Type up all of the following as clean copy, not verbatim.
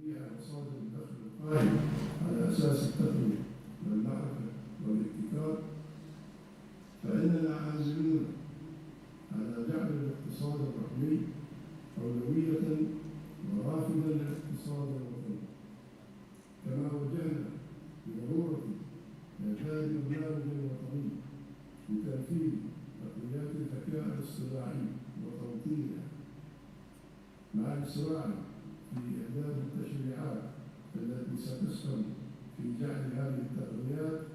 جميع مصادر الدخل القائم على أساس التقوية والمعرفة والابتكار، فإننا عازمون على جعل الاقتصاد الرقمي أولوية ورافدا للاقتصاد الوطني، كما وجهنا بضرورة إعداد برنامج وطني لتنفيذ تقنيات الذكاء الاصطناعي وتوطينها، مع الإسراع في إعداد التشريعات التي ستسهم في جعل هذه التقنيات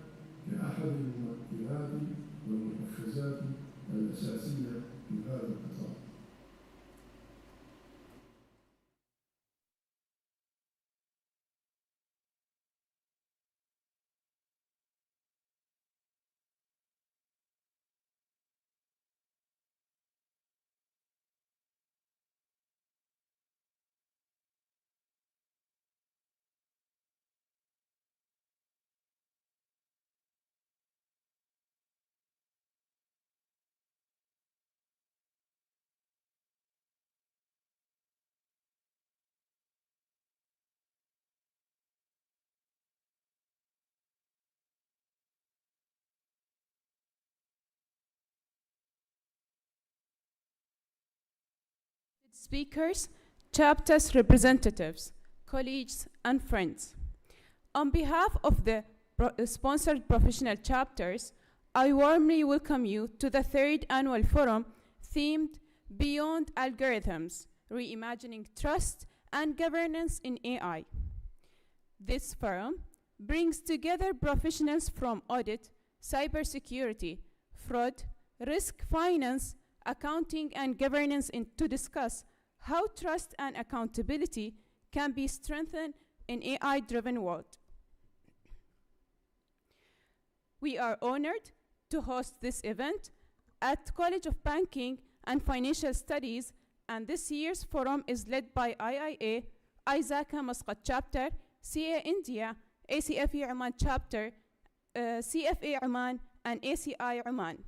كأحد الممكنات والمحفزات الأساسية في هذا القطاع. Speakers, chapters representatives, colleagues, and friends. On behalf of the sponsored professional chapters, I warmly welcome you to the third annual forum themed Beyond Algorithms, Reimagining Trust and Governance in AI. This forum brings together professionals from audit, cybersecurity, fraud, risk finance, accounting, and governance to discuss how trust and accountability can be strengthened in AI-driven world. We are honored to host this event at College of Banking and Financial Studies, and this year's forum is led by IIA, ISACA Muscat Chapter, CA India, ACFE Oman Chapter, CFA Oman, and ACI Oman.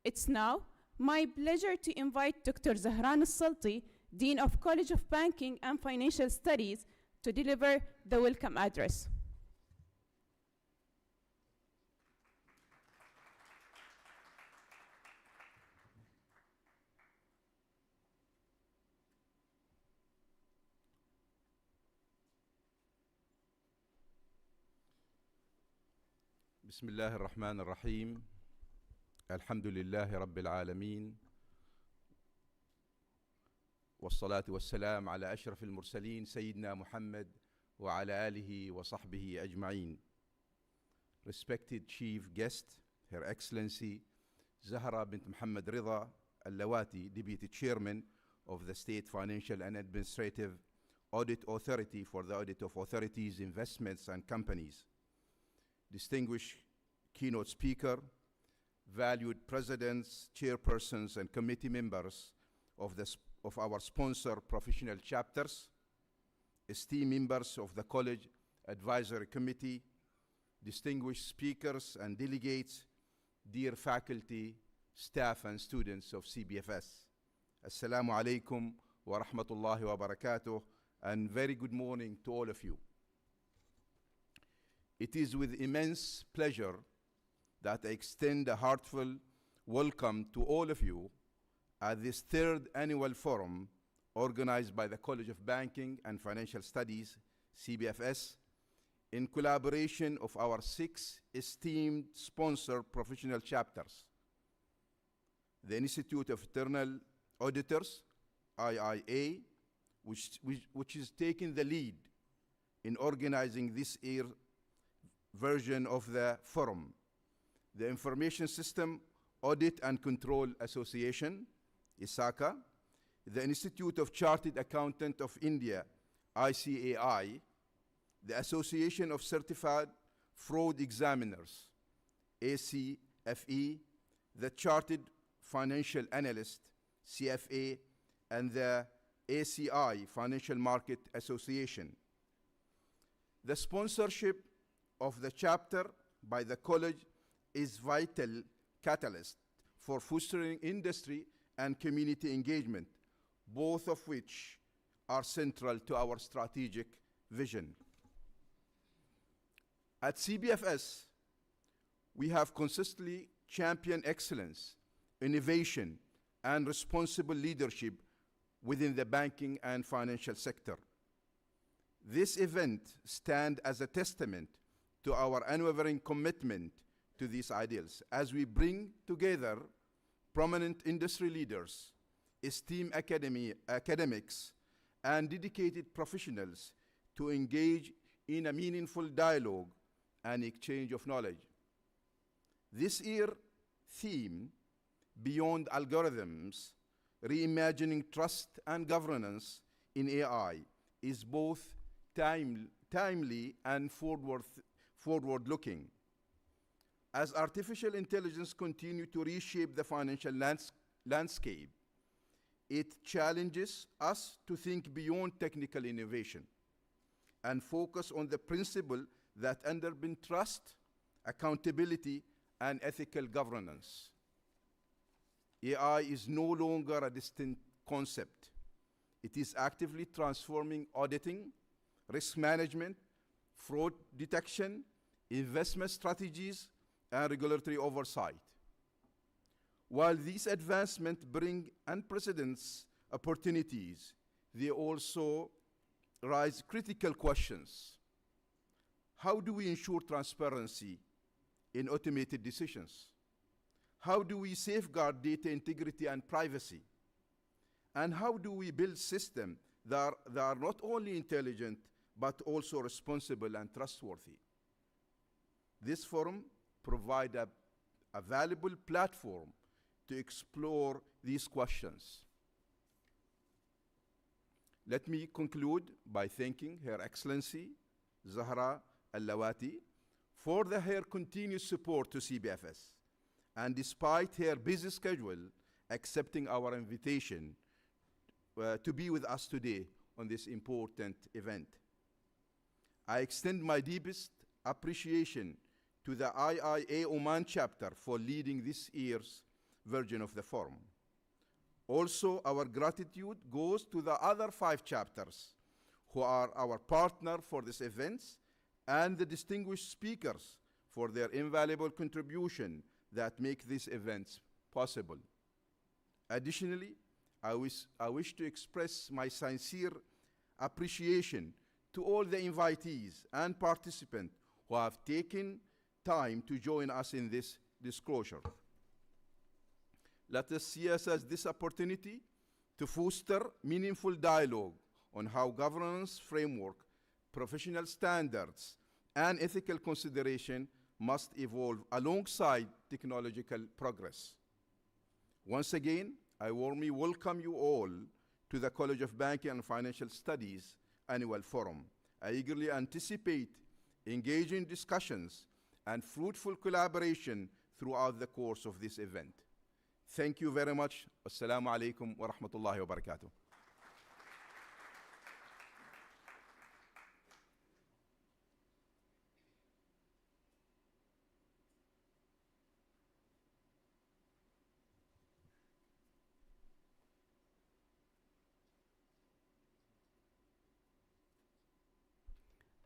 It's now my pleasure to invite Dr. Zahran Al-Salti, Dean of College of Banking and Financial Studies, to deliver the welcome address. بسم الله الرحمن الرحيم. الحمد لله رب العالمين، والصلاة والسلام على أشرف المرسلين سيدنا محمد وعلى آله وصحبه أجمعين. Respected Chief Guest, Her Excellency Zahra bint Muhammad Rida Al-Lawati, Deputy Chairman of the State Financial and Administrative Audit Authority for the Audit of Authorities, Investments and Companies. Distinguished keynote speaker, valued presidents, chairpersons, and committee members of our sponsor professional chapters, esteemed members of the College Advisory Committee, distinguished speakers and delegates, dear faculty, staff, and students of CBFS. Assalamu alaikum wa rahmatullahi wa barakatuh, and very good morning to all of you. It is with immense pleasure that I extend a heartfelt welcome to all of you at this third annual forum organized by the College of Banking and Financial Studies, CBFS, in collaboration of our 6 esteemed sponsor professional chapters: the Institute of Internal Auditors, IIA, which is taking the lead in organizing this year's version of the forum; the Information System Audit and Control Association, ISACA; the Institute of Chartered Accountants of India, ICAI; the Association of Certified Fraud Examiners, ACFE; the Chartered Financial Analyst, CFA; and the ACI, Financial Market Association. The sponsorship of the chapter by the college is vital catalyst for fostering industry and community engagement, both of which are central to our strategic vision. At CBFS, we have consistently championed excellence, innovation, and responsible leadership within the banking and financial sector. This event stands as a testament to our unwavering commitment to these ideals as we bring together prominent industry leaders, esteemed academics, and dedicated professionals to engage in a meaningful dialogue and exchange of knowledge. This year's theme, Beyond Algorithms, Reimagining Trust and Governance in AI, is both timely and forward-looking. As artificial intelligence continues to reshape the financial landscape, it challenges us to think beyond technical innovation and focus on the principles that underpin trust, accountability, and ethical governance. AI is no longer a distant concept. It is actively transforming auditing, risk management, fraud detection, investment strategies, and regulatory oversight. While these advancements bring unprecedented opportunities, they also raise critical questions. How do we ensure transparency in automated decisions? How do we safeguard data integrity and privacy? And how do we build systems that are not only intelligent, but also responsible and trustworthy? This forum provides a valuable platform to explore these questions. Let me conclude by thanking Her Excellency Zahra Al-Lawati for her continued support to CBFS, and despite her busy schedule, accepting our invitation to be with us today on this important event. I extend my deepest appreciation to the IIA Oman chapter for leading this year's version of the forum. Also, our gratitude goes to the other 5 chapters who are our partner for this event, and the distinguished speakers for their invaluable contribution that make these events possible. Additionally, I wish to express my sincere appreciation to all the invitees and participants who have taken time to join us in this disclosure. Let us see us as this opportunity to foster meaningful dialogue on how governance framework, professional standards, and ethical consideration must evolve alongside technological progress. Once again, I warmly welcome you all to the College of Banking and Financial Studies Annual Forum. I eagerly anticipate engaging discussions and fruitful collaboration throughout the course of this event. Thank you very much. Assalamu alaikum wa rahmatullahi wa barakatuh.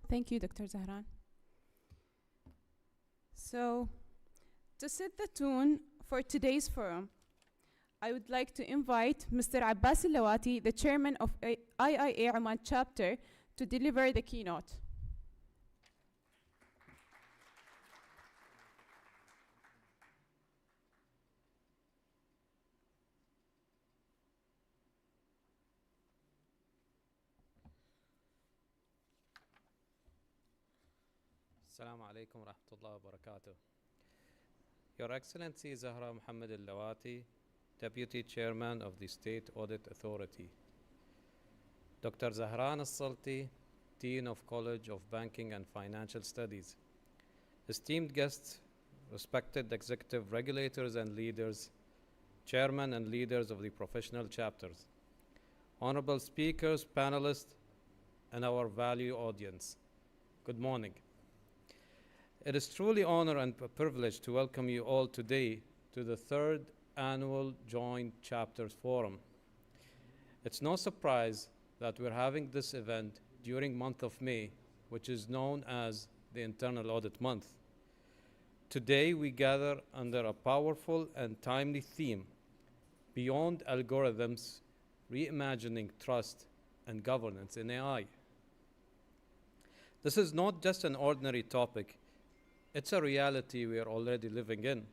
Thank you, Dr. Zahran. So, to set the tone for today's forum, I would like to invite Mr. Abbas Al-Lawati, the chairman of IIA Oman chapter, to deliver the keynote. Assalamu alaikum wa rahmatullahi wa barakatuh. Your Excellency Zahra Muhammad Al-Lawati, Deputy Chairman of the State Audit Authority. Dr. Zahran Al-Salti, Dean of College of Banking and Financial Studies. Esteemed guests, respected executive regulators and leaders, chairmen and leaders of the professional chapters, honorable speakers, panelists, and our value audience. Good morning. It is truly an honor and a privilege to welcome you all today to the 3rd Annual Joint Chapters Forum. It's no surprise that we're having this event during month of May, which is known as the Internal Audit Month. Today we gather under a powerful and timely theme, beyond algorithms, reimagining trust and governance in AI. This is not just an ordinary topic, it's a reality we are already living in.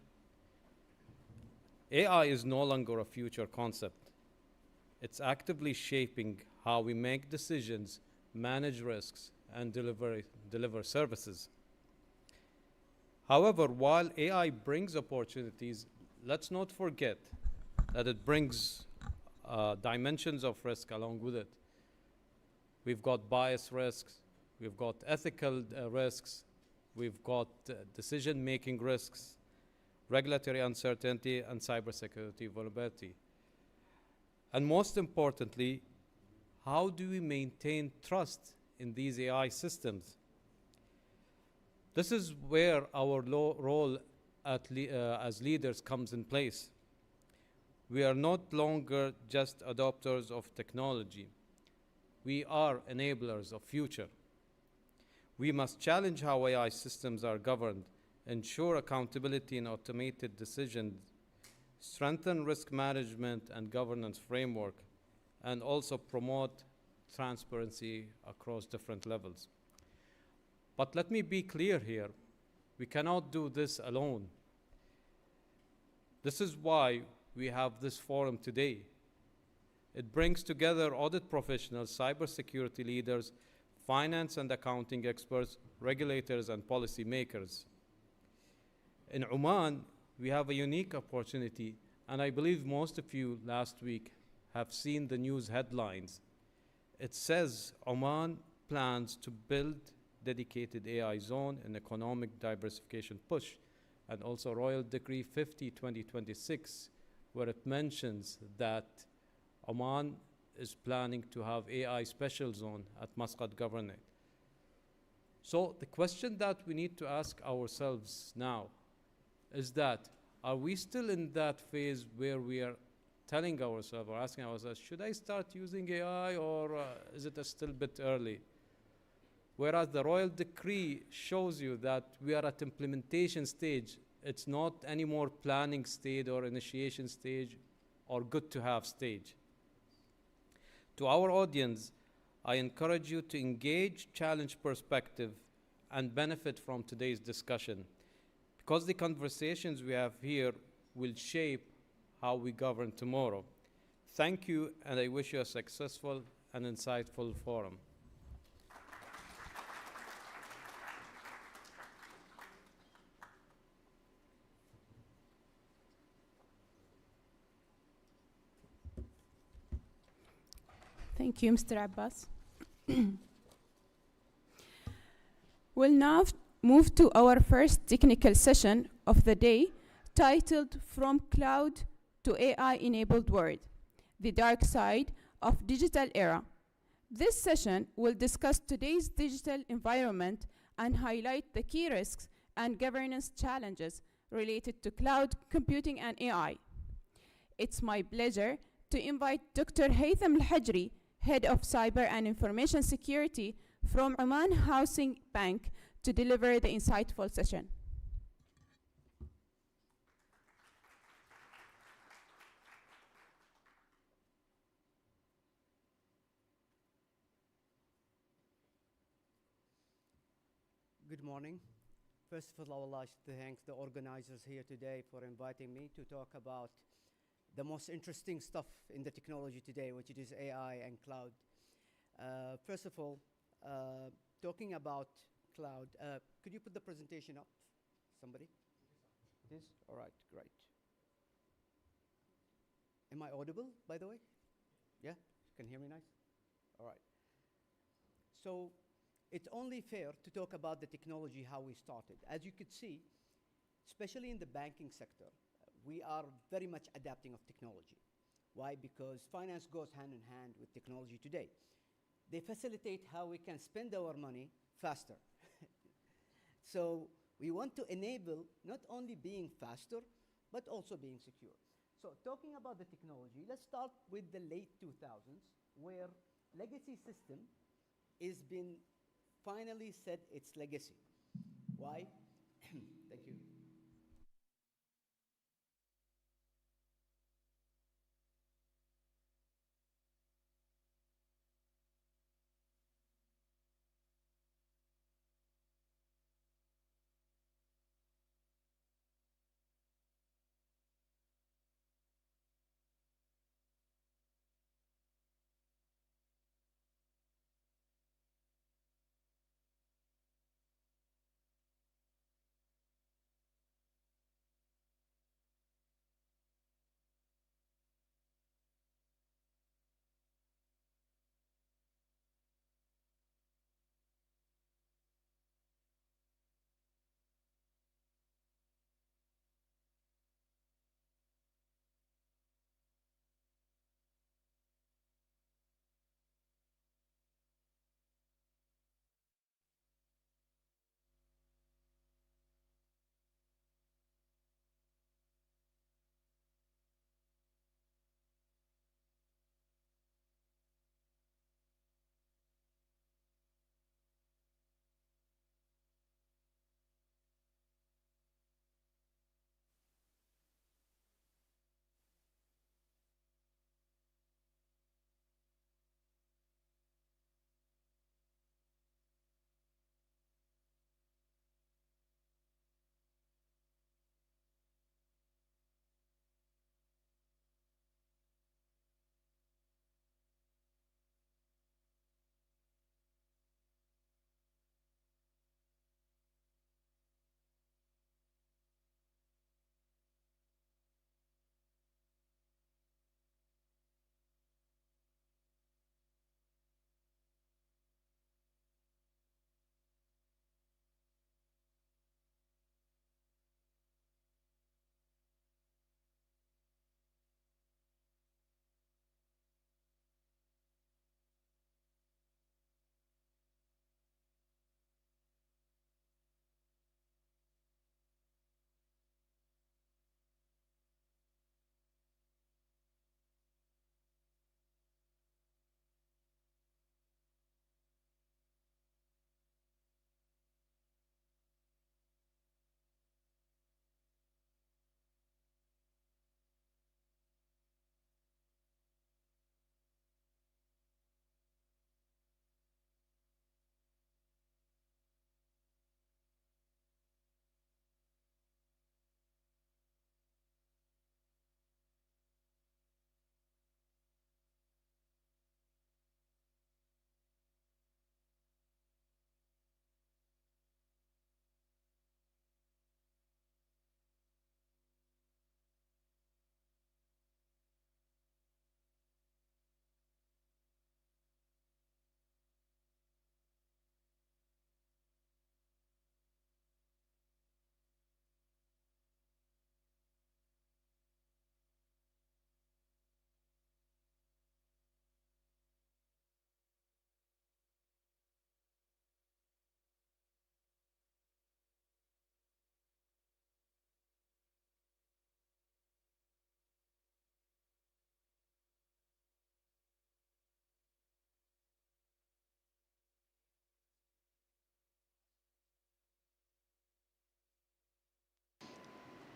AI is no longer a future concept. It's actively shaping how we make decisions, manage risks, and deliver services. However, while AI brings opportunities, let's not forget that it brings dimensions of risk along with it. We've got bias risks, we've got ethical risks, we've got decision-making risks, regulatory uncertainty, and cybersecurity vulnerability. And most importantly, how do we maintain trust in these AI systems? This is where our role as leaders comes in place. We are no longer just adopters of technology. We are enablers of future. We must challenge how AI systems are governed, ensure accountability in automated decisions, strengthen risk management and governance framework, and also promote transparency across different levels. But let me be clear here, we cannot do this alone. This is why we have this forum today. It brings together audit professionals, cybersecurity leaders, finance and accounting experts, regulators, and policymakers. In Oman, we have a unique opportunity, and I believe most of you last week have seen the news headlines. It says Oman plans to build dedicated AI zone and economic diversification push, and also Royal Decree 50/2026, where it mentions that Oman is planning to have AI special zone at Muscat Governorate. So the question that we need to ask ourselves now is that, are we still in that phase where we are telling ourselves or asking ourselves, should I start using AI or is it still a bit early? Whereas the Royal Decree shows you that we are at implementation stage. It's not any more planning stage or initiation stage or good to have stage. To our audience, I encourage you to engage, challenge perspective, and benefit from today's discussion, because the conversations we have here will shape how we govern tomorrow. Thank you, and I wish you a successful and insightful forum. Thank you, Mr. Abbas. We'll now move to our first technical session of the day, titled From Cloud to AI-Enabled World, the Dark Side of Digital Era. This session will discuss today's digital environment and highlight the key risks and governance challenges related to cloud computing and AI. It's my pleasure to invite Dr. Haytham Al-Hajri, Head of Cyber and Information Security from Oman Housing Bank, to deliver the insightful session. Good morning. First of all, I would like to thank the organizers here today for inviting me to talk about the most interesting stuff in the technology today, which is AI and cloud. First of all, talking about cloud, could you put the presentation up? Somebody? It is? All right, great. Am I audible, by the way? Yeah? You can hear me nice? All right. So it's only fair to talk about the technology, how we started. As you could see, especially in the banking sector, we are very much adapting of technology. Why? Because finance goes hand in hand with technology today. They facilitate how we can spend our money faster. So we want to enable not only being faster, but also being secure. So talking about the technology, let's start with the late 2000s, where legacy system is been finally said its legacy. Why? Thank you.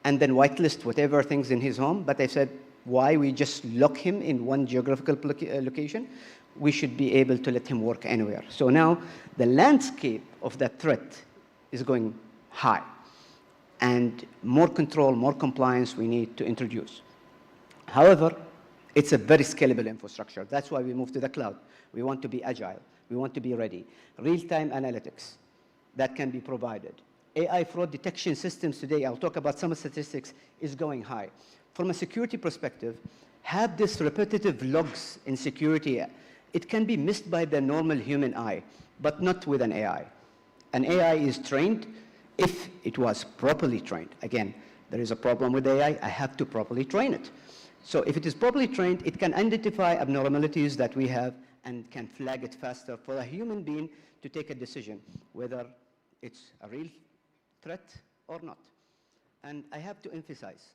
And then whitelist whatever things in his home. But I said, why we just lock him in one geographical location? We should be able to let him work anywhere. So now the landscape of that threat is going high. And more control, more compliance we need to introduce. However, it's a very scalable infrastructure. That's why we moved to the cloud. We want to be agile. We want to be ready. Real-time analytics that can be provided. AI fraud detection systems today, I'll talk about some statistics, is going high. From a security perspective, have this repetitive logs in security. It can be missed by the normal human eye, but not with an AI. An AI is trained if it was properly trained. Again, there is a problem with AI. I have to properly train it. So if it is properly trained, it can identify abnormalities that we have and can flag it faster for a human being to take a decision whether it's a real threat or not. And I have to emphasize,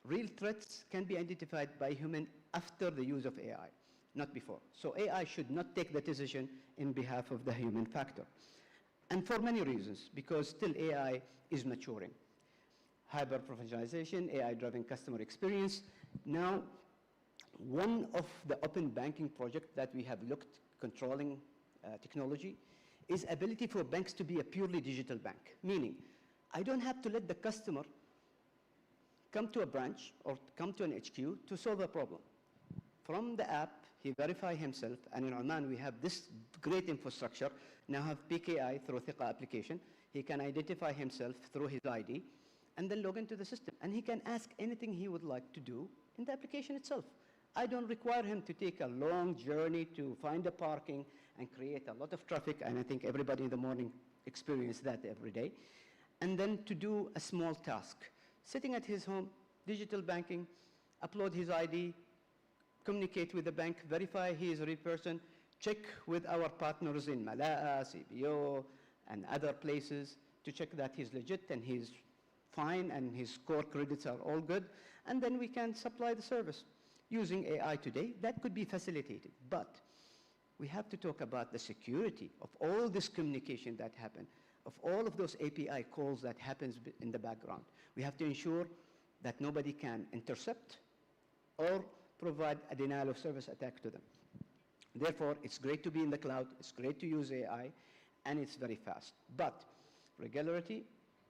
real threats can be identified by human after the use of AI. not before. So AI should not take the decision in behalf of the human factor. And for many reasons, because still AI is maturing. Hyper-professionalization, AI-driven customer experience. Now, one of the open banking projects that we have looked controlling technology is ability for banks to be a purely digital bank, meaning I don't have to let the customer come to a branch or come to an HQ to solve a problem. From the app, he verify himself, and in Oman we have this great infrastructure, now have PKI through Thiqa application. He can identify himself through his ID and then log into the system. And he can ask anything he would like to do in the application itself. I don't require him to take a long journey to find a parking and create a lot of traffic, and I think everybody in the morning experiences that every day. And then to do a small task. Sitting at his home, digital banking, upload his ID, communicate with the bank, verify he is a real person, check with our partners in Mala'a, CBO, and other places to check that he's legit and he's fine and his core credits are all good, and then we can supply the service. Using AI today, that could be facilitated, but we have to talk about the security of all this communication that happens, of all of those API calls that happens in the background. We have to ensure that nobody can intercept or provide a denial of service attack to them. Therefore, it's great to be in the cloud, it's great to use AI, and it's very fast. But regularity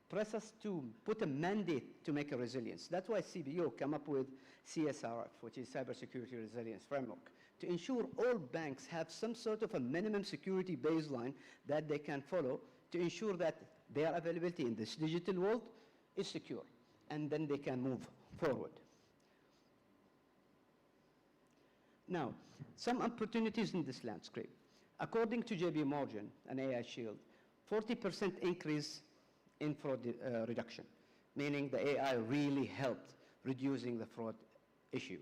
press us to put a mandate to make a resilience. That's why CBO came up with CSRF, which is Cybersecurity Resilience Framework, to ensure all banks have some sort of a minimum security baseline that they can follow to ensure that their availability in this digital world is secure, and then they can move forward. Now, some opportunities in this landscape. According to JP Morgan and AI Shield, 40% increase in fraud reduction, meaning the AI really helped reducing the fraud issue.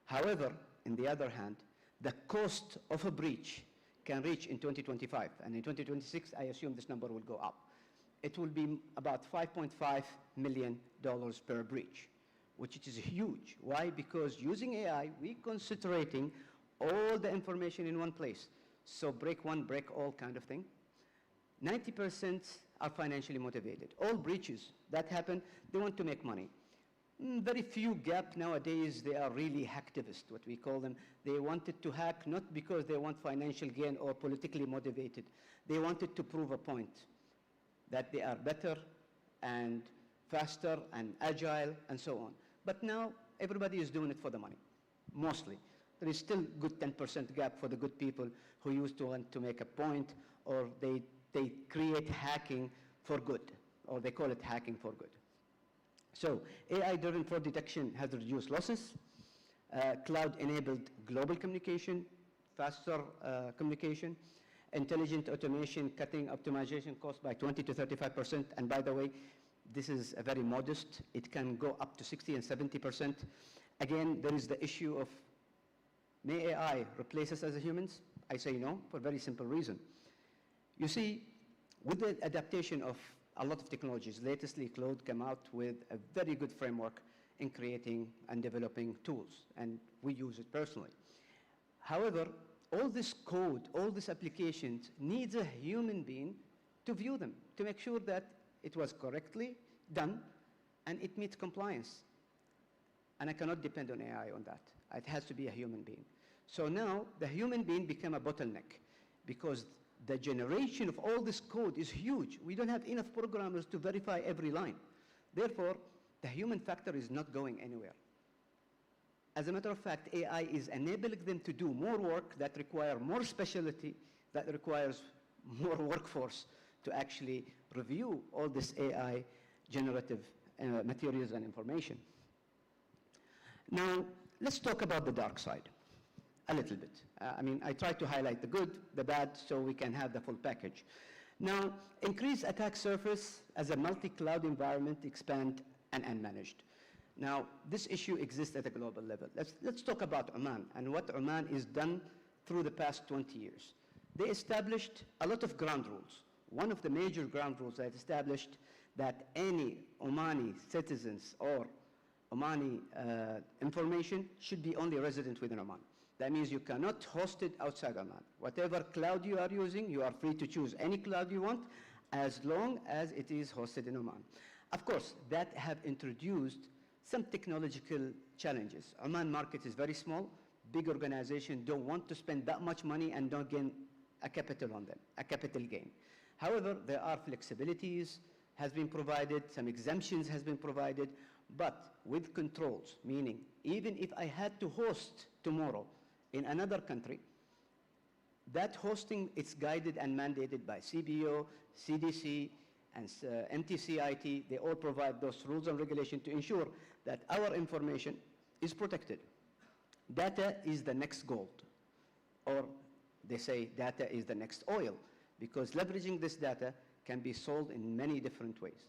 However, on the other hand, the cost of a breach can reach in 2025, and in 2026, I assume this number will go up. It will be about $5.5 million per breach, which is huge. Why? Because using AI, we're concentrating all the information in one place. So break one, break all kind of thing. 90% are financially motivated. All breaches that happen, they want to make money. Very few gap nowadays, they are really hacktivists, what we call them. They wanted to hack not because they want financial gain or politically motivated. They wanted to prove a point that they are better and faster and agile and so on. But now everybody is doing it for the money, mostly. There is still good 10% gap for the good people who used to want to make a point, or they create hacking for good, or they call it hacking for good. So AI-driven fraud detection has reduced losses, cloud-enabled global communication, faster communication, intelligent automation cutting optimization costs by 20 to 35%, and by the way, this is a very modest. It can go up to 60 and 70%. Again, there is the issue of, may AI replace us as humans? I say no, for a very simple reason. You see, with the adaptation of a lot of technologies, latestly Claude came out with a very good framework in creating and developing tools, and we use it personally. However, all this code, all these applications needs a human being to view them, to make sure that it was correctly done and it meets compliance. And I cannot depend on AI on that. It has to be a human being. So now the human being became a bottleneck because the generation of all this code is huge. We don't have enough programmers to verify every line. Therefore, the human factor is not going anywhere. As a matter of fact, AI is enabling them to do more work that require more specialty, that requires more workforce to actually review all this AI generative materials and information. Now, let's talk about the dark side a little bit. I try to highlight the good, the bad, so we can have the full package. Now, increase attack surface as a multi-cloud environment expand and unmanaged. Now, this issue exists at a global level. Let's talk about Oman and what Oman is done through the past 20 years. They established a lot of ground rules. One of the major ground rules that established that any Omani citizens or Omani information should be only resident within Oman. That means you cannot host it outside Oman. Whatever cloud you are using, you are free to choose any cloud you want as long as it is hosted in Oman. Of course, that have introduced some technological challenges. Oman market is very small. Big organizations don't want to spend that much money and don't gain a capital on them, a capital gain. However, there are flexibilities has been provided, some exemptions has been provided, but with controls, meaning even if I had to host tomorrow in another country, that hosting is guided and mandated by CBO, CDC, and MTCIT. They all provide those rules and regulations to ensure that our information is protected. Data is the next gold, or they say data is the next oil, because leveraging this data can be sold in many different ways.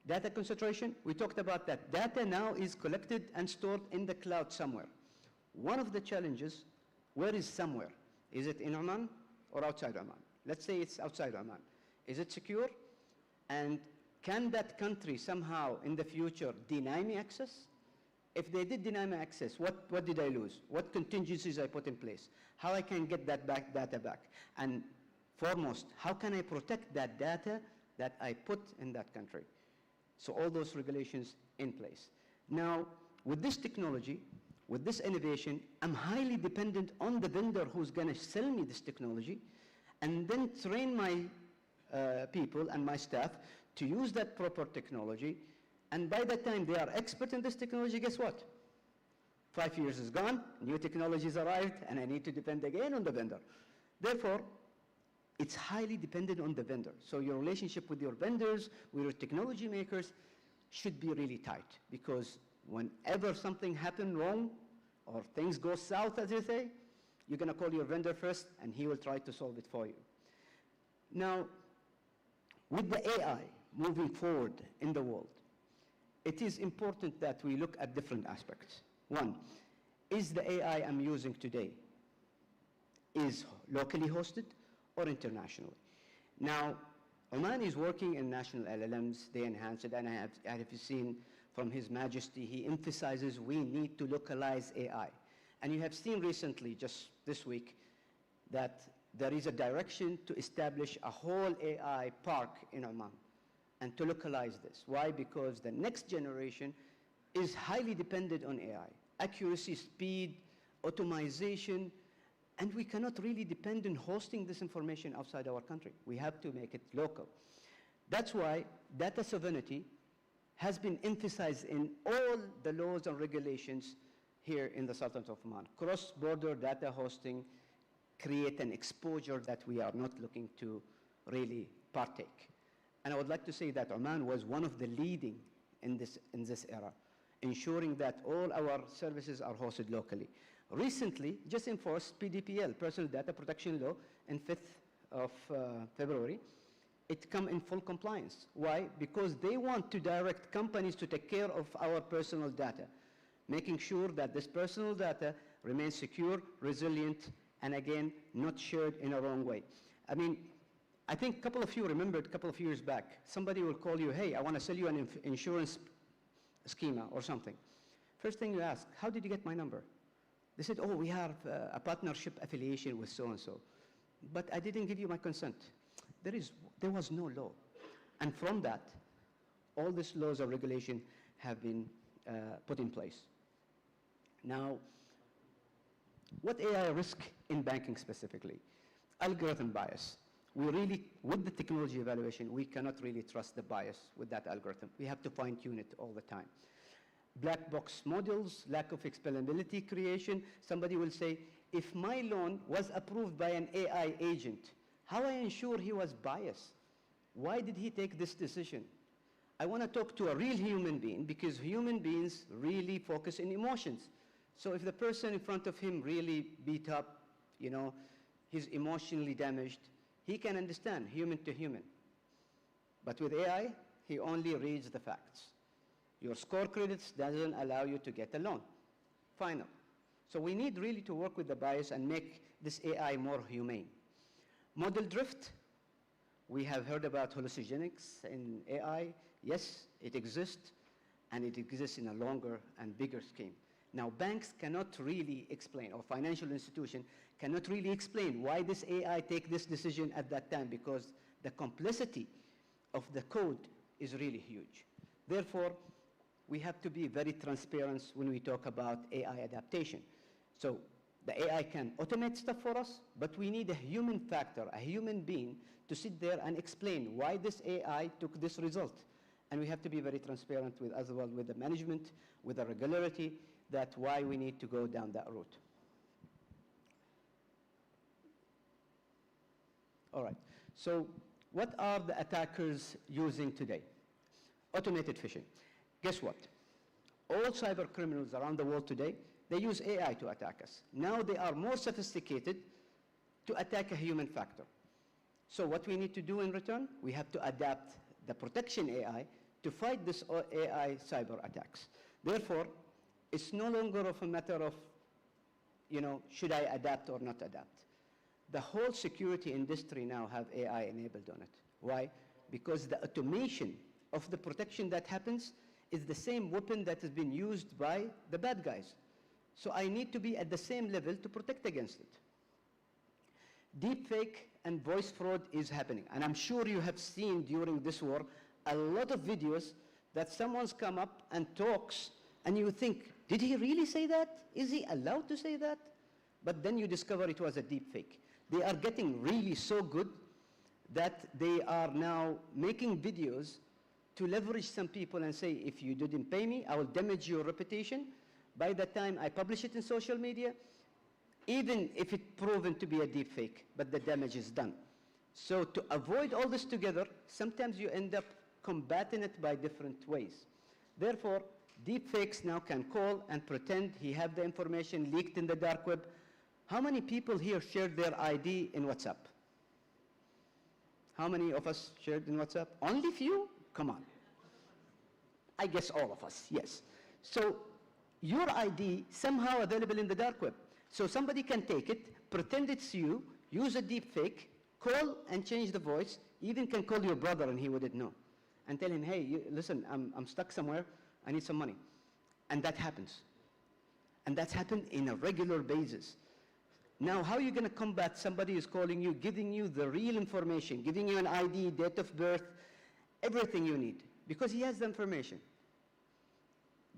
Data concentration, we talked about that. Data now is collected and stored in the cloud somewhere. One of the challenges, where is somewhere? Is it in Oman or outside Oman? Let's say it's outside Oman. Is it secure? And can that country somehow in the future deny me access? If they did deny me access, what did I lose? What contingencies I put in place? How I can get that data back? And foremost, how can I protect that data that I put in that country? So all those regulations in place. Now, with this technology, with this innovation, I'm highly dependent on the vendor who's going to sell me this technology and then train my people and my staff to use that proper technology. And by the time they are expert in this technology, guess what? 5 years is gone, new technologies arrived, and I need to depend again on the vendor. Therefore, it's highly dependent on the vendor. So your relationship with your vendors, with your technology makers, should be really tight, because whenever something happens wrong or things go south, as you say, you're going to call your vendor first, and he will try to solve it for you. Now, with the AI moving forward in the world, it is important that we look at different aspects. One, is the AI I'm using today is locally hosted or internationally? Now, Oman is working in national LLMs. They enhance it, and I have seen from His Majesty, he emphasizes we need to localize AI. And you have seen recently, just this week, that there is a direction to establish a whole AI park in Oman and to localize this. Why? Because the next generation is highly dependent on AI. Accuracy, speed, automation, and we cannot really depend on hosting this information outside our country. We have to make it local. That's why data sovereignty has been emphasized in all the laws and regulations here in the Sultanate of Oman. Cross-border data hosting create an exposure that we are not looking to really partake. And I would like to say that Oman was one of the leading in this era, ensuring that all our services are hosted locally. Recently, just enforced PDPL, Personal Data Protection Law, in 5th of February. It come in full compliance. Why? Because they want to direct companies to take care of our personal data, making sure that this personal data remains secure, resilient, and again, not shared in a wrong way. I mean, I think a couple of you remembered a couple of years back, somebody will call you, hey, I want to sell you an insurance schema or something. First thing you ask, how did you get my number? They said, oh, we have a partnership affiliation with so-and-so. But I didn't give you my consent. There was no law. And from that, all these laws or regulation have been put in place. Now, what AI risk in banking specifically? Algorithm bias. We really, with the technology evaluation, we cannot really trust the bias with that algorithm. We have to fine-tune it all the time. Black box models, lack of explainability creation. Somebody will say, if my loan was approved by an AI agent, how I ensure he was biased? Why did he take this decision? I want to talk to a real human being, because human beings really focus on emotions. So if the person in front of him really beat up, he's emotionally damaged, he can understand human to human. But with AI, he only reads the facts. Your score credits doesn't allow you to get a loan. Final. So we need really to work with the bias and make this AI more humane. Model drift. We have heard about hallucinogenics in AI. Yes, it exists, and it exists in a longer and bigger scheme. Now, banks cannot really explain, or financial institution cannot really explain why this AI take this decision at that time, because the complexity of the code is really huge. Therefore, we have to be very transparent when we talk about AI adaptation. So the AI can automate stuff for us, but we need a human factor, a human being, to sit there and explain why this AI took this result. And we have to be very transparent with, as well, with the management, with the regularity, that's why we need to go down that route. All right, so what are the attackers using today? Automated phishing. Guess what? All cyber criminals around the world today, they use AI to attack us. Now they are more sophisticated to attack a human factor. So what we need to do in return, we have to adapt the protection AI to fight this AI cyber attacks. Therefore, it's no longer of a matter of, should I adapt or not adapt? The whole security industry now have AI enabled on it. Why? Because the automation of the protection that happens is the same weapon that has been used by the bad guys. So I need to be at the same level to protect against it. Deepfake and voice fraud is happening. And I'm sure you have seen during this war a lot of videos that someone's come up and talks, and you think, did he really say that? Is he allowed to say that? But then you discover it was a deepfake. They are getting really so good that they are now making videos to leverage some people and say, if you didn't pay me, I will damage your reputation. By the time I publish it in social media, even if it's proven to be a deepfake, but the damage is done. So to avoid all this together, sometimes you end up combating it by different ways. Therefore, deepfakes now can call and pretend he have the information leaked in the dark web. How many people here shared their ID in WhatsApp? How many of us shared in WhatsApp? Only few? Come on. I guess all of us, yes. So your ID somehow available in the dark web. So somebody can take it, pretend it's you, use a deep fake, call and change the voice, even can call your brother and he wouldn't know. And tell him, hey, listen, I'm stuck somewhere, I need some money. And that happens. And that's happened in a regular basis. Now, how are you going to combat somebody who's calling you, giving you the real information, giving you an ID, date of birth, everything you need, because he has the information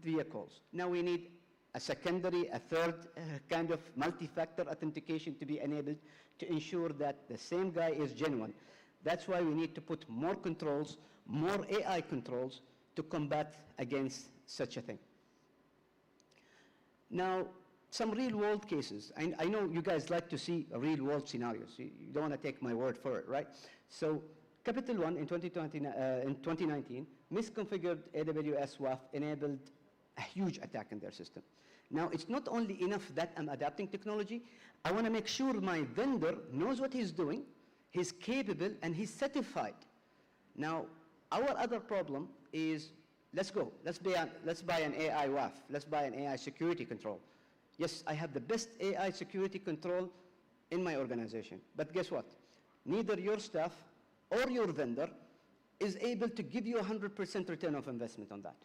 via calls. Now we need a secondary, a third kind of multi-factor authentication to be enabled to ensure that the same guy is genuine. That's why we need to put more controls, more AI controls to combat against such a thing. Now, some real-world cases. I know you guys like to see real-world scenarios. You don't want to take my word for it, right? So, Capital One in 2019 misconfigured AWS WAF enabled a huge attack in their system. Now, it's not only enough that I'm adapting technology, I want to make sure my vendor knows what he's doing, he's capable, and he's certified. Now, our other problem is, let's buy an AI WAF, let's buy an AI security control. Yes, I have the best AI security control in my organization, but guess what? Neither your staff or your vendor is able to give you 100% return of investment on that.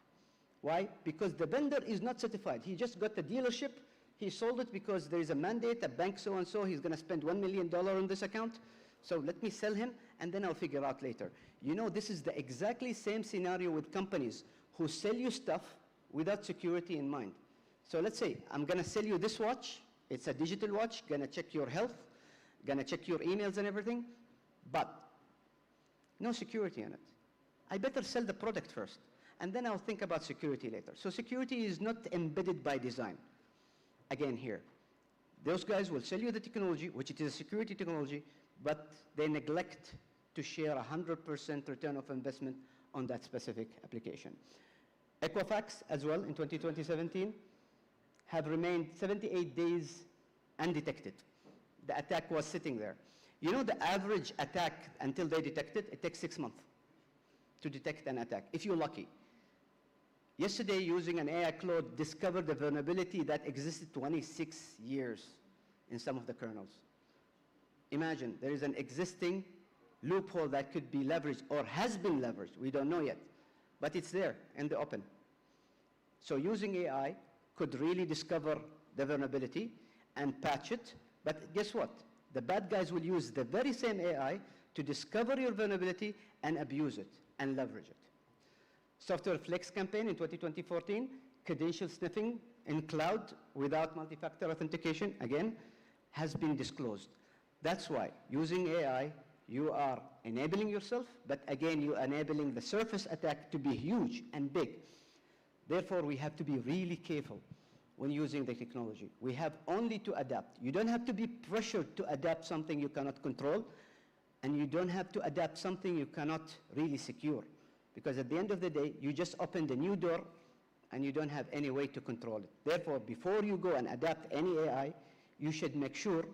Why? Because the vendor is not certified. He just got the dealership, he sold it because there is a mandate, a bank so-and-so, he's going to spend $1 million on this account, so let me sell him, and then I'll figure out later. You know, this is the exactly same scenario with companies who sell you stuff without security in mind. So let's say, I'm going to sell you this watch, it's a digital watch, going to check your health, going to check your emails and everything, but no security in it. I better sell the product first, and then I'll think about security later. So security is not embedded by design. Again here, those guys will sell you the technology, which it is a security technology, but they neglect to share 100% return of investment on that specific application. Equifax as well in 2017 have remained 78 days undetected. The attack was sitting there. You know the average attack until they detect it, it takes 6 months to detect an attack, if you're lucky. Yesterday, using an AI cloud, discovered a vulnerability that existed 26 years in some of the kernels. Imagine, there is an existing loophole that could be leveraged or has been leveraged, we don't know yet, but it's there in the open. So using AI, could really discover the vulnerability and patch it. But guess what? The bad guys will use the very same AI to discover your vulnerability and abuse it and leverage it. Software Flex campaign in 2014, credential sniffing in cloud without multi-factor authentication, again, has been disclosed. That's why using AI, you are enabling yourself, but again, you're enabling the surface attack to be huge and big. Therefore, we have to be really careful when using the technology. We have only to adapt. You don't have to be pressured to adapt something you cannot control, and you don't have to adapt something you cannot really secure. Because at the end of the day, you just opened a new door, and you don't have any way to control it. Therefore, before you go and adapt any AI, you should make sure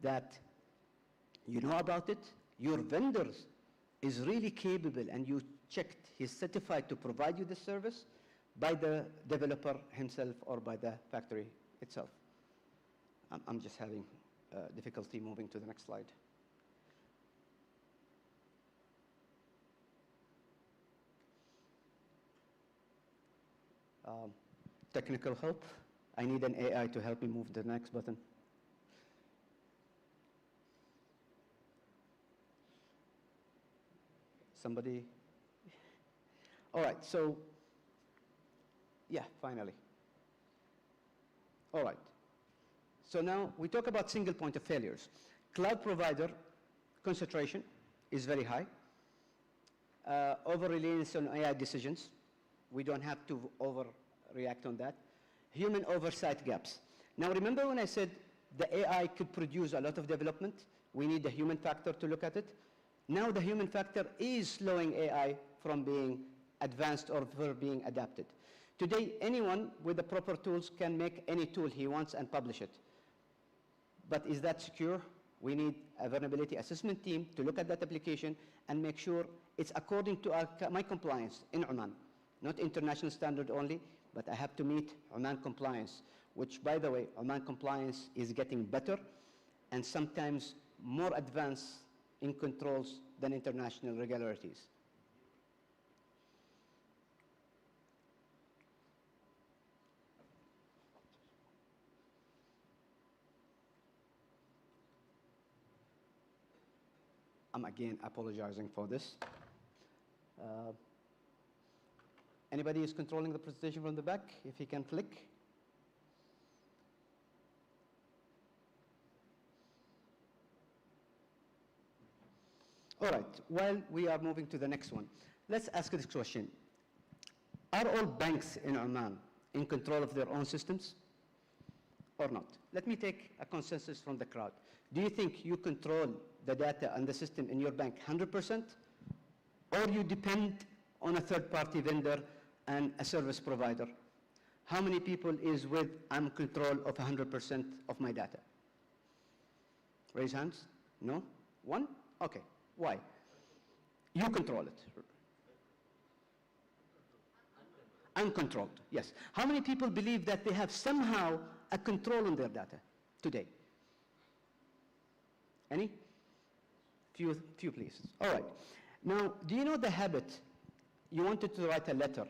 that you know about it, your vendor is really capable, and you checked he's certified to provide you the service by the developer himself or by the factory itself. I'm just having difficulty moving to the next slide. Technical help. I need an AI to help me move the next button. Somebody? All right, so, yeah, finally. All right. So now we talk about single point of failures. Cloud provider concentration is very high. Over-reliance on AI decisions. We don't have to overreact on that. Human oversight gaps. Now remember when I said the AI could produce a lot of development? We need the human factor to look at it. Now the human factor is slowing AI from being advanced or for being adapted. Today, anyone with the proper tools can make any tool he wants and publish it. But is that secure? We need a vulnerability assessment team to look at that application and make sure it's according to my compliance in Oman. Not international standard only, but I have to meet Oman compliance, which, by the way, Oman compliance is getting better and sometimes more advanced in controls than international regularities. I'm again apologizing for this. Anybody is controlling the presentation from the back? If he can click. All right, while we are moving to the next one, let's ask this question. Are all banks in Oman in control of their own systems or not? Let me take a consensus from the crowd. Do you think you control the data and the system in your bank 100%, or you depend on a third-party vendor and a service provider? How many people is with I'm control of 100% of my data? Raise hands. No? One? Okay. Why? You control it. Uncontrolled, yes. How many people believe that they have somehow a control on their data today? Any? Few please. All right. Now, do you know the habit? You wanted to write a letter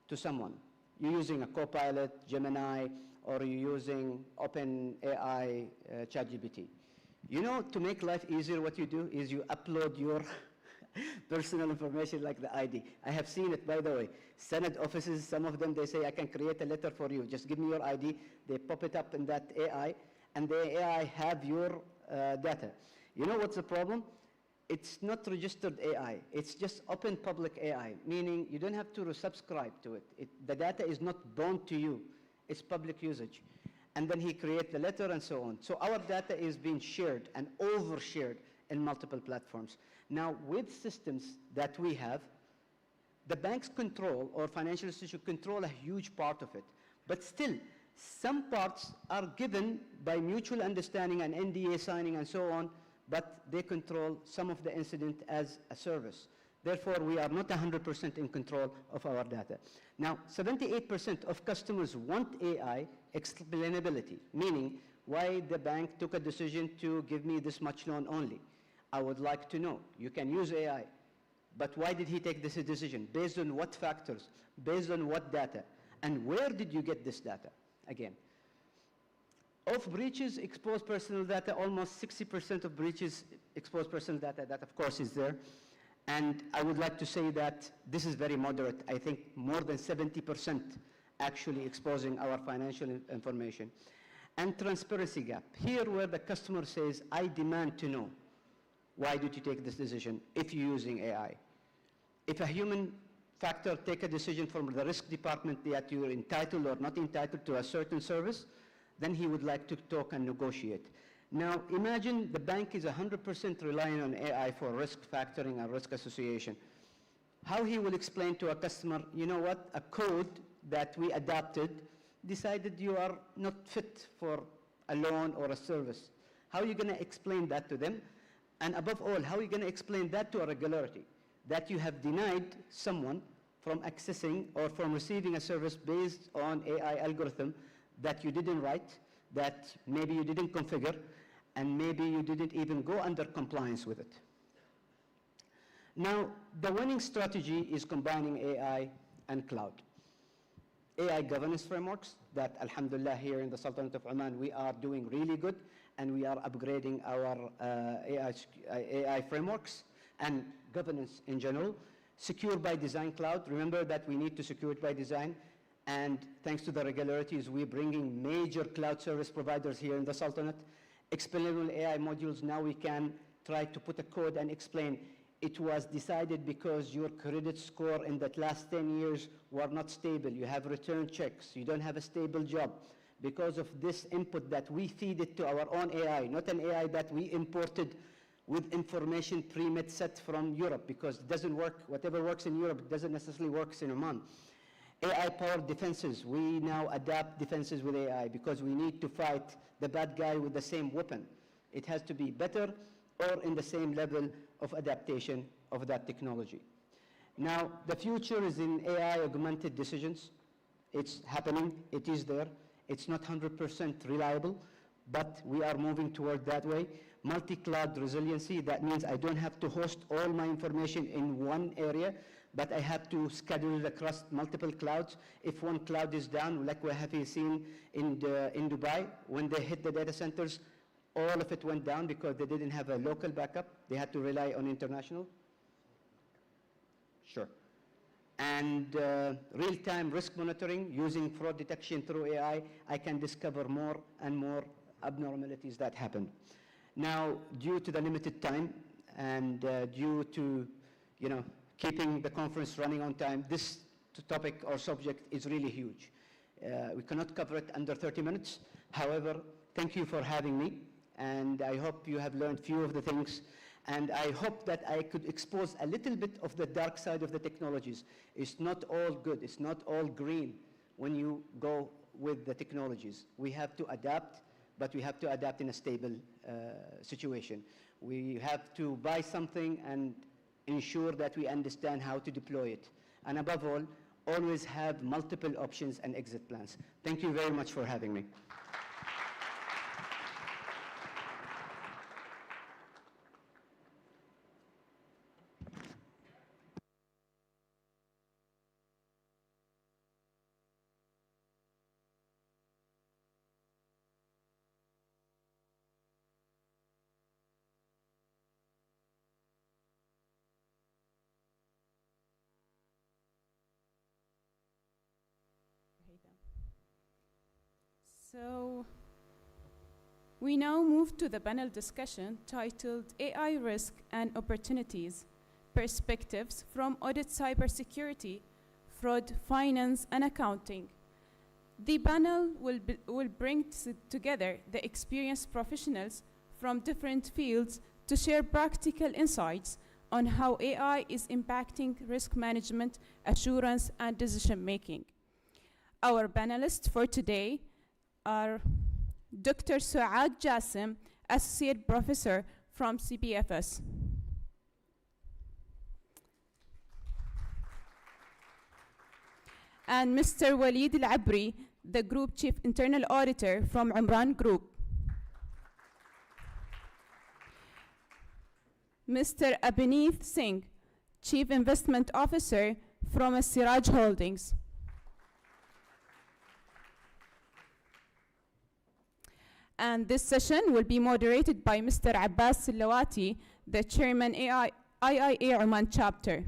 to someone. You're using a Copilot, Gemini, or you're using OpenAI, ChatGPT. You know, to make life easier, what you do is you upload your personal information like the ID. I have seen it, by the way. Senate offices, some of them, they say, I can create a letter for you. Just give me your ID. They pop it up in that AI, and the AI have your data. You know what's the problem? It's not registered AI. It's just open public AI, meaning you don't have to subscribe to it. The data is not bound to you. It's public usage. And then he creates the letter and so on. So our data is being shared and overshared in multiple platforms. Now, with systems that we have, the banks control, or financial institutions control a huge part of it. But still, some parts are given by mutual understanding and NDA signing and so on, but they control some of the incident as a service. Therefore, we are not 100% in control of our data. Now, 78% of customers want AI explainability, meaning why the bank took a decision to give me this much loan only. I would like to know. You can use AI, but why did he take this decision? Based on what factors? Based on what data? And where did you get this data? Again, of breaches exposed personal data, almost 60% of breaches expose personal data. That, of course, is there. And I would like to say that this is very moderate. I think more than 70% actually exposing our financial information. And transparency gap. Here where the customer says, I demand to know, why did you take this decision if you're using AI? If a human factor take a decision from the risk department that you're entitled or not entitled to a certain service, then he would like to talk and negotiate. Now, imagine the bank is 100% relying on AI for risk factoring and risk association. How he will explain to a customer, you know what, a code that we adapted decided you are not fit for a loan or a service. How are you going to explain that to them? And above all, how are you going to explain that to a regularity? That you have denied someone from accessing or from receiving a service based on AI algorithm that you didn't write, that maybe you didn't configure, and maybe you didn't even go under compliance with it. Now, the winning strategy is combining AI and cloud. AI governance frameworks that, alhamdulillah, here in the Sultanate of Oman, we are doing really good, and we are upgrading our AI frameworks and governance in general. Secure by design cloud. Remember that we need to secure it by design. And thanks to the regularities, we're bringing major cloud service providers here in the Sultanate. Explainable AI modules, now we can try to put a code and explain it was decided because your credit score in the last 10 years were not stable. You have return checks. You don't have a stable job. Because of this input that we feed it to our own AI, not an AI that we imported with information pre-made set from Europe, because it doesn't work. Whatever works in Europe doesn't necessarily work in Oman. AI-powered defenses. We now adapt defenses with AI because we need to fight the bad guy with the same weapon. It has to be better or in the same level of adaptation of that technology. Now, the future is in AI-augmented decisions. It's happening. It is there. It's not 100% reliable, but we are moving toward that way. Multi-cloud resiliency, that means I don't have to host all my information in one area, but I have to schedule it across multiple clouds. If one cloud is down, like we have seen in Dubai, when they hit the data centers, all of it went down because they didn't have a local backup. They had to rely on international. Sure. And real-time risk monitoring, using fraud detection through AI, I can discover more and more abnormalities that happen. Now, due to the limited time and due to, keeping the conference running on time, this topic or subject is really huge. We cannot cover it under 30 minutes. However, thank you for having me, and I hope you have learned few of the things, and I hope that I could expose a little bit of the dark side of the technologies. It's not all good. It's not all green when you go with the technologies. We have to adapt, but we have to adapt in a stable situation. We have to buy something and ensure that we understand how to deploy it. And above all, always have multiple options and exit plans. Thank you very much for having me. So, we now move to the panel discussion titled AI Risk and Opportunities, Perspectives from Audit Cybersecurity, Fraud, Finance, and Accounting. The panel will bring together the experienced professionals from different fields to share practical insights on how AI is impacting risk management, assurance, and decision-making. Our panelists for today are Dr. Suad Jassim, Associate Professor from CBFS. And Mr. Walid Al-Abri, the Group Chief Internal Auditor from Umran Group. Mr. Abhineet Singh, Chief Investment Officer from Siraj Holdings. And this session will be moderated by Mr. Abbas Silawati, the Chairman IIA Oman chapter.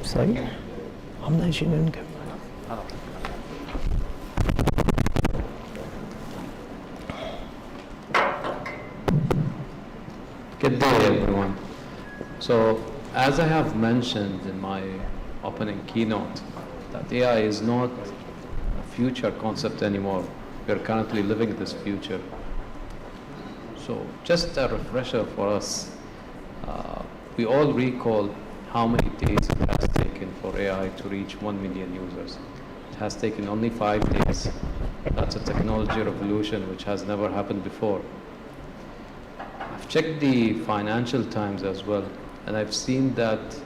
صحيح هم ناجين نكمل. Good day, everyone. So, as I have mentioned in my opening keynote, that AI is not a future concept anymore. We are currently living this future. So, just a refresher for us. We all recall how many days it has taken for AI to reach 1 million users. It has taken only 5 days. That's a technology revolution which has never happened before. I've checked the Financial Times as well, and I've seen that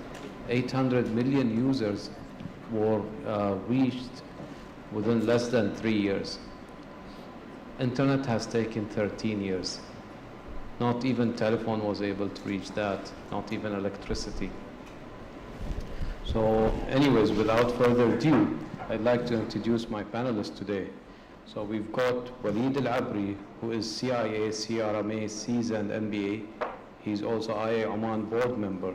800 million users were reached within less than 3 years. Internet has taken 13 years. Not even telephone was able to reach that, not even electricity. So anyways, without further ado, I'd like to introduce my panelists today. So we've got Waleed Al-Abri, who is CIA, CRMA, seasoned MBA. He's also IIA Oman board member.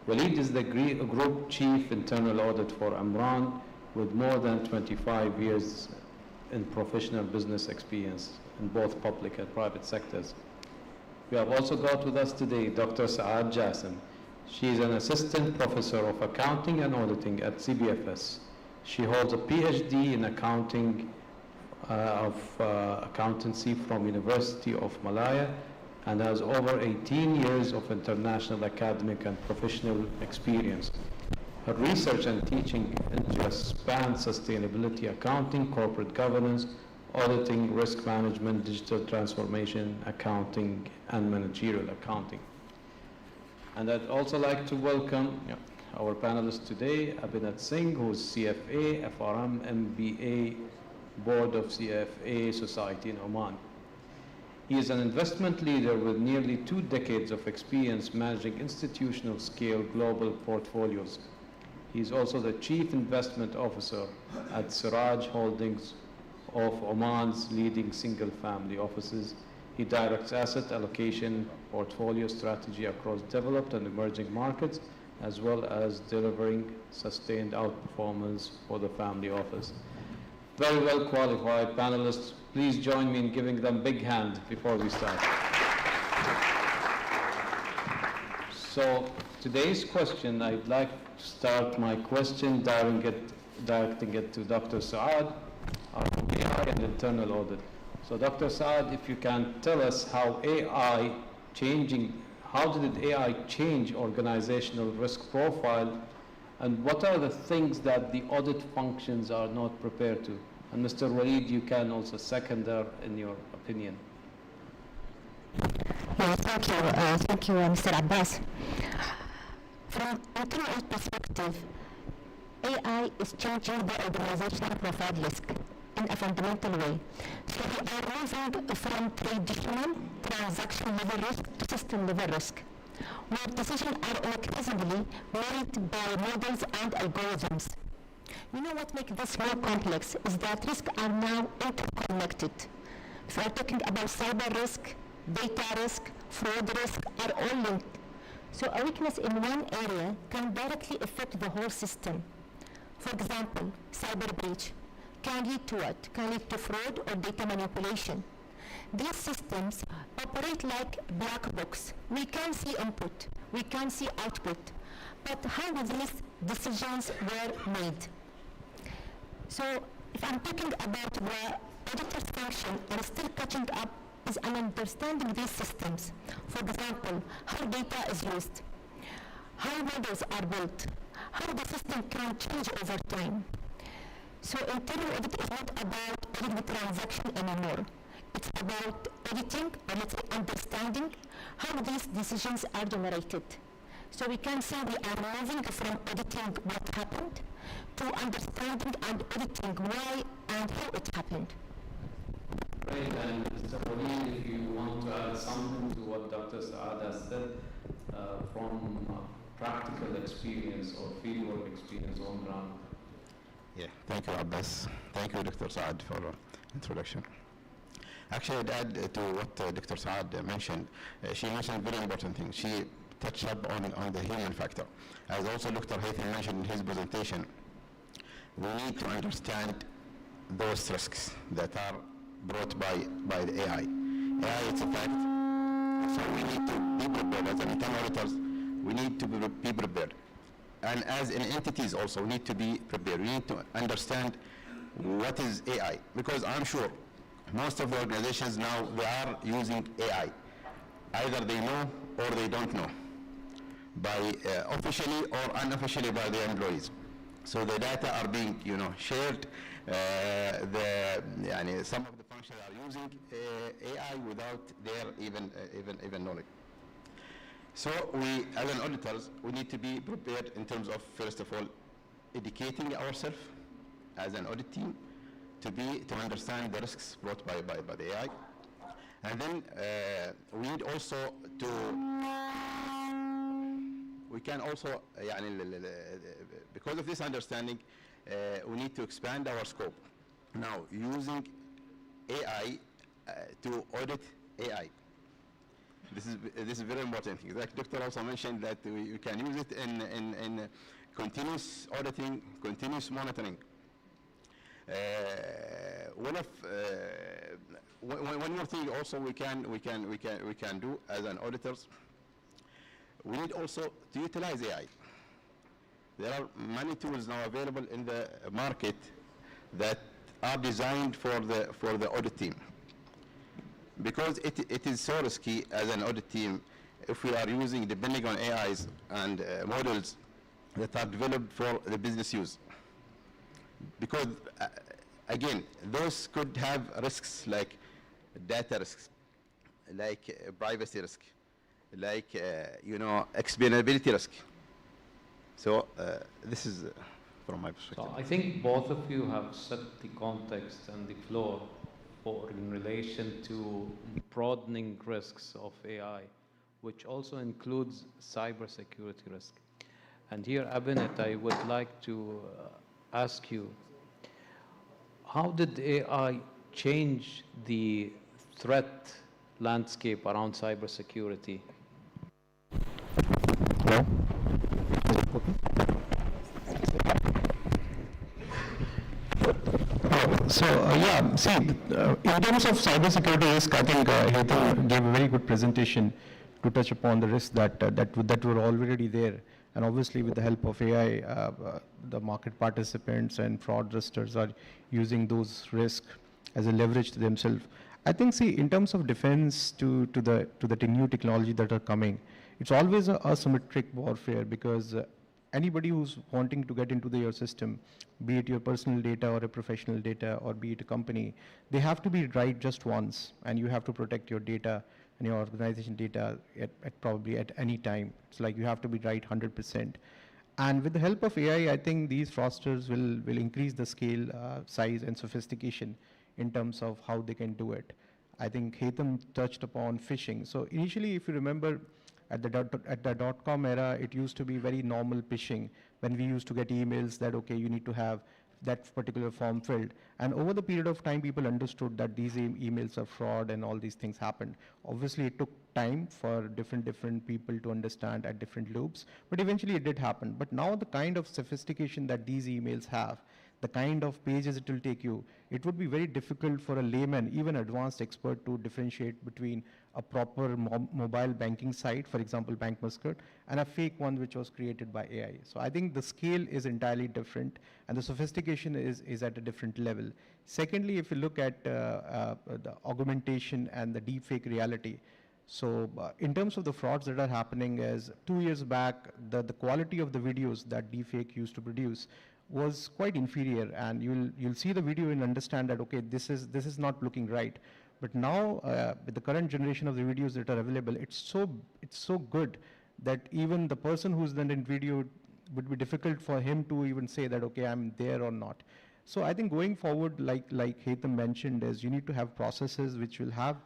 Waleed is the Group Chief Internal Audit for Imran with more than 25 years in professional business experience in both public and private sectors. We have also got with us today Dr. Saad Jassim. She is an assistant professor of accounting and auditing at CBFS. She holds a PhD in accounting accountancy from University of Malaya and has over 18 years of international academic and professional experience. Her research and teaching interests span sustainability accounting, corporate governance, auditing, risk management, digital transformation, accounting, and managerial accounting. And I'd also like to welcome our panelists today, Abhinat Singh, who is CFA, FRM, MBA, Board of CFA Society in Oman. He is an investment leader with nearly 2 decades of experience managing institutional scale global portfolios. He is also the Chief Investment Officer at Siraj Holdings of Oman's leading single-family offices. He directs asset allocation portfolio strategy across developed and emerging markets, as well as delivering sustained outperformance for the family office. Very well qualified panelists. Please join me in giving them a big hand before we start. So today's question, I'd like to start my question directing it to Dr. Saad, our AI and internal audit. So Dr. Saad, if you can tell us how did AI change organizational risk profile, and what are the things that the audit functions are not prepared to? And Mr. Waleed, you can also second that in your opinion. Yeah, thank you, Mr. Abbas. From internal perspective, AI is changing the organizational profile risk in a fundamental way. So we are moving from traditional transaction level risk to system level risk. where decisions are increasingly made by models and algorithms. You know what makes this more complex is that risks are now interconnected. If we are talking about cyber risk, data risk, fraud risk are all linked. So a weakness in one area can directly affect the whole system. For example, cyber breach can lead to what? Can lead to fraud or data manipulation. These systems operate like black box. We can see input, we can see output, but how these decisions were made? So if I'm talking about the auditor's function and still catching up is an understanding these systems. For example, how data is used, how models are built, how the system can change over time. So internal audit is not about auditing the transaction anymore. It's about auditing, or let's say understanding how these decisions are generated. So we can say we are moving from auditing what happened to understanding and auditing why and how it happened. Great, and Mr. Waleed, if you want to add something to what Dr. Saad has said from practical experience or fieldwork experience on ground. Yeah, thank you, Abbas. Thank you, Dr. Saad, for introduction. Actually, I'd add to what Dr. Saad mentioned. She mentioned very important thing. She touched up on the human factor. As also Dr. Haytham mentioned in his presentation, we need to understand those risks that are brought by the AI. AI, it's a fact. So we need to be prepared. As an internal auditors, we need to be prepared. And as in entities also, we need to be prepared. We need to understand what is AI. Because I'm sure most of the organizations now, they are using AI. Either they know or they don't know, by officially or unofficially by the employees. So the data are being, shared. Some of the functions are using AI without their even knowledge. So we, as an auditors, we need to be prepared in terms of, first of all, educating ourselves as an audit team to understand the risks brought by the AI. And then we need also to, we can also, because of this understanding, we need to expand our scope. Now, using AI to audit AI. This is very important thing. Like Dr. also mentioned that you can use it in continuous auditing, continuous monitoring. One more thing also we can do as an auditors. We need also to utilize AI. There are many tools now available in the market that are designed for the audit team. Because it is so risky as an audit team if we are using, depending on AIs and models that are developed for the business use. Because again, those could have risks like data risks, like privacy risk, like explainability risk. So this is from my perspective. So I think both of you have set the context and the floor for in relation to broadening risks of AI, which also includes cybersecurity risk. And here, Abinet, I would like to ask you, how did AI change the threat landscape around cybersecurity? Hello? Is it working? In terms of cybersecurity risk, I think Haytham gave a very good presentation to touch upon the risks that were already there. And obviously, with the help of AI, the market participants and fraudsters are using those risks as a leverage to themselves. I think, in terms of defense to the new technology that are coming, it's always a asymmetric warfare, because anybody who's wanting to get into your system, be it your personal data or a professional data or be it a company, they have to be right just once, and you have to protect your data and your organization data probably at any time. It's like you have to be right 100%. And with the help of AI, I think these fraudsters will increase the scale, size and sophistication in terms of how they can do it. I think Haytham touched upon phishing. So initially, if you remember, At the dot-com era, it used to be very normal phishing when we used to get emails that, okay, you need to have that particular form filled. And over the period of time, people understood that these emails are fraud and all these things happened. Obviously, it took time for different people to understand at different loops, but eventually it did happen. But now the kind of sophistication that these emails have, the kind of pages it will take you, it would be very difficult for a layman, even advanced expert, to differentiate between a proper mobile banking site, for example, Bank Muscat, and a fake one which was created by AI. So I think the scale is entirely different, and the sophistication is at a different level. Secondly, if you look at the augmentation and the deepfake reality, so in terms of the frauds that are happening, is 2 years back, the quality of the videos that deepfake used to produce was quite inferior, and you'll see the video and understand that, okay, this is not looking right. But now, with the current generation of the videos that are available, it's so good that even the person who's done in video, would be difficult for him to even say that, okay, I'm there or not. So I think going forward, like Haitham mentioned, is you need to have processes which will have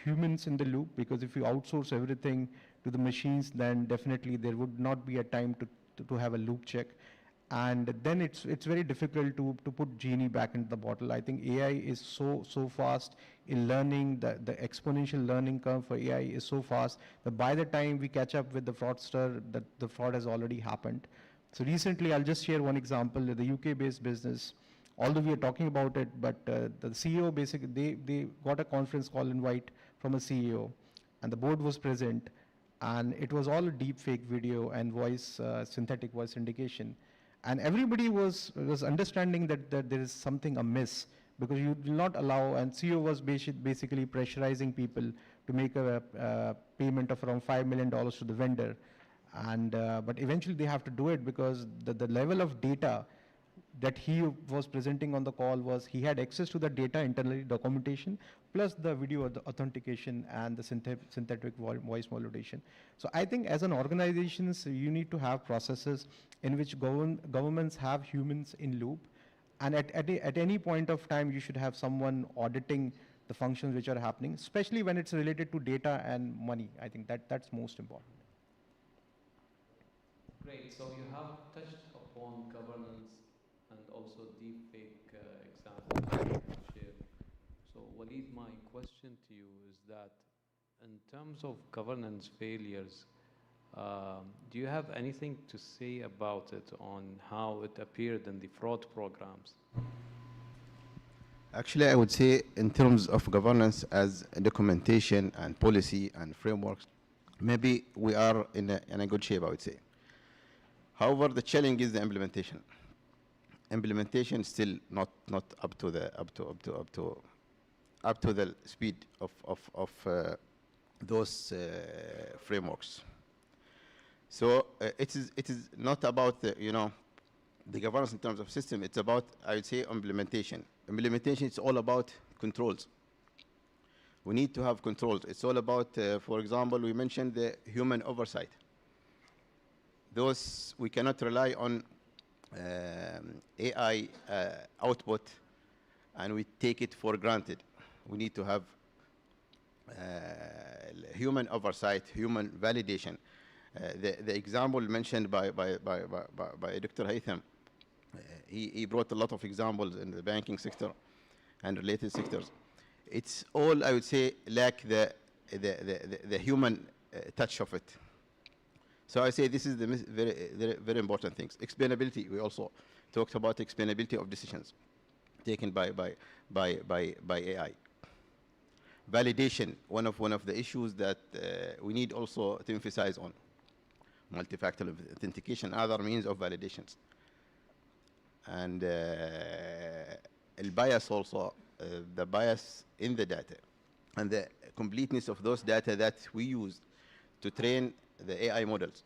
humans in the loop, because if you outsource everything to the machines, then definitely there would not be a time to have a loop check. And then it's very difficult to put genie back into the bottle. I think AI is so fast in learning. The exponential learning curve for AI is so fast that by the time we catch up with the fraudster, the fraud has already happened. So recently, I'll just share one example. The UK-based business, although we are talking about it, but the CEO basically, they got a conference call invite from a CEO, and the board was present, and it was all a deep fake video and voice, synthetic voice indication. And everybody was understanding that there is something amiss, because you will not allow, and CEO was basically pressurizing people to make a payment of around $5 million to the vendor. And but eventually they have to do it, because the level of data that he was presenting on the call was, he had access to the data internally, documentation, plus the video authentication and the synthetic voice modulation. So I think as an organization, you need to have processes in which governments have humans in loop, and at any point of time, you should have someone auditing the functions which are happening, especially when it's related to data and money. I think that's most important. Great. So you have touched upon governance and also deepfake example that you have shared. So Walid, my question to you is that in terms of governance failures, do you have anything to say about it, on how it appeared in the fraud programs? Actually, I would say in terms of governance as documentation and policy and frameworks, maybe we are in a good shape, I would say. However, the challenge is the implementation. Implementation still not up to the speed of those frameworks. So it is not about the governance in terms of system. It's about, I would say, implementation. Implementation is all about controls. We need to have controls. It's all about, for example, we mentioned the human oversight. Those, we cannot rely on AI output and we take it for granted. We need to have human oversight, human validation. The example mentioned by Dr. Haitham, he brought a lot of examples in the banking sector and related sectors. It's all, I would say, lack the human touch of it. So I say this is the very important things. Explainability. We also talked about explainability of decisions taken by AI. Validation. One of the issues that we need also to emphasize on. Multi-factor authentication, other means of validations. And bias also, the bias in the data and the completeness of those data that we use to train the AI models.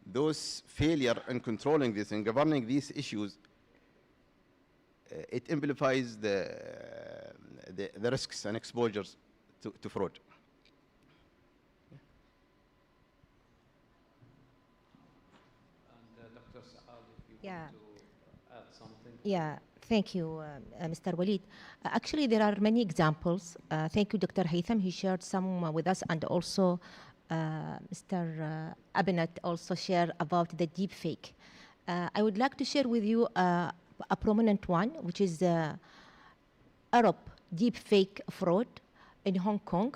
Those failure in controlling this and governing these issues, it amplifies the risks and exposures to fraud. And Dr. Saad, if you Yeah. want to add something. Yeah, thank you, Mr. Walid. Actually, there are many examples. Thank you, Dr. Haitham. He shared some with us, and also Mr. Abinet also shared about the deep fake. I would like to share with you a prominent one, which is Arab deep fake fraud in Hong Kong,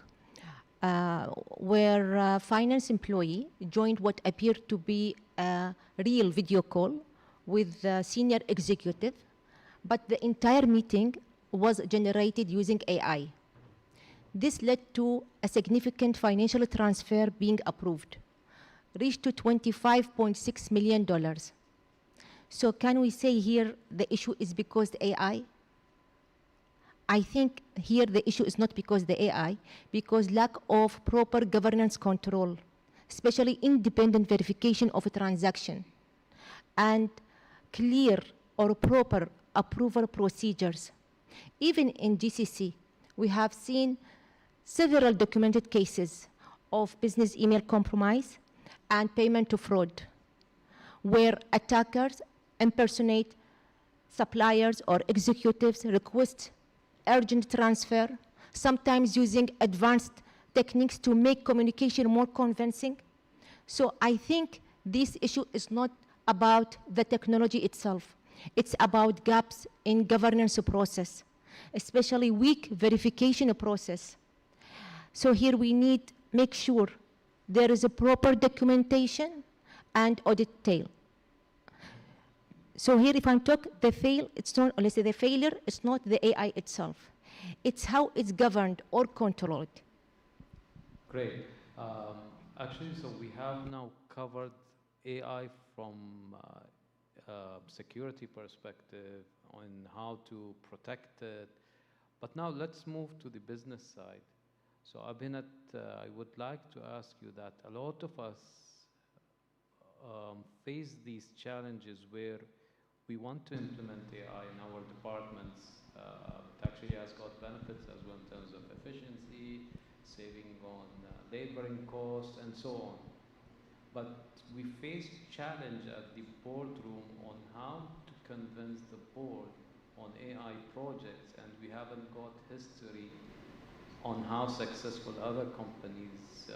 where a finance employee joined what appeared to be a real video call with a senior executive, but the entire meeting was generated using AI. This led to a significant financial transfer being approved, reached to $25.6 million. So can we say here the issue is because the AI? I think here the issue is not because the AI, because lack of proper governance control, especially independent verification of a transaction, and clear or proper approval procedures. Even in GCC, we have seen several documented cases of business email compromise and payment to fraud, where attackers impersonate suppliers or executives, request urgent transfer, sometimes using advanced techniques to make communication more convincing. So I think this issue is not about the technology itself. It's about gaps in governance process, especially weak verification process. So here we need make sure there is a proper documentation and audit tail. So here, if I'm talking the fail, it's not, let's say the failure, it's not the AI itself. It's how it's governed or controlled. Great. Actually, so we have now covered AI from security perspective on how to protect it. But now let's move to the business side. So Abhinat, I would like to ask you that a lot of us face these challenges where we want to implement AI in our departments. It actually has got benefits as well in terms of efficiency, saving on laboring costs, and so on. But we face challenge at the boardroom on how to convince the board on AI projects, and we haven't got history on how successful other companies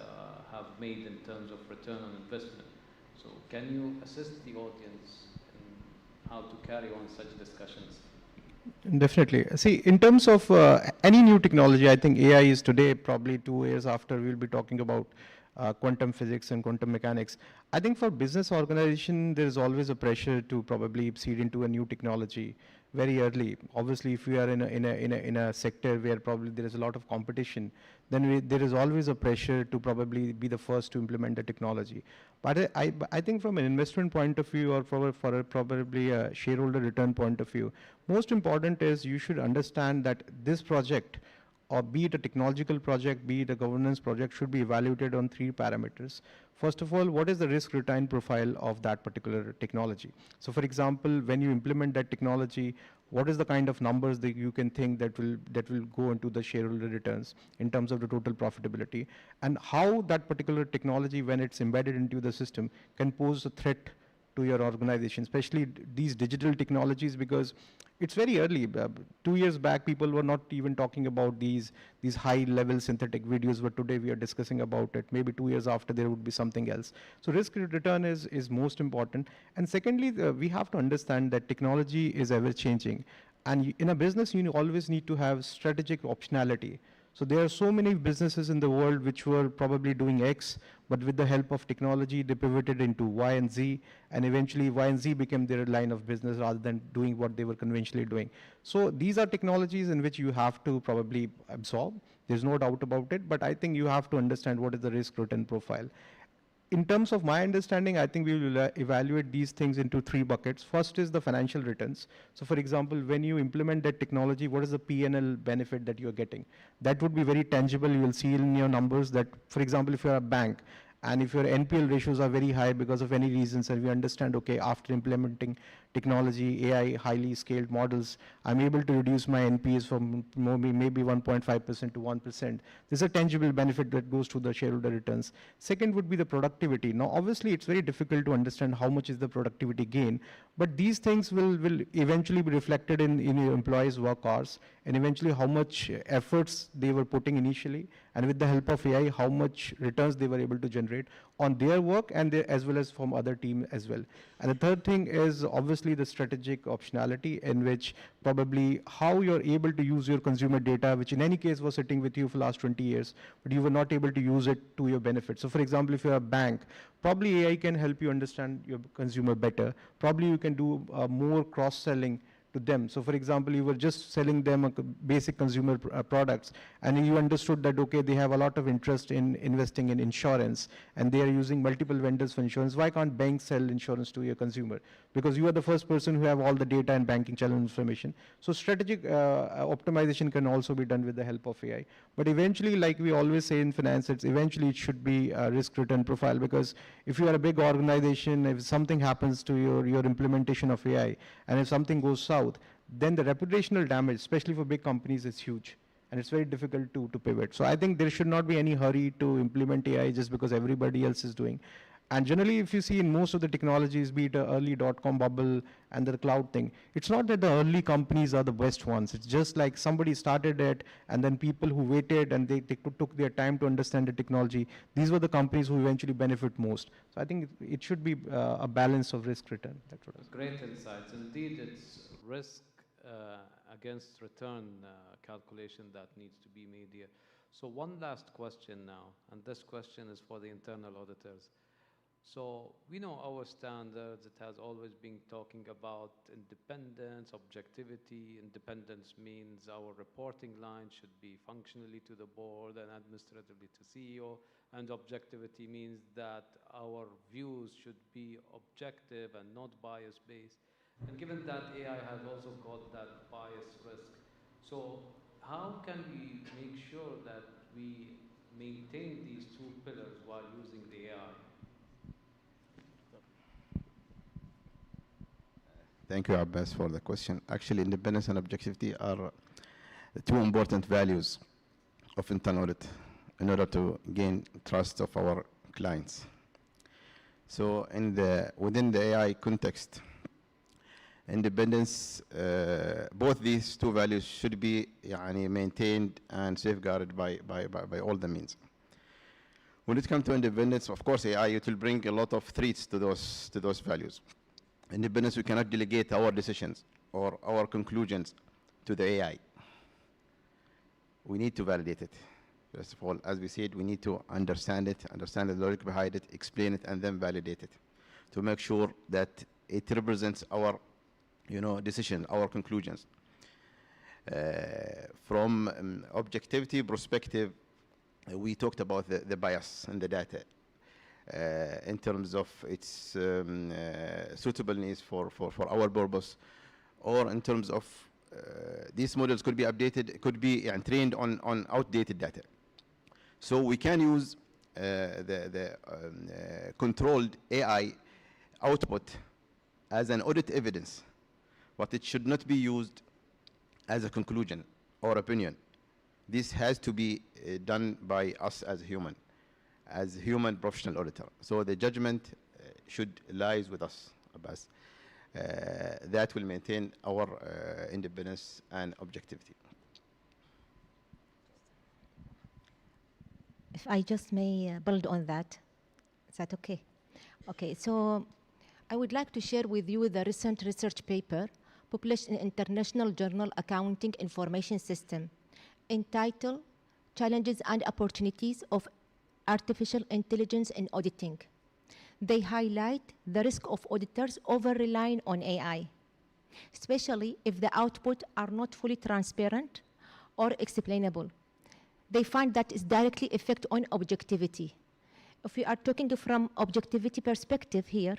have made in terms of return on investment. So can you assist the audience in how to carry on such discussions? Definitely. See, in terms of any new technology, I think AI is today, probably 2 years after, we'll be talking about quantum physics and quantum mechanics. I think for business organization, there is always a pressure to probably seed into a new technology very early. Obviously, if we are in a sector where probably there is a lot of competition, then there is always a pressure to probably be the first to implement the technology. But I think from an investment point of view, or for probably a shareholder return point of view, most important is you should understand that this project, or be it a technological project, be it a governance project, should be evaluated on 3 parameters. First of all, what is the risk return profile of that particular technology? So for example, when you implement that technology, what is the kind of numbers that you can think that will go into the shareholder returns in terms of the total profitability, and how that particular technology, when it's embedded into the system, can pose a threat to your organization, especially these digital technologies, because it's very early. 2 years back, people were not even talking about these high-level synthetic videos, but today we are discussing about it. Maybe 2 years after, there would be something else. So risk return is most important. And secondly, we have to understand that technology is ever-changing. And in a business, you always need to have strategic optionality. So there are so many businesses in the world which were probably doing X, but with the help of technology, they pivoted into Y and Z, and eventually Y and Z became their line of business rather than doing what they were conventionally doing. So these are technologies in which you have to probably absorb. There's no doubt about it, but I think you have to understand what is the risk return profile. In terms of my understanding, I think we will evaluate these things into 3 buckets. First is the financial returns. So for example, when you implement that technology, what is the P&L benefit that you're getting? That would be very tangible. You will see in your numbers that, for example, if you're a bank, and if your NPL ratios are very high because of any reasons, and we understand, okay, after implementing technology, AI, highly scaled models, I'm able to reduce my NPAs from maybe 1.5% to 1%. There's a tangible benefit that goes to the shareholder returns. Second would be the productivity. Now, obviously, it's very difficult to understand how much is the productivity gain, but these things will eventually be reflected in your employees' work hours, and eventually how much efforts they were putting initially, and with the help of AI, how much returns they were able to generate on their work and as well as from other teams as well. And the third thing is obviously the strategic optionality, in which probably how you're able to use your consumer data, which in any case was sitting with you for the last 20 years, but you were not able to use it to your benefit. So for example, if you're a bank, probably AI can help you understand your consumer better. Probably you can do more cross-selling to them. So for example, you were just selling them a basic consumer products, and you understood that, okay, they have a lot of interest in investing in insurance, and they are using multiple vendors for insurance. Why can't banks sell insurance to your consumer? Because you are the first person who have all the data and banking channel information. So strategic optimization can also be done with the help of AI. But eventually, like we always say in finance, eventually it should be a risk return profile, because if you are a big organization, if something happens to your implementation of AI, and if something goes south, then the reputational damage, especially for big companies, is huge. And it's very difficult to pivot. So I think there should not be any hurry to implement AI just because everybody else is doing. And generally, if you see in most of the technologies, be it the early .com bubble and the cloud thing, it's not that the early companies are the best ones. It's just like somebody started it, and then people who waited and they took their time to understand the technology, these were the companies who eventually benefit most. So I think it should be a balance of risk return. That's what I was saying. Great insights. Indeed, it's risk against return calculation that needs to be made here. So one last question now, and this question is for the internal auditors. So we know our standards. It has always been talking about independence, objectivity. Independence means our reporting line should be functionally to the board and administratively to CEO, and objectivity means that our views should be objective and not bias-based. And given that AI has also got that bias risk, so how can we make sure that we maintain these two pillars while using the AI? Thank you, Abbas, for the question. Actually, independence and objectivity are the two important values of internal audit in order to gain trust of our clients. So within the AI context, independence, both these two values should be maintained and safeguarded by all the means. When it comes to independence, of course, AI, it will bring a lot of threats to those values. Independence, we cannot delegate our decisions or our conclusions to the AI. We need to validate it. First of all, as we said, we need to understand it, understand the logic behind it, explain it, and then validate it to make sure that it represents our decision, our conclusions. From objectivity perspective, we talked about the bias in the data. In terms of its suitableness for our purpose, or in terms of these models could be updated, could be trained on outdated data. So we can use the controlled AI output as an audit evidence, but it should not be used as a conclusion or opinion. This has to be done by us as human professional auditor. So the judgment should lies with us, Abbas. That will maintain our independence and objectivity. If I just may build on that, is that okay? Okay, so I would like to share with you the recent research paper published in International Journal Accounting Information System entitled Challenges and Opportunities of Artificial Intelligence in Auditing. They highlight the risk of auditors over-relying on AI, especially if the output are not fully transparent or explainable. They find that it's directly affect on objectivity. If we are talking from objectivity perspective here,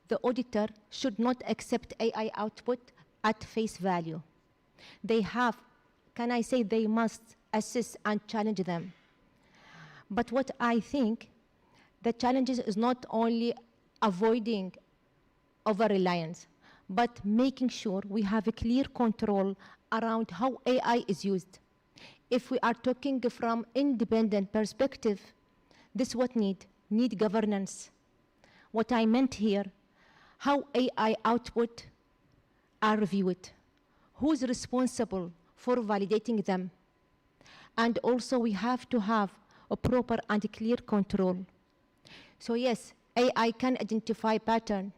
the auditor should not accept AI output at face value. They have, they must assess and challenge them. But what I think, the challenge is not only avoiding over-reliance, but making sure we have a clear control around how AI is used. If we are talking from independent perspective, this what need governance. What I meant here, how AI output are reviewed, who's responsible for validating them, and also we have to have a proper and clear control. So yes, AI can identify pattern,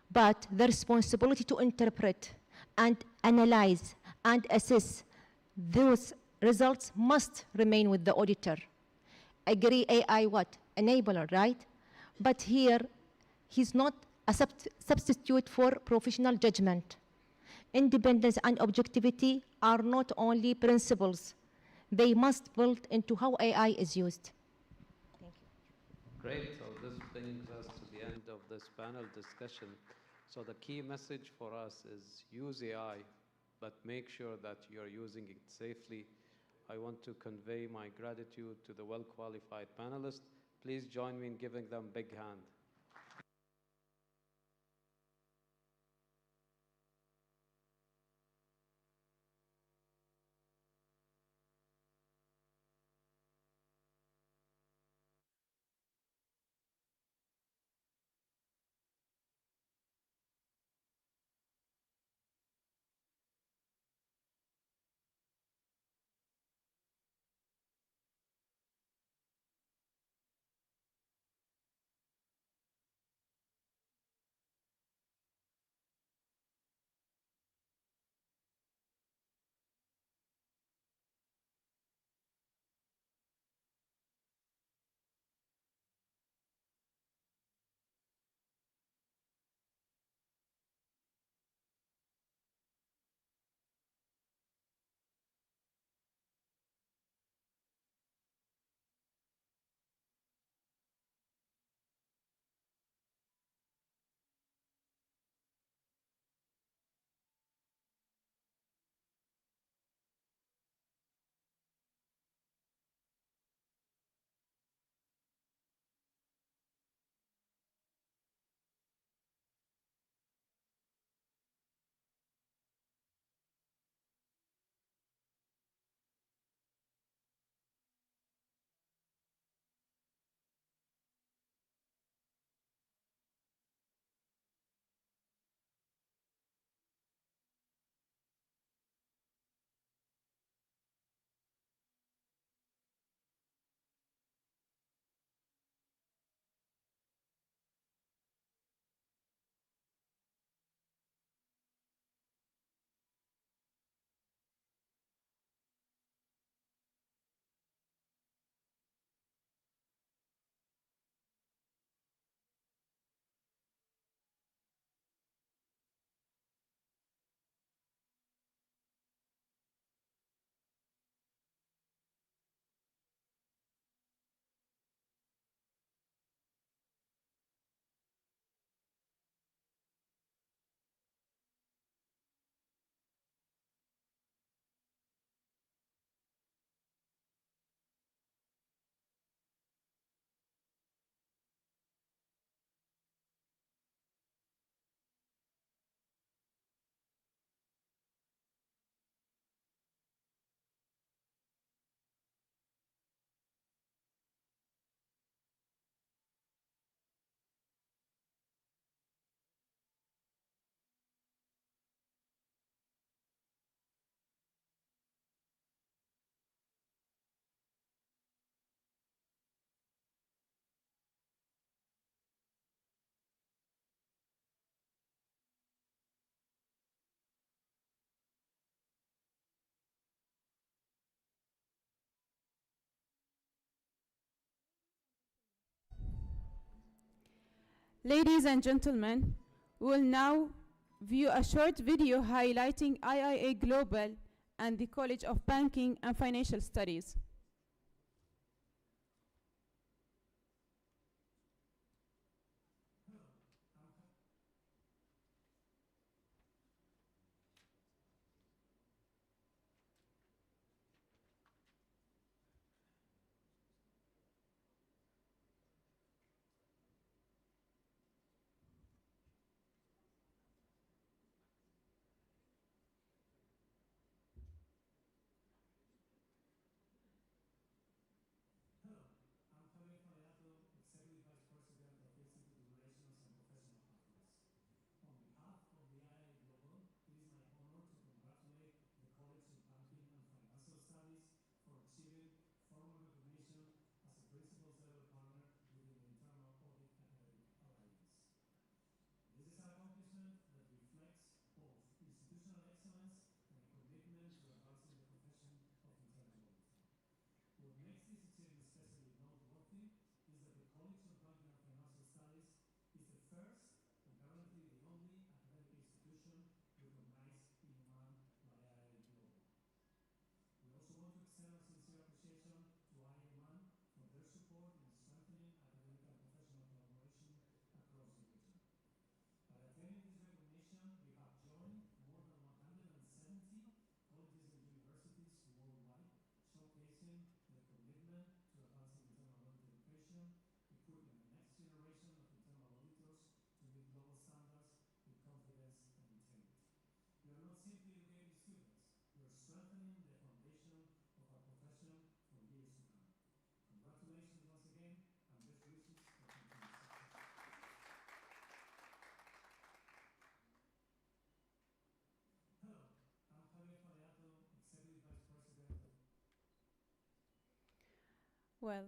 but the responsibility to interpret and analyze and assess those results must remain with the auditor. Agree AI what? Enabler, right? But here, he's not a substitute for professional judgment. Independence and objectivity are not only principles, they must build into how AI is used. Thank you. Great. So this brings us to the end of this panel discussion. So the key message for us is use AI, but make sure that you're using it safely. I want to convey my gratitude to the well-qualified panelists. Please join me in giving them a big hand. Ladies and gentlemen, we will now view a short video highlighting IIA Global and the College of Banking and Financial Studies. Well,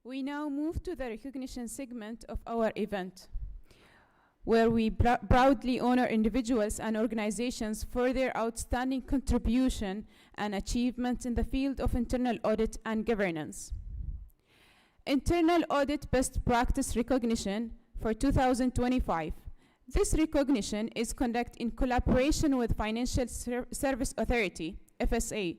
we now move to the recognition segment of our event, where we proudly honor individuals and organizations for their outstanding contribution and achievements in the field of internal audit and governance. Internal Audit Best Practice Recognition for 2025. This recognition is conducted in collaboration with Financial Service Authority, FSA,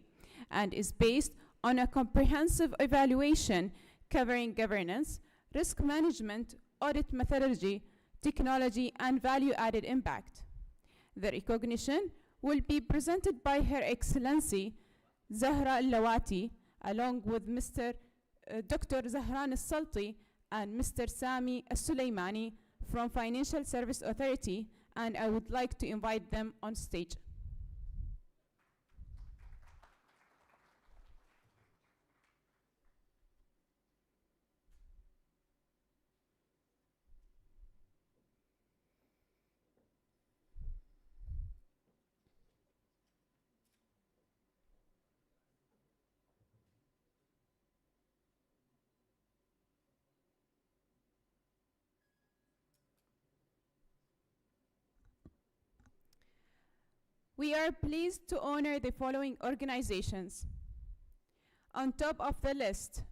and is based on a comprehensive evaluation covering governance, risk management, audit methodology, technology, and value-added impact. The recognition will be presented by Her Excellency Zahra Al-Lawati, along with Dr. Zahran Al-Salti and Mr. Sami Al-Sulaimani from Financial Service Authority, and I would like to invite them on stage. We are pleased to honor the following organizations. On top of the list,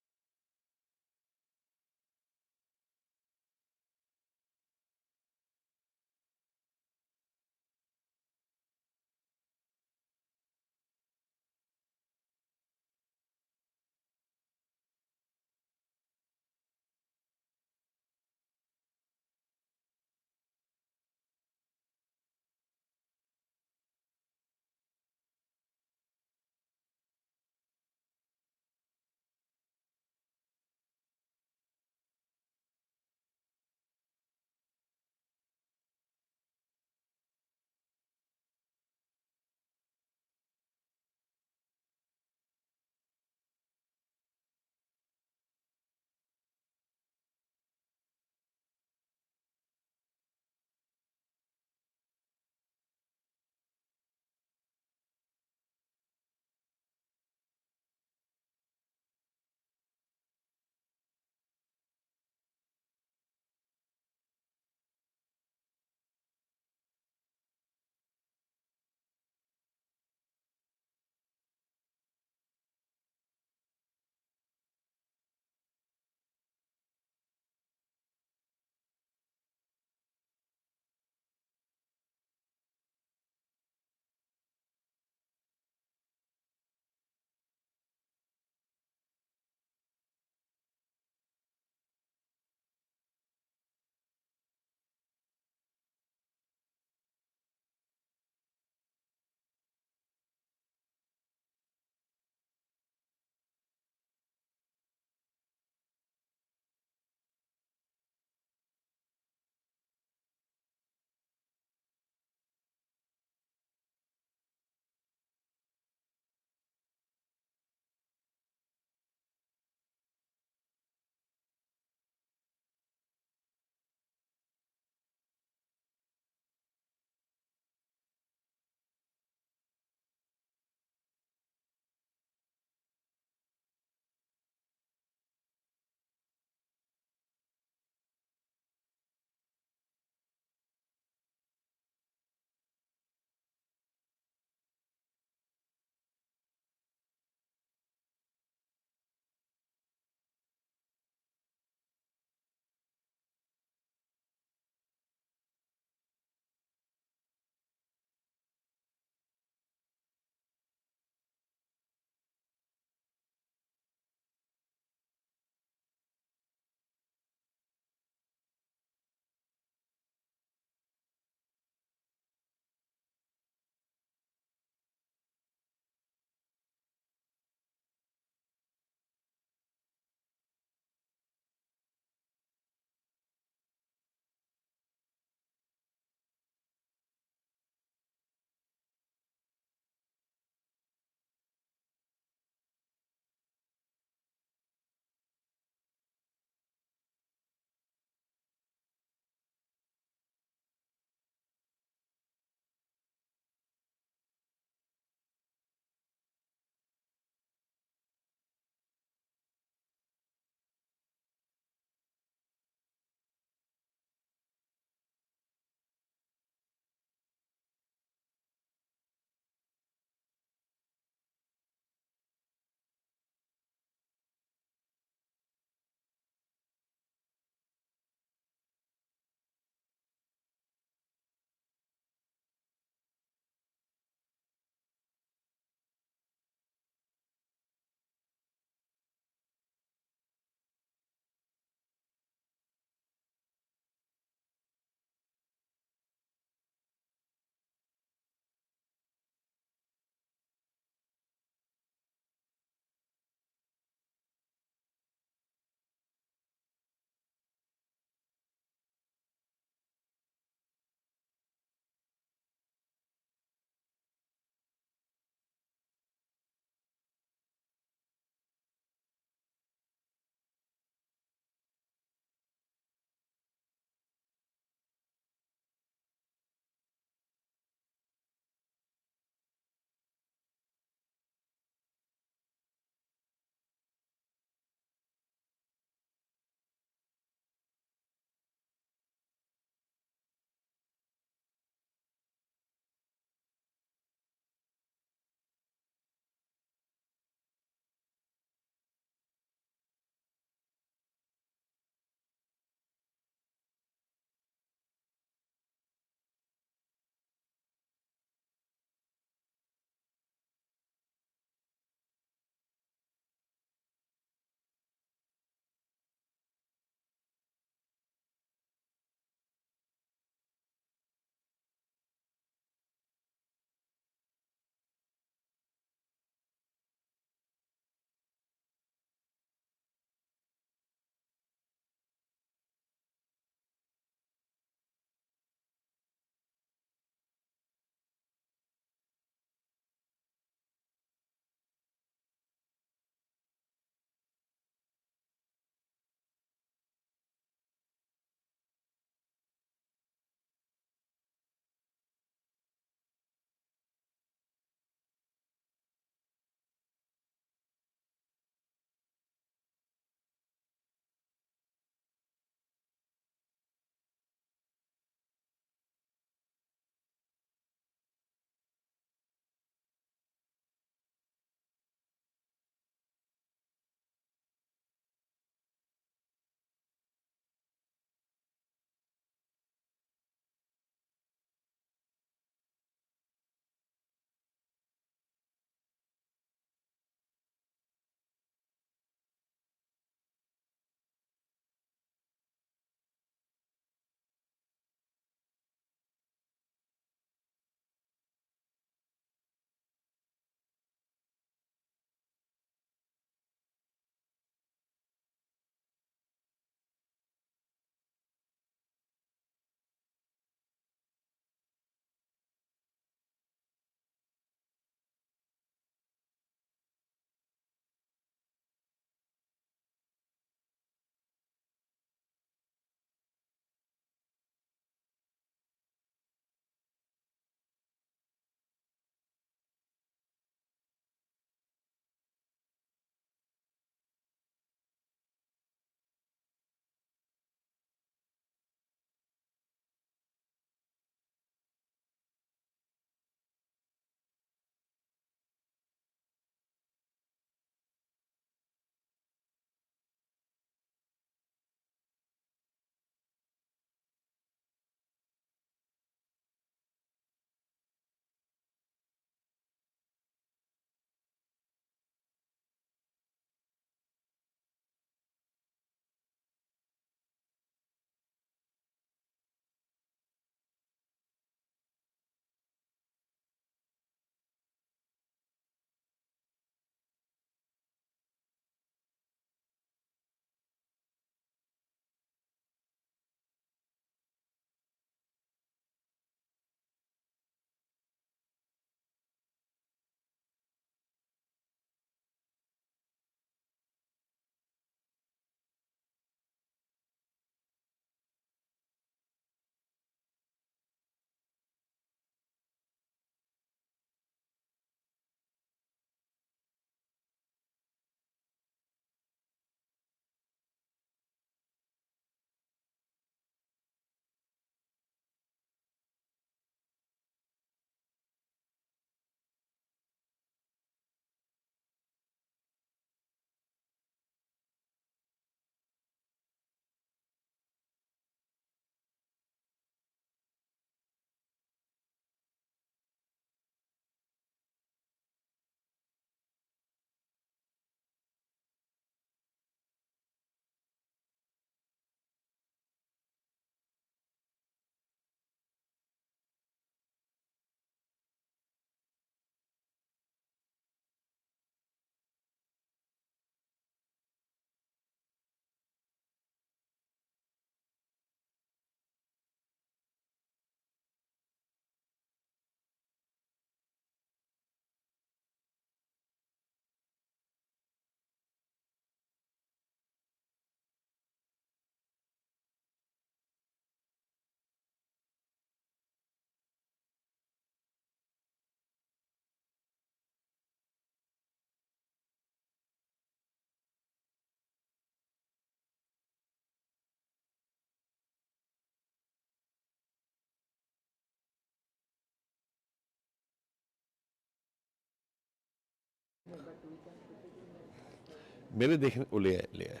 मेरे देखने को ले आए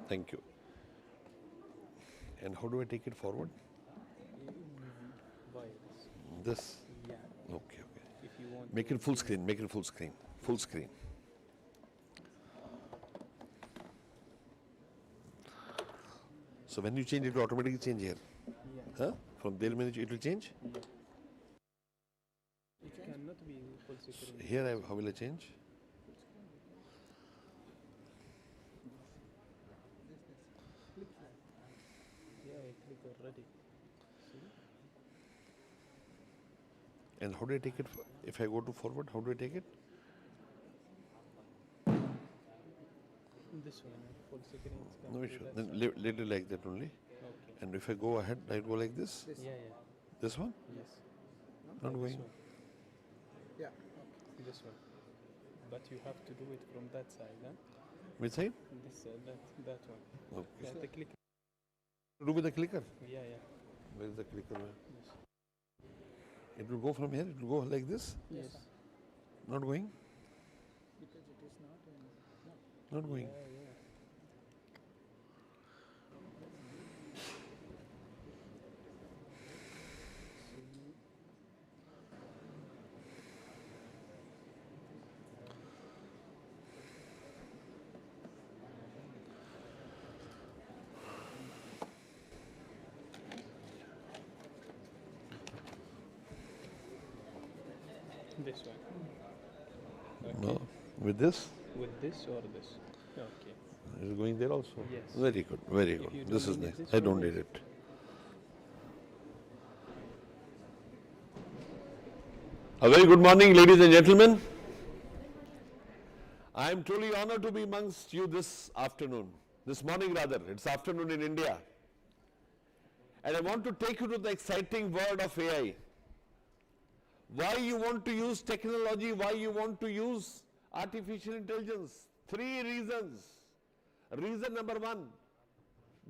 Thank you. And how do I take it forward? This? Yeah. Okay, okay. If you want Make it full screen, make it full screen. Full screen. So when you change, it will automatically change here. Yeah. Huh? From there, it will change? Yeah. It cannot be full screen. Here, how will I change? Yeah, I click already. And how do I take it? If I go to forward, how do I take it? This one, full screen. No issue. Then let it like that only. Okay. And if I go ahead, I go like this. Yeah, yeah. This one? Yes. Not This going. one. Yeah. This one. But you have to do it from that side, huh? Which side? This, that one. Okay. Yeah, the click. Do with the clicker. Yeah, yeah. Where is the clicker? Yes. It will go from here. It will go like this. Yes. Not going. Because it is not Not going. Yeah, yeah. This one. Okay. No. With this? With this or this? Okay. Is it going there also? Yes. Very good. Very If good. you This don't is need nice. this I one, don't yes. need it. A very good morning, ladies and gentlemen. I am truly honored to be amongst you this afternoon. This morning rather. It's afternoon in India. And I want to take you to the exciting world of AI. Why you want to use technology, why you want to use artificial intelligence. 3 reasons. Reason number 1,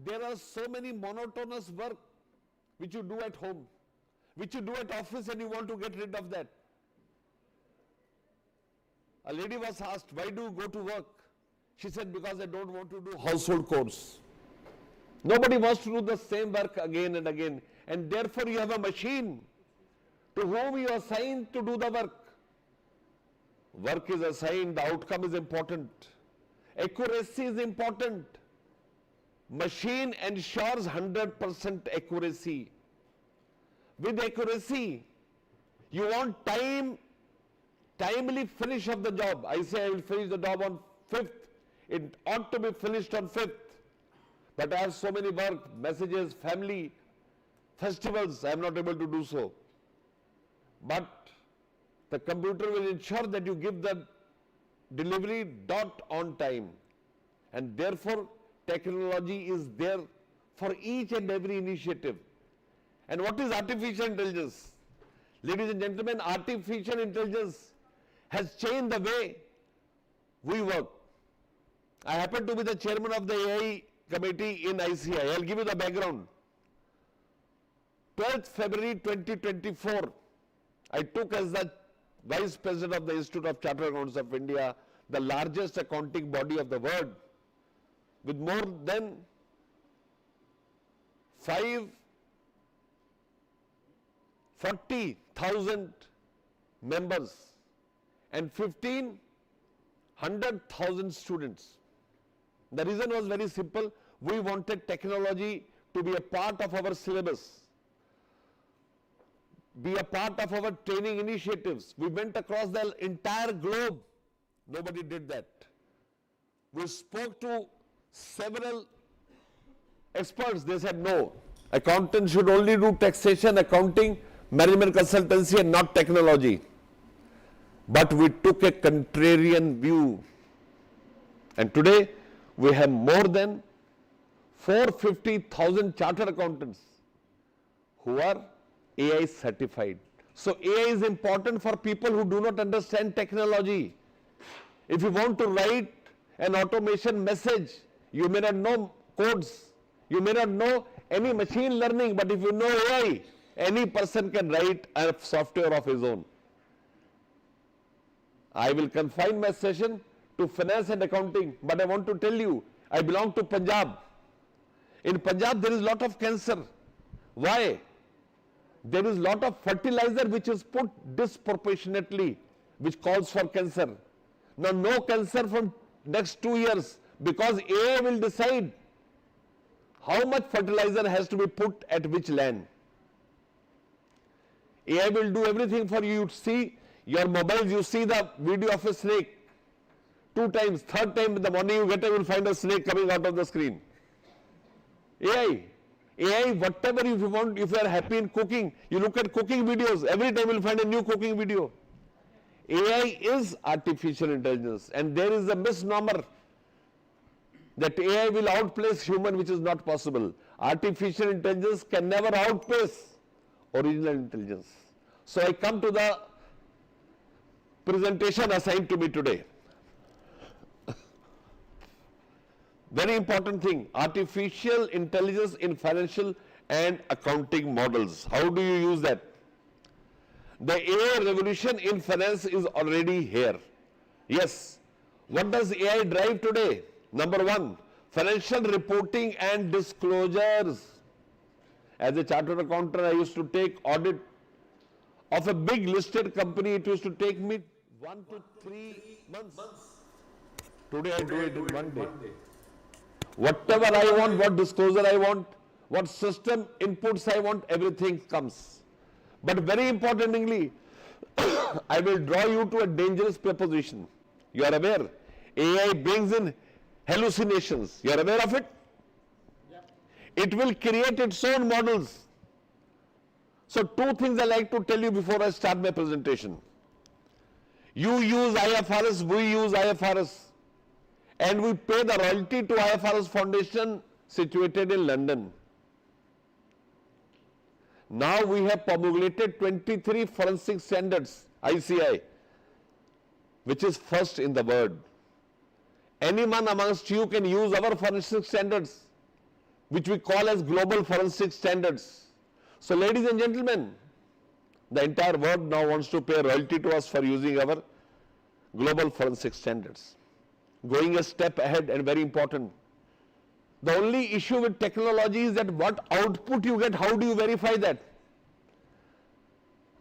there are so many monotonous work which you do at home, which you do at office, and you want to get rid of that. A lady was asked, why do you go to work? She said, because I don't want to do household chores. Nobody wants to do the same work again and again, and therefore you have a machine to whom you assign to do the work. Work is assigned, the outcome is important. Accuracy is important. Machine ensures 100% accuracy. With accuracy, you want timely finish of the job. I say I will finish the job on 5th. It ought to be finished on 5th. But I have so many work, messages, family, festivals, I am not able to do so. But the computer will ensure that you give the delivery dot on time. And therefore, technology is there for each and every initiative. And what is artificial intelligence? Ladies and gentlemen, artificial intelligence has changed the way we work. I happen to be the chairman of the AI committee in ICI. I'll give you the background. 12th February 2024, I took as the Vice President of the Institute of Chartered Accountants of India, the largest accounting body of the world, with more than 40,000 members and 1,500,000 students. The reason was very simple. We wanted technology to be a part of our syllabus, be a part of our training initiatives. We went across the entire globe. Nobody did that. We spoke to several experts. They said, no, accountants should only do taxation, accounting, management consultancy, and not technology. But we took a contrarian view. And today, we have more than 450,000 chartered accountants who are AI certified. So AI is important for people who do not understand technology. If you want to write an automation message, you may not know codes, you may not know any machine learning, but if you know AI, any person can write a software of his own. I will confine my session to finance and accounting, but I want to tell you, I belong to Punjab. In Punjab, there is lot of cancer. Why? There is lot of fertilizer which is put disproportionately, which calls for cancer. Now, no cancer from next 2 years, because AI will decide how much fertilizer has to be put at which land. AI will do everything for you. You see your mobiles, you see the video of a snake. 2 times, 3rd time in the morning you get up, you will find a snake coming out of the screen. AI, whatever if you want, if you are happy in cooking, you look at cooking videos, every time you will find a new cooking video. AI is artificial intelligence, and there is a misnomer that AI will outpace human, which is not possible. Artificial intelligence can never outpace original intelligence. So I come to the presentation assigned to me today. Very important thing, artificial intelligence in financial and accounting models. How do you use that? The AI revolution in finance is already here. Yes. What does AI drive today? Number 1, financial reporting and disclosures. As a chartered accountant, I used to take audit of a big listed company. It used to take me 1 to 3 months. Today I do it in 1 day. Whatever I want, what disclosure I want, what system inputs I want, everything comes. But very importantly, I will draw you to a dangerous proposition. You are aware, AI brings in hallucinations. You are aware of it? Yep. It will create its own models. So 2 things I like to tell you before I start my presentation. You use IFRS, we use IFRS. And we pay the royalty to IFRS Foundation situated in London. Now we have promulgated 23 forensic standards, ICI, which is first in the world. Anyone amongst you can use our forensic standards, which we call as global forensic standards. So ladies and gentlemen, the entire world now wants to pay royalty to us for using our global forensic standards. Going a step ahead and very important. The only issue with technology is that what output you get, how do you verify that?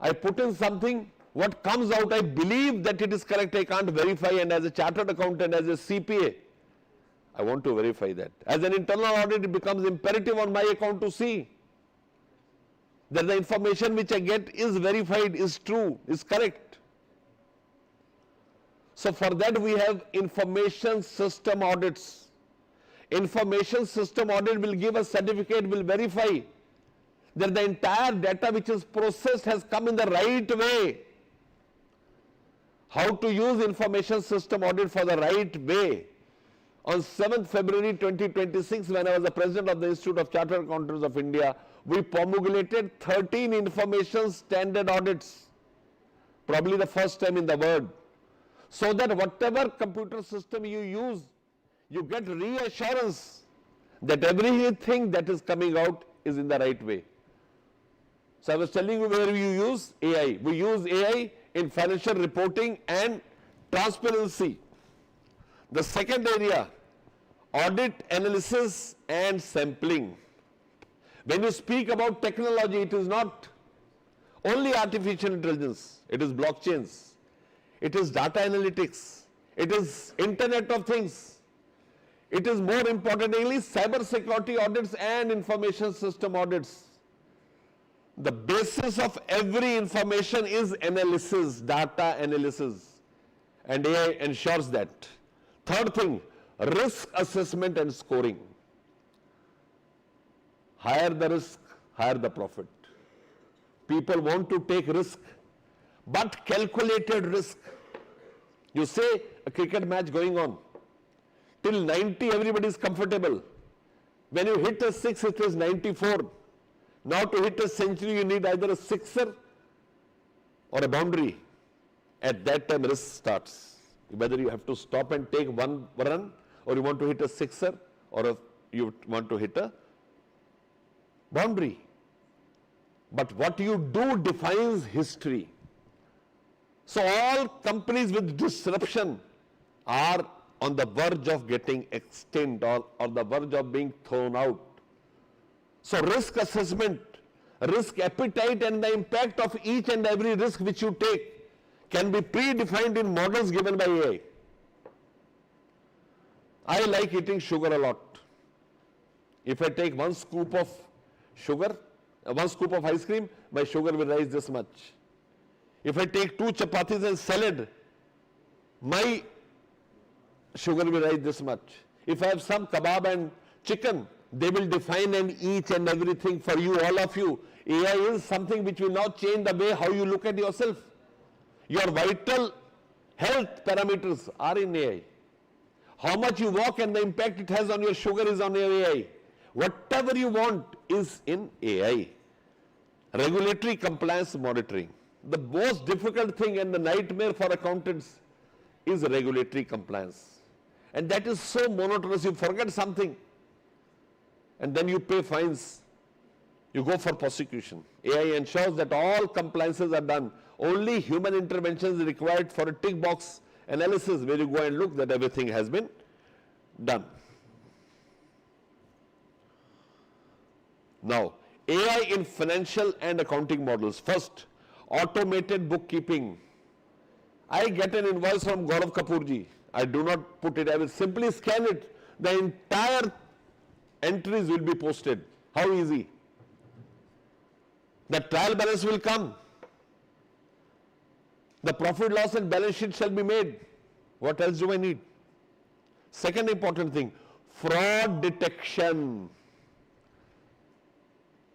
I put in something, what comes out, I believe that it is correct, I can't verify, and as a chartered accountant, as a CPA, I want to verify that. As an internal audit, it becomes imperative on my account to see that the information which I get is verified, is true, is correct. So for that we have information system audits. Information system audit will give a certificate, will verify that the entire data which is processed has come in the right way. How to use information system audit for the right way? On 7th February 2026, when I was the president of the Institute of Chartered Accountants of India, we promulgated 13 information standard audits, probably the first time in the world. So that whatever computer system you use, you get reassurance that everything that is coming out is in the right way. So I was telling you where you use AI. We use AI in financial reporting and transparency. The second area, audit, analysis and sampling. When you speak about technology, it is not only artificial intelligence, it is blockchains. It is data analytics, it is Internet of Things, it is more importantly cyber security audits and information system audits. The basis of every information is analysis, data analysis, and AI ensures that. Third thing, risk assessment and scoring. Higher the risk, higher the profit. People want to take risk, but calculated risk. You say a cricket match going on, till 90 everybody is comfortable. When you hit a 6 it is 94. Now to hit a century you need either a sixer or a boundary. At that time risk starts. Whether you have to stop and take one run, or you want to hit a sixer, or you want to hit a boundary. but what you do defines history. So all companies with disruption are on the verge of getting extinct or the verge of being thrown out. So risk assessment, risk appetite and the impact of each and every risk which you take can be predefined in models given by AI. I like eating sugar a lot. If I take 1 scoop of sugar, 1 scoop of ice cream, my sugar will rise this much. If I take 2 chapatis and salad, my sugar will rise this much. If I have some kebab and chicken, they will define and each and everything for you, all of you. AI is something which will now change the way how you look at yourself. Your vital health parameters are in AI. How much you walk and the impact it has on your sugar is on your AI. Whatever you want is in AI. Regulatory compliance monitoring. The most difficult thing and the nightmare for accountants is regulatory compliance. And that is so monotonous, you forget something and then you pay fines. You go for prosecution. AI ensures that all compliances are done. Only human intervention is required for a tick box analysis where you go and look that everything has been done. Now, AI in financial and accounting models. First, automated bookkeeping. I get an invoice from Gaurav Kapoorji. I do not put it, I will simply scan it. The entire entries will be posted. How easy? The trial balance will come. The profit loss and balance sheet shall be made. What else do I need? Second important thing, fraud detection.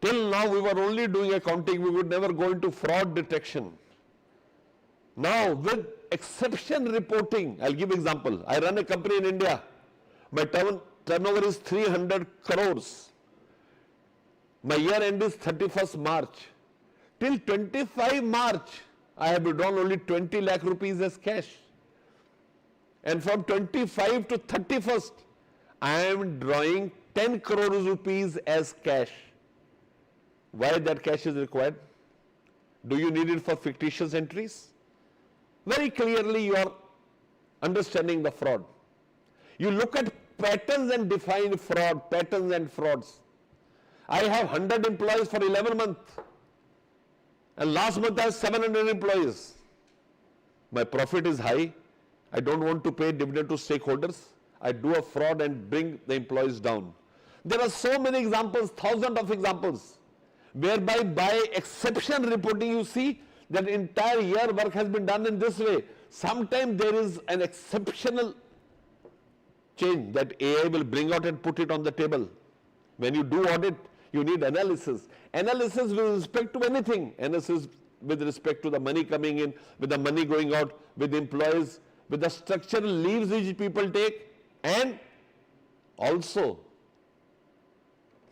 Till now we were only doing accounting, we would never go into fraud detection. Now with exception reporting, I'll give example. I run a company in India. My turnover is 300 crores. My year end is 31st March. Till 25 March, I have withdrawn only 20 lakh rupees as cash. And from 25 to 31st, I am drawing 10 crores rupees as cash. Why that cash is required? Do you need it for fictitious entries? Very clearly you are understanding the fraud. You look at patterns and define fraud, patterns and frauds. I have 100 employees for 11 months. And last month I have 700 employees. My profit is high. I don't want to pay dividend to stakeholders. I do a fraud and bring the employees down. There are so many examples, thousands of examples, whereby by exception reporting you see that entire year work has been done in this way. Sometimes there is an exceptional change that AI will bring out and put it on the table. When you do audit, you need analysis. Analysis with respect to anything. Analysis with respect to the money coming in, with the money going out, with employees, with the structural leaves which people take, and also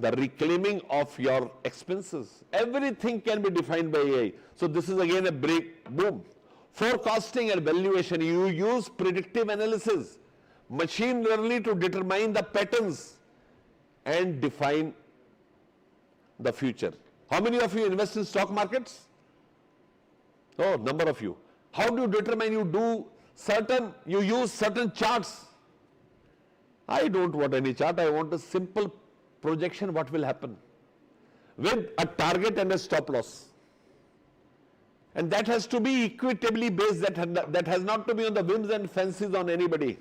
the reclaiming of your expenses. Everything can be defined by AI. So this is again a break, boom. Forecasting and valuation, you use predictive analysis, machine learning to determine the patterns and define the future. How many of you invest in stock markets? Oh, number of you. How do you determine? You use certain charts. I don't want any chart, I want a simple projection what will happen with a target and a stop loss. And that has to be equitably based, that has not to be on the whims and fancies on anybody.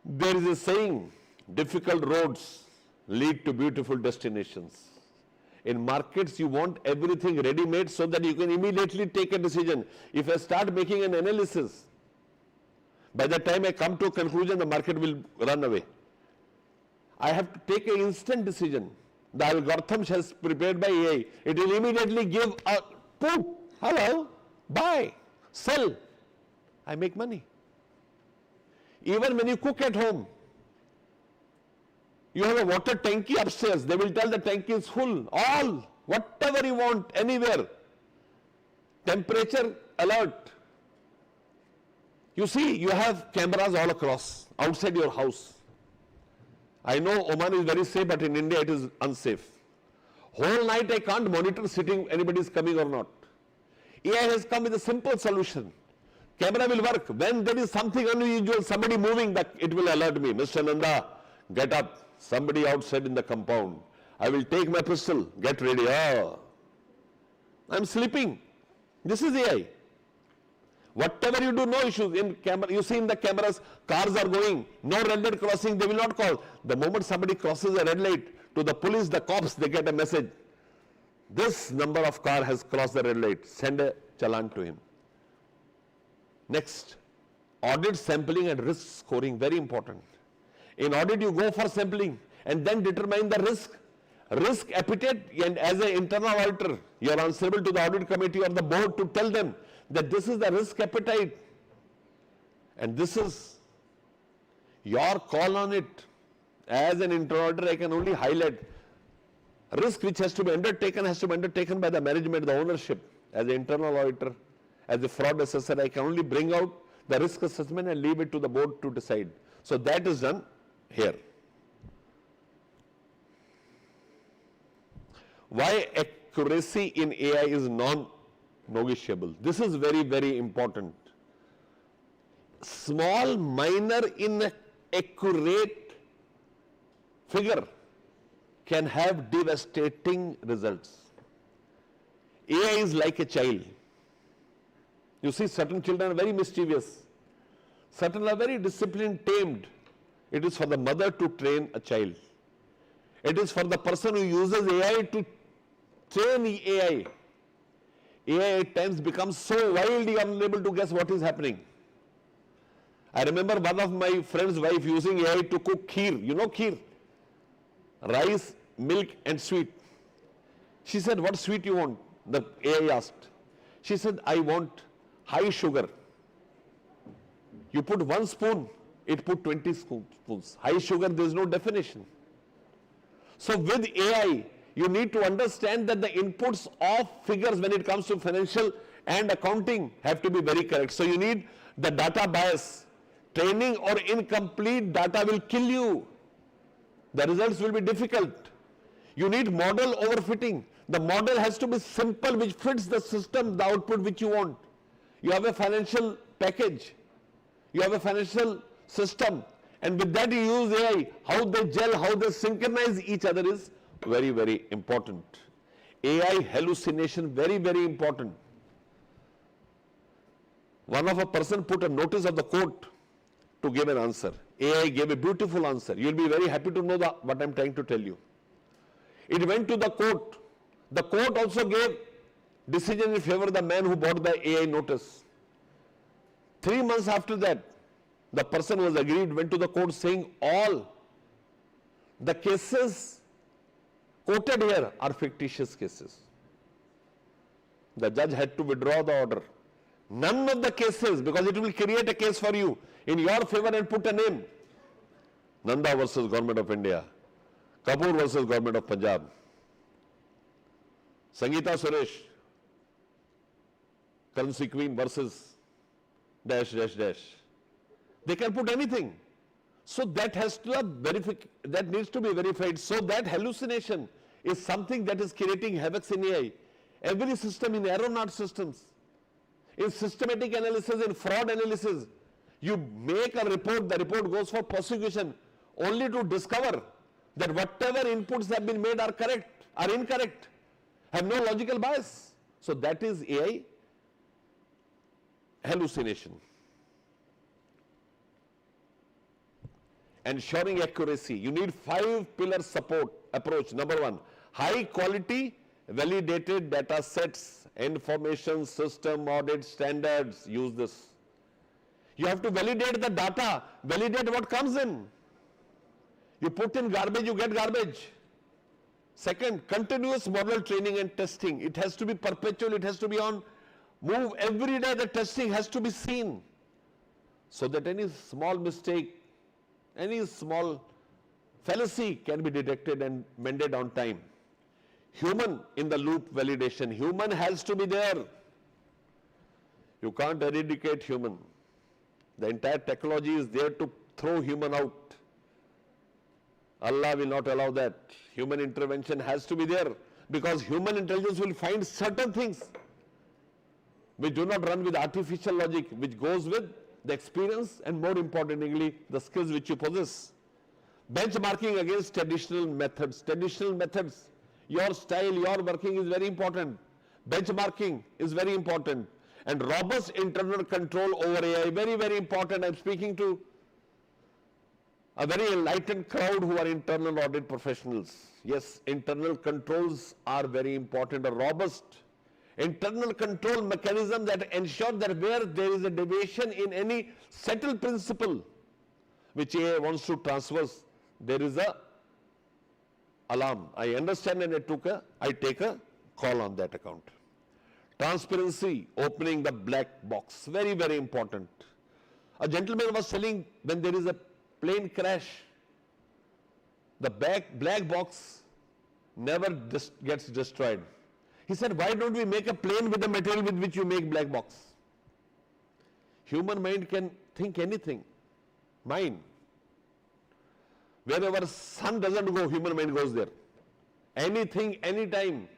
There is a saying, difficult roads lead to beautiful destinations. In markets, you want everything ready-made so that you can immediately take a decision. If I start making an analysis, by the time I come to a conclusion, the market will run away. I have to take an instant decision. The algorithm has prepared by AI. It will immediately give a put, hello, buy, sell. I make money. Even when you cook at home, you have a water tanky upstairs. They will tell the tanky is full. All, whatever you want, anywhere. Temperature alert. You see, you have cameras all across, outside your house. I know Oman is very safe, but in India it is unsafe. Whole night I can't monitor sitting anybody is coming or not. AI has come with a simple solution. Camera will work. When there is something unusual, somebody moving, it will alert me. Mr. Nanda, get up. Somebody outside in the compound. I will take my pistol. Get ready. Oh, I'm sleeping. This is AI. Whatever you do, no issues. In camera, you see in the cameras, cars are going, no red light crossing, they will not call. The moment somebody crosses a red light, to the police, the cops, they get a message. This number of car has crossed the red light. Send a challan to him. Next, audit sampling and risk scoring, very important. In audit, you go for sampling and then determine the risk appetite, and as an internal auditor, you are answerable to the audit committee or the board to tell them that this is the risk appetite and this is your call on it. As an internal auditor, I can only highlight risk which has to be undertaken by the management, the ownership. As an internal auditor, as a fraud assessor, I can only bring out the risk assessment and leave it to the board to decide. So that is done here. Why accuracy in AI is non-negotiable? This is very, very important. Small, minor, inaccurate figure can have devastating results. AI is like a child. You see, certain children are very mischievous. Certain are very disciplined, tamed. It is for the mother to train a child. It is for the person who uses AI to train AI. AI at times becomes so wild you are unable to guess what is happening. I remember one of my friend's wife using AI to cook kheer. You know kheer? Rice, milk and sweet. She said, what sweet you want? The AI asked. She said, I want high sugar. You put 1 spoon, it put 20 spoons. High sugar, there is no definition. So with AI, you need to understand that the inputs of figures when it comes to financial and accounting have to be very correct. So you need the data bias. Training or incomplete data will kill you. The results will be difficult. You need model overfitting. The model has to be simple, which fits the system, the output which you want. You have a financial package. You have a financial system. And with that you use AI. How they gel, how they synchronize each other is very, very important. AI hallucination, very, very important. One of a person put a notice of the court to give an answer. AI gave a beautiful answer. You will be very happy to know what I am trying to tell you. It went to the court. The court also gave decision in favor of the man who bought the AI notice. 3 months after that, the person was agreed, went to the court saying all the cases quoted here are fictitious cases. The judge had to withdraw the order. None of the cases, because it will create a case for you in your favor and put a name. Nanda versus Government of India. Kapoor versus Government of Punjab. Sangeeta Suresh. Currency Queen versus dash, dash, dash. They can put anything. So that has to that needs to be verified. So that hallucination is something that is creating havoc in AI. Every system in aeronaut systems, in systematic analysis, in fraud analysis, you make a report, the report goes for prosecution only to discover that whatever inputs have been made are correct, are incorrect, have no logical bias. So that is AI hallucination. Ensuring accuracy, you need 5-pillar support approach. Number 1, high quality validated data sets, information system audit standards. Use this. You have to validate the data, validate what comes in. You put in garbage, you get garbage. Second, continuous model training and testing. It has to be perpetual, it has to be on move. Every day the testing has to be seen, so that any small mistake, any small fallacy can be detected and mended on time. Human in the loop validation. Human has to be there. You can't eradicate human. The entire technology is there to throw human out. Allah will not allow that. Human intervention has to be there. because human intelligence will find certain things which do not run with artificial logic, which goes with the experience and more importantly, the skills which you possess. Benchmarking against traditional methods. Traditional methods, your style, your working is very important. Benchmarking is very important. And robust internal control over AI, very, very important. I'm speaking to a very enlightened crowd who are internal audit professionals. Yes, internal controls are very important. A robust internal control mechanism that ensure that where there is a deviation in any settled principle which AI wants to transverse, there is a alarm. I understand and I take a call on that account. Transparency, opening the black box, very, very important. A gentleman was telling when there is a plane crash, the black box never gets destroyed. He said, why don't we make a plane with the material with which you make black box? Human mind can think anything. Mind. Wherever sun doesn't go, human mind goes there. Anything, anytime.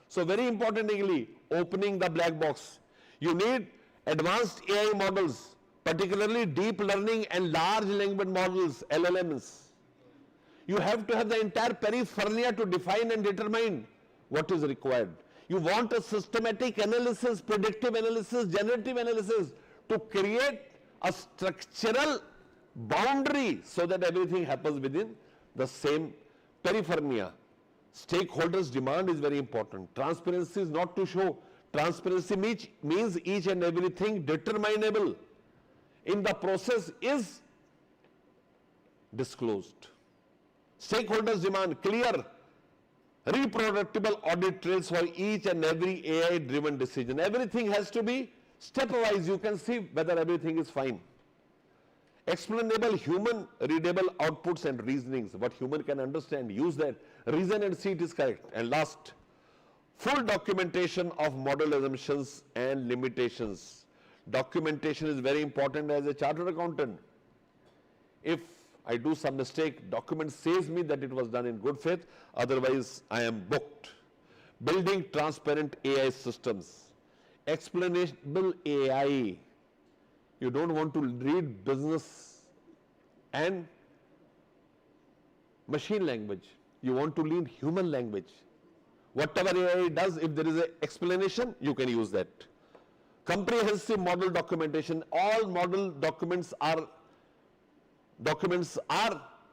So very importantly, opening the black box. You need advanced AI models, particularly deep learning and large language models, LLMs. You have to have the entire paraphernalia to define and determine what is required. You want a systematic analysis, predictive analysis, generative analysis to create a structural boundary so that everything happens within the same paraphernalia. Stakeholders' demand is very important. Transparency is not to show. Transparency means each and everything determinable in the process is disclosed. Stakeholders demand clear, reproducible audit trails for each and every AI-driven decision. Everything has to be stepwise. You can see whether everything is fine. Explainable, human readable outputs and reasonings. What human can understand, use that, reason and see it is correct. And last, full documentation of model assumptions and limitations. Documentation is very important as a chartered accountant. If I do some mistake, document says me that it was done in good faith, otherwise I am booked. Building transparent AI systems. Explainable AI. You don't want to read business and machine language. You want to read human language. Whatever AI does, if there is an explanation, you can use that. Comprehensive model documentation. All model documents are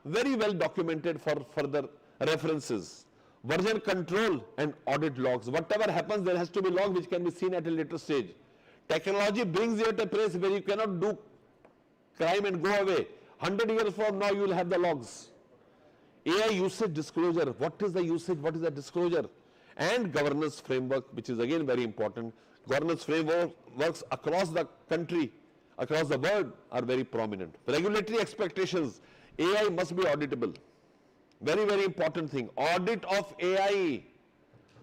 very well documented for further references. Version control and audit logs. Whatever happens, there has to be log which can be seen at a later stage. Technology brings you at a place where you cannot do crime and go away. 100 years from now, you will have the logs. AI usage disclosure. What is the usage? What is the disclosure? And governance framework, which is again very important. Governance frameworks across the country, across the world are very prominent. Regulatory expectations. AI must be auditable. Very, very important thing. Audit of AI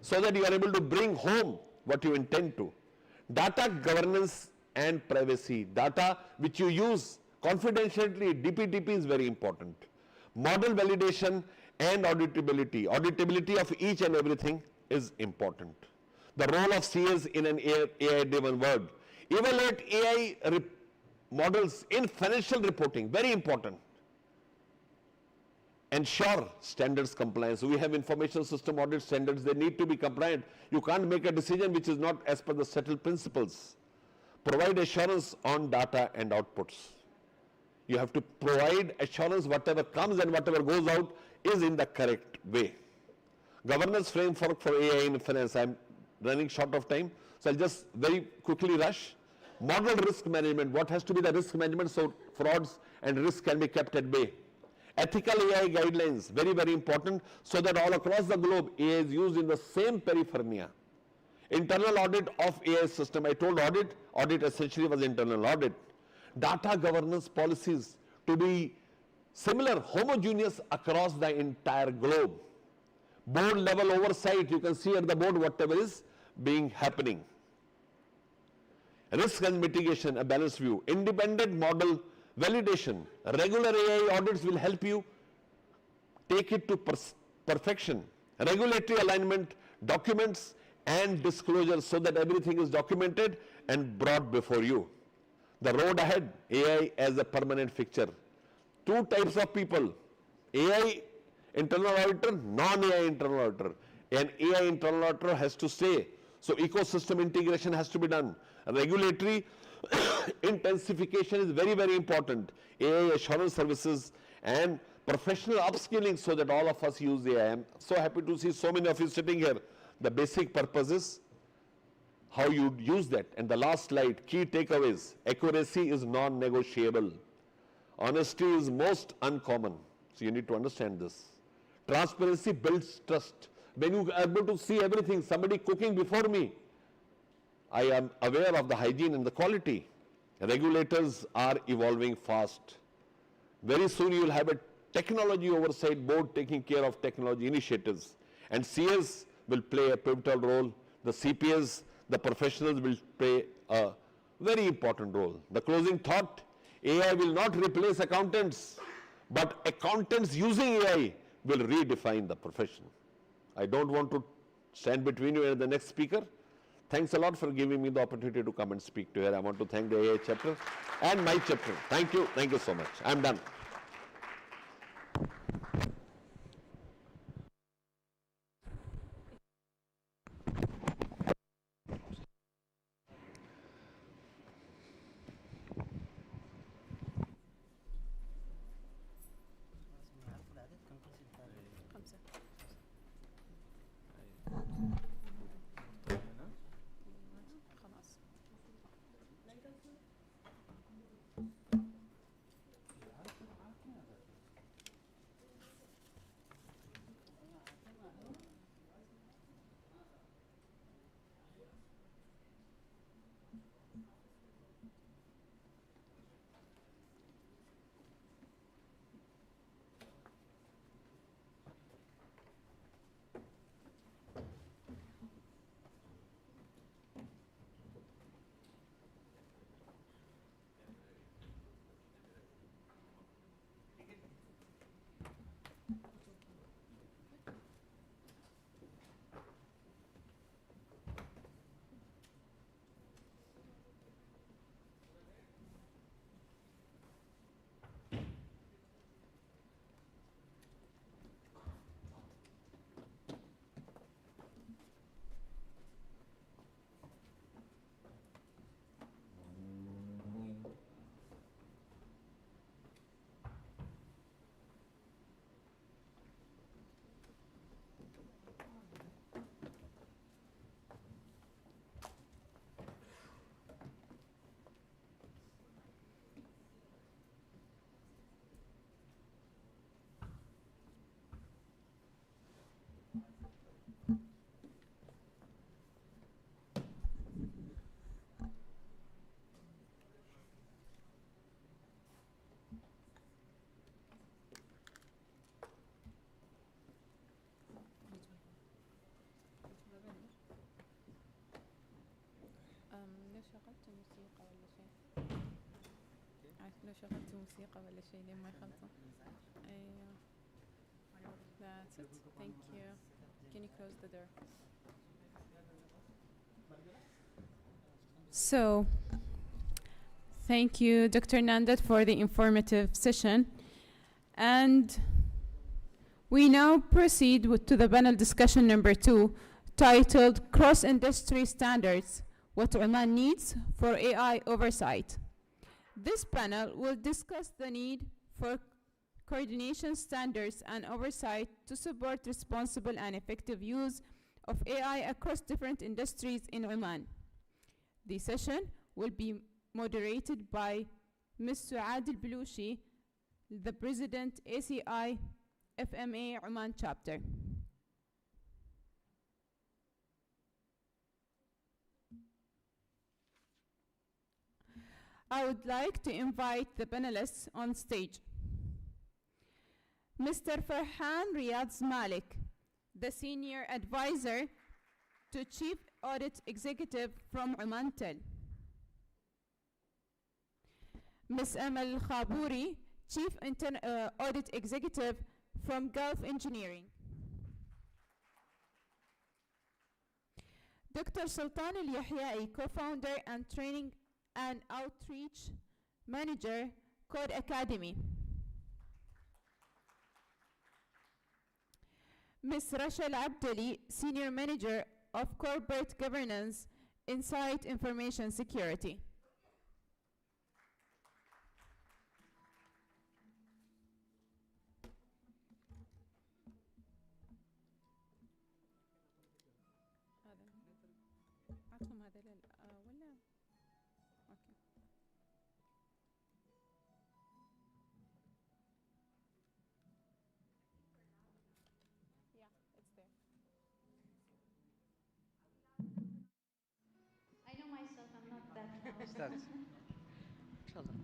so that you are able to bring home what you intend to. Data governance and privacy. Data which you use confidentially, DPDP is very important. Model validation and auditability. Auditability of each and everything is important. The role of CS in an AI-driven world. Evaluate AI models in financial reporting, very important. Ensure standards compliance. We have information system audit standards, they need to be compliant. You can't make a decision which is not as per the settled principles. Provide assurance on data and outputs. You have to provide assurance whatever comes and whatever goes out is in the correct way. Governance framework for AI in finance. I'm running short of time, so I'll just very quickly rush. Model risk management. What has to be the risk management so frauds and risks can be kept at bay. Ethical AI guidelines, very, very important, so that all across the globe AI is used in the same paraphernalia. Internal audit of AI system. I told audit essentially was internal audit. Data governance policies to be similar, homogeneous across the entire globe. Board level oversight, you can see at the board whatever is being happening. Risk and mitigation, a balanced view. Independent model validation. Regular AI audits will help you take it to perfection Regulatory alignment, documents and disclosure so that everything is documented and brought before you. The road ahead, AI as a permanent fixture. Two types of people, AI internal auditor, non-AI internal auditor. An AI internal auditor has to stay. So ecosystem integration has to be done. Regulatory intensification is very, very important. AI assurance services and professional upskilling so that all of us use AI. I am so happy to see so many of you sitting here. The basic purpose is how you use that. And the last slide, key takeaways. Accuracy is non-negotiable. Honesty is most uncommon. So you need to understand this. Transparency builds trust. When you are able to see everything, somebody cooking before me, I am aware of the hygiene and the quality. Regulators are evolving fast. Very soon you will have a technology oversight board taking care of technology initiatives. And CS will play a pivotal role. The CPS, the professionals will play a very important role. The closing thought, AI will not replace accountants, but accountants using AI will redefine the profession. I don't want to stand between you and the next speaker. Thanks a lot for giving me the opportunity to come and speak to you. I want to thank the IIA chapter and my chapter. Thank you so much. I'm done. لو شغلت موسيقى ولا شيء لين ما يخلصوا. أيوه. That's it. Thank you. Can you close the door? So, thank you, Dr. Nandat, for the informative session. And we now proceed to the panel discussion number 2, titled Cross-Industry Standards, What Oman Needs for AI Oversight. This panel will discuss the need for coordination standards and oversight to support responsible and effective use of AI across different industries in Oman. The session will be moderated by Ms. Suad Al-Balushi, the President, ACI FMA Oman Chapter. I would like to invite the panelists on stage. Mr. Farhan Riyadh Malik, the Senior Advisor to Chief Audit Executive from Omantel. Ms. Amal Khabouri, Chief Audit Executive from Gulf Engineering. Dr. Sultan Al-Yahyai, co-founder and training and outreach manager, Code Academy. Ms. Rasha Al-Abdali, senior manager of corporate governance, Insight Information Security. عطهم هذا ولا اوكي. Yeah, it's there. I know myself, I'm not that loud. Start. Inshallah.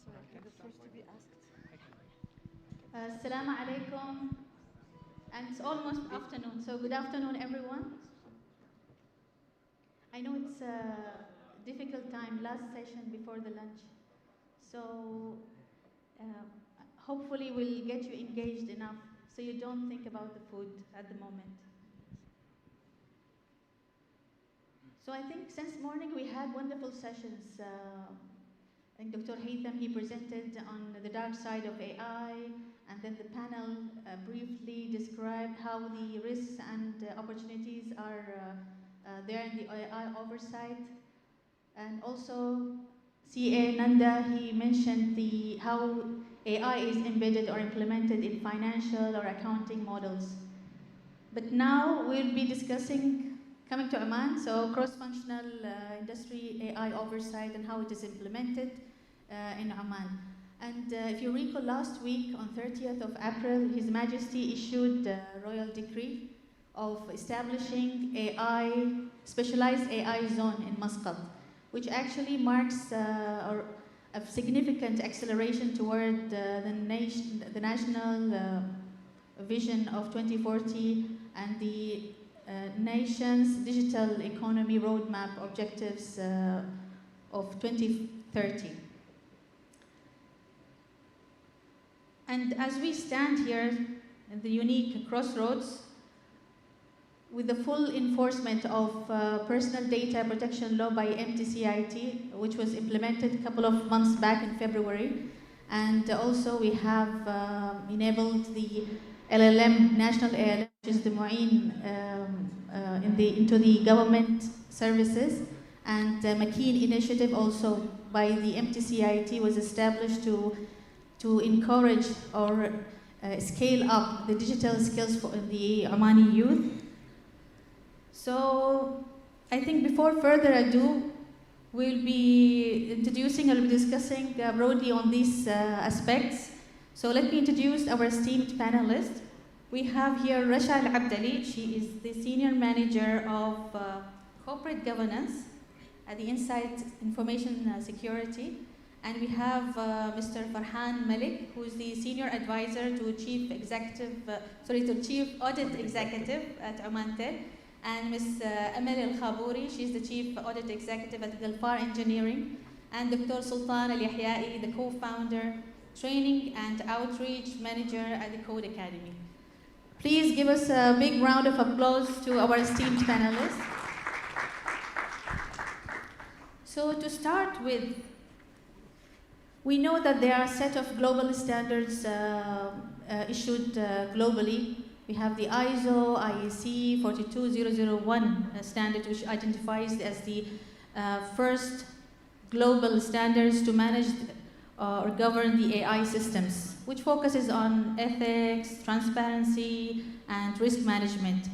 So I think the first to be asked. Assalamu alaikum. And it's almost afternoon, so good afternoon, everyone. I know it's a difficult time, last session before the lunch. So hopefully we'll get you engaged enough so you don't think about the food at the moment. So I think since morning we had wonderful sessions. And Dr. Haytham, he presented on the dark side of AI, and then the panel briefly described how the risks and opportunities are there in the AI oversight. And also CA Nanda, he mentioned how AI is embedded or implemented in financial or accounting models. But now we'll be discussing coming to Oman, so cross-functional industry AI oversight and how it is implemented in Oman. And if you recall, last week on 30th of April, His Majesty issued a royal decree of establishing specialized AI zone in Muscat, which actually marks a significant acceleration toward the national vision of 2040 and the nation's digital economy roadmap objectives of 2030. And as we stand here at the unique crossroads, with the full enforcement of personal data protection law by MTCIT, which was implemented a couple of months back in February, and also we have enabled the LLM, national LLM, which is the Mu'in into the government services, and McKean initiative also by the MTCIT was established to encourage or scale up the digital skills for the Omani youth. So I think before further ado, we'll be introducing or discussing broadly on these aspects. So let me introduce our esteemed panelists. We have here Rasha Al-Abdali. She is the Senior Manager of Corporate Governance at the Insight Information Security. And we have Mr. Farhan Malik, who is the Senior Advisor to Chief Audit Executive at Omantel. And Ms. Amal Al-Khabouri, she's the Chief Audit Executive at Gulfar Engineering. And Dr. Sultan Al-Yahyai, the co-founder, Training and Outreach Manager at the Code Academy. Please give us a big round of applause to our esteemed panelists. So to start with, we know that there are a set of global standards issued globally. We have the ISO IEC 42001 standard, which identifies as the first global standards to manage or govern the AI systems, which focuses on ethics, transparency, and risk management.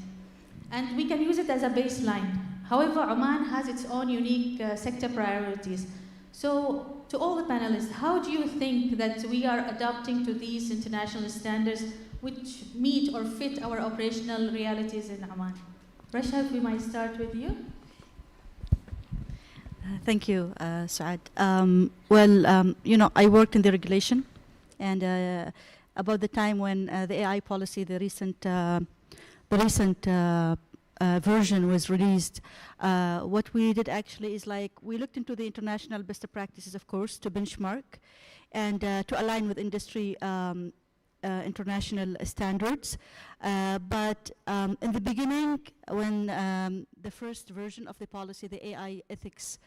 And we can use it as a baseline. However, Oman has its own unique sector priorities. So, to all the panelists, how do you think that we are adapting to these international standards which meet or fit our operational realities in Oman? Rasha, if we might start with you. Thank you, Saad. I worked in the regulation, and about the time when the AI policy, the recent version was released, what we did actually is we looked into the international best practices, of course, to benchmark and to align with industry international standards. But in the beginning, when the first version of the policy, the AI ethics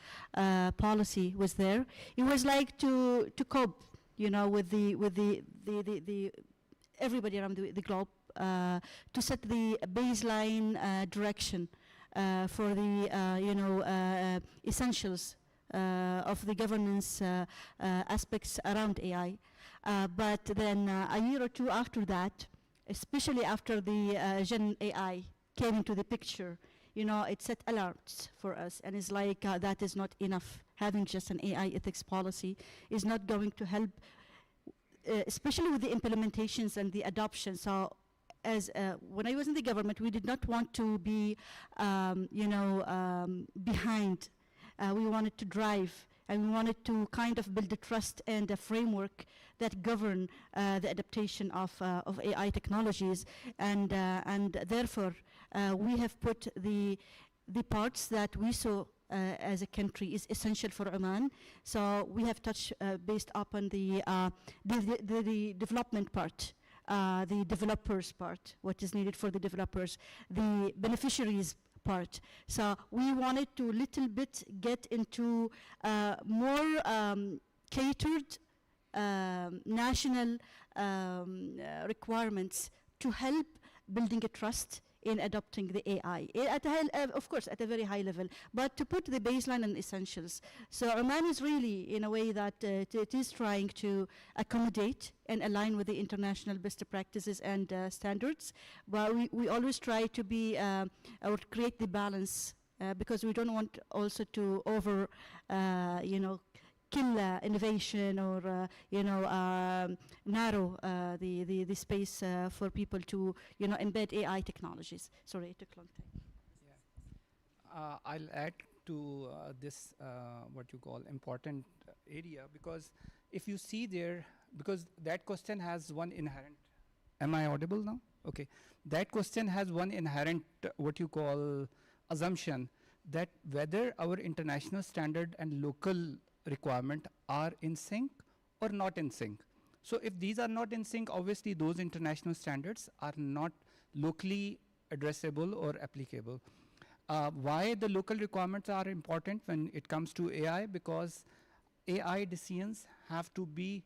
policy was there, it was like to cope, you know, with the everybody around the globe, to set the baseline direction for the essentials of the governance aspects around AI. But then a year or two after that, especially after the Gen AI came into the picture, you know, it set alarms for us, and it's like that is not enough. Having just an AI ethics policy is not going to help, especially with the implementations and the adoption. So as when I was in the government, we did not want to be, behind. We wanted to drive, and we wanted to kind of build a trust and a framework that govern the adaptation of AI technologies, and therefore we have put the parts that we saw as a country is essential for Oman. So we have touched based upon the development part, the developers part, what is needed for the developers, the beneficiaries part. So we wanted to little bit get into more catered national requirements to help building a trust in adopting the AI, of course, at a very high level, but to put the baseline and essentials. So Oman is really, in a way that it is trying to accommodate and align with the international best practices and standards, but we always try to be, or create the balance, because we don't want also to over, kill innovation, or narrow the space for people to embed AI technologies. Sorry, it took a long time. Yeah. I'll add to this what you call important area, because if you see there, because that question has one inherent. Am I audible now? Okay. That question has one inherent what you call assumption, that whether our international standard and local requirement are in sync or not in sync. So if these are not in sync, obviously those international standards are not locally addressable or applicable. Why the local requirements are important when it comes to AI? Because AI decisions have to be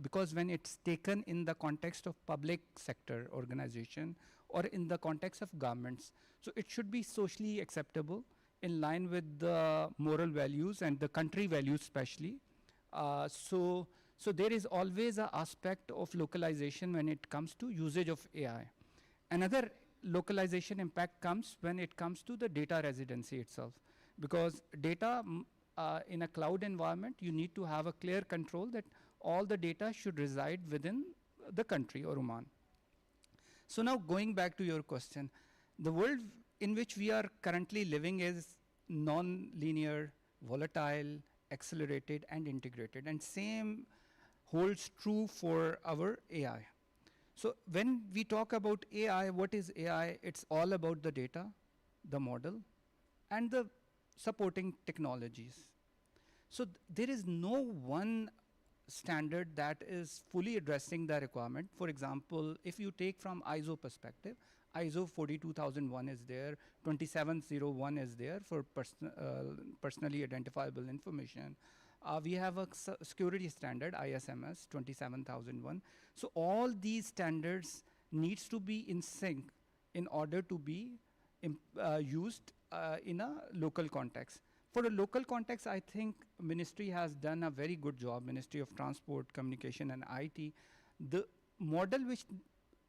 because when it's taken in the context of public sector organization or in the context of governments, so it should be socially acceptable, in line with the moral values and the country values especially. So there is always an aspect of localization when it comes to usage of AI. Another localization impact comes when it comes to the data residency itself. Because data in a cloud environment, you need to have a clear control that all the data should reside within the country or Oman. So now going back to your question, the world in which we are currently living is non-linear, volatile, accelerated, and integrated. And same holds true for our AI. So when we talk about AI, what is AI? It's all about the data, the model, and the supporting technologies. So there is no one standard that is fully addressing the requirement. For example, if you take from ISO perspective, ISO 42001 is there, 2701 is there for personally identifiable information. We have a security standard, ISMS 27001. So all these standards needs to be in sync in order to be used in a local context. For a local context, I think Ministry has done a very good job, Ministry of Transport, Communication and IT. The model which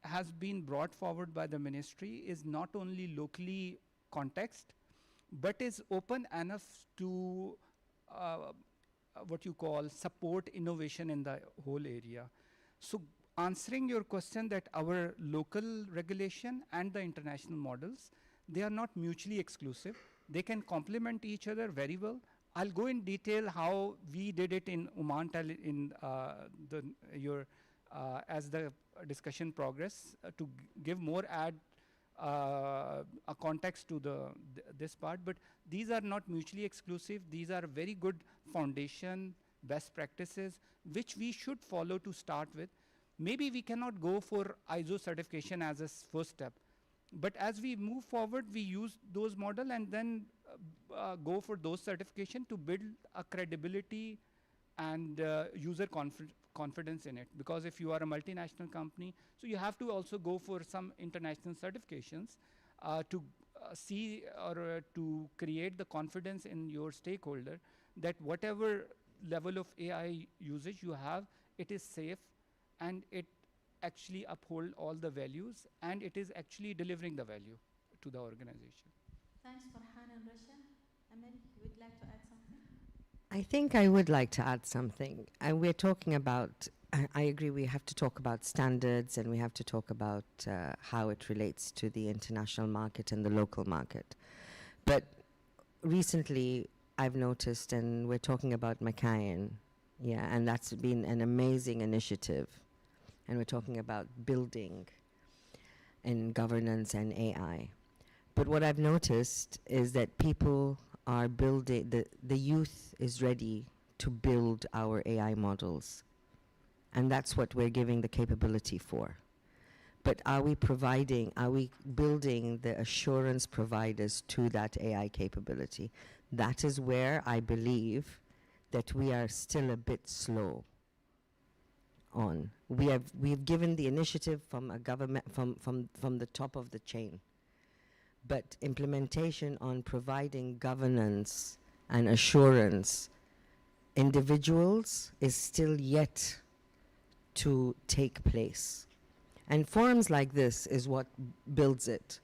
has been brought forward by the Ministry is not only locally context, but is open enough to what you call support innovation in the whole area. So answering your question that our local regulation and the international models, they are not mutually exclusive. They can complement each other very well. I'll go in detail how we did it in Oman as the discussion progress to give more a context to this part, but these are not mutually exclusive. These are very good foundation, best practices, which we should follow to start with. maybe we cannot go for ISO certification as a first step. But as we move forward, we use those model and then go for those certification to build a credibility and user confidence in it. Because if you are a multinational company, so you have to also go for some international certifications to see or to create the confidence in your stakeholder that whatever level of AI usage you have, it is safe and it actually uphold all the values and it is actually delivering the value to the organization. Thanks, Farhan and Rasha. Amel, you would like to add something? I think I would like to add something. We're talking about, I agree, we have to talk about standards and we have to talk about how it relates to the international market and the local market. But recently, I've noticed, and we're talking about Macayan, yeah, and that's been an amazing initiative. And we're talking about building and governance and AI. But what I've noticed is that people are building, the youth is ready to build our AI models. And that's what we're giving the capability for. But are we building the assurance providers to that AI capability? That is where I believe that we are still a bit slow on. We've given the initiative from a government, from the top of the chain. But implementation on providing governance and assurance, individuals is still yet to take place. And forums like this is what builds it.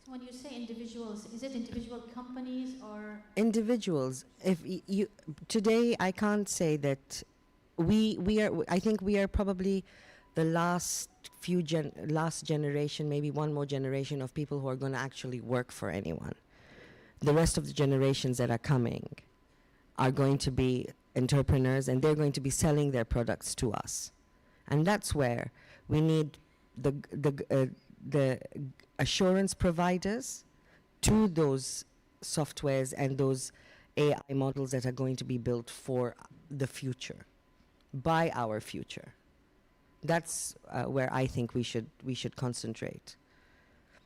So when you say individuals, is it individual companies or? Individuals. If you today, I can't say that we are. I think we are probably the last generation, maybe one more generation of people who are going to actually work for anyone. The rest of the generations that are coming are going to be entrepreneurs, and they're going to be selling their products to us. And that's where we need the assurance providers to those softwares and those AI models that are going to be built for the future, by our future. That's where I think we should concentrate,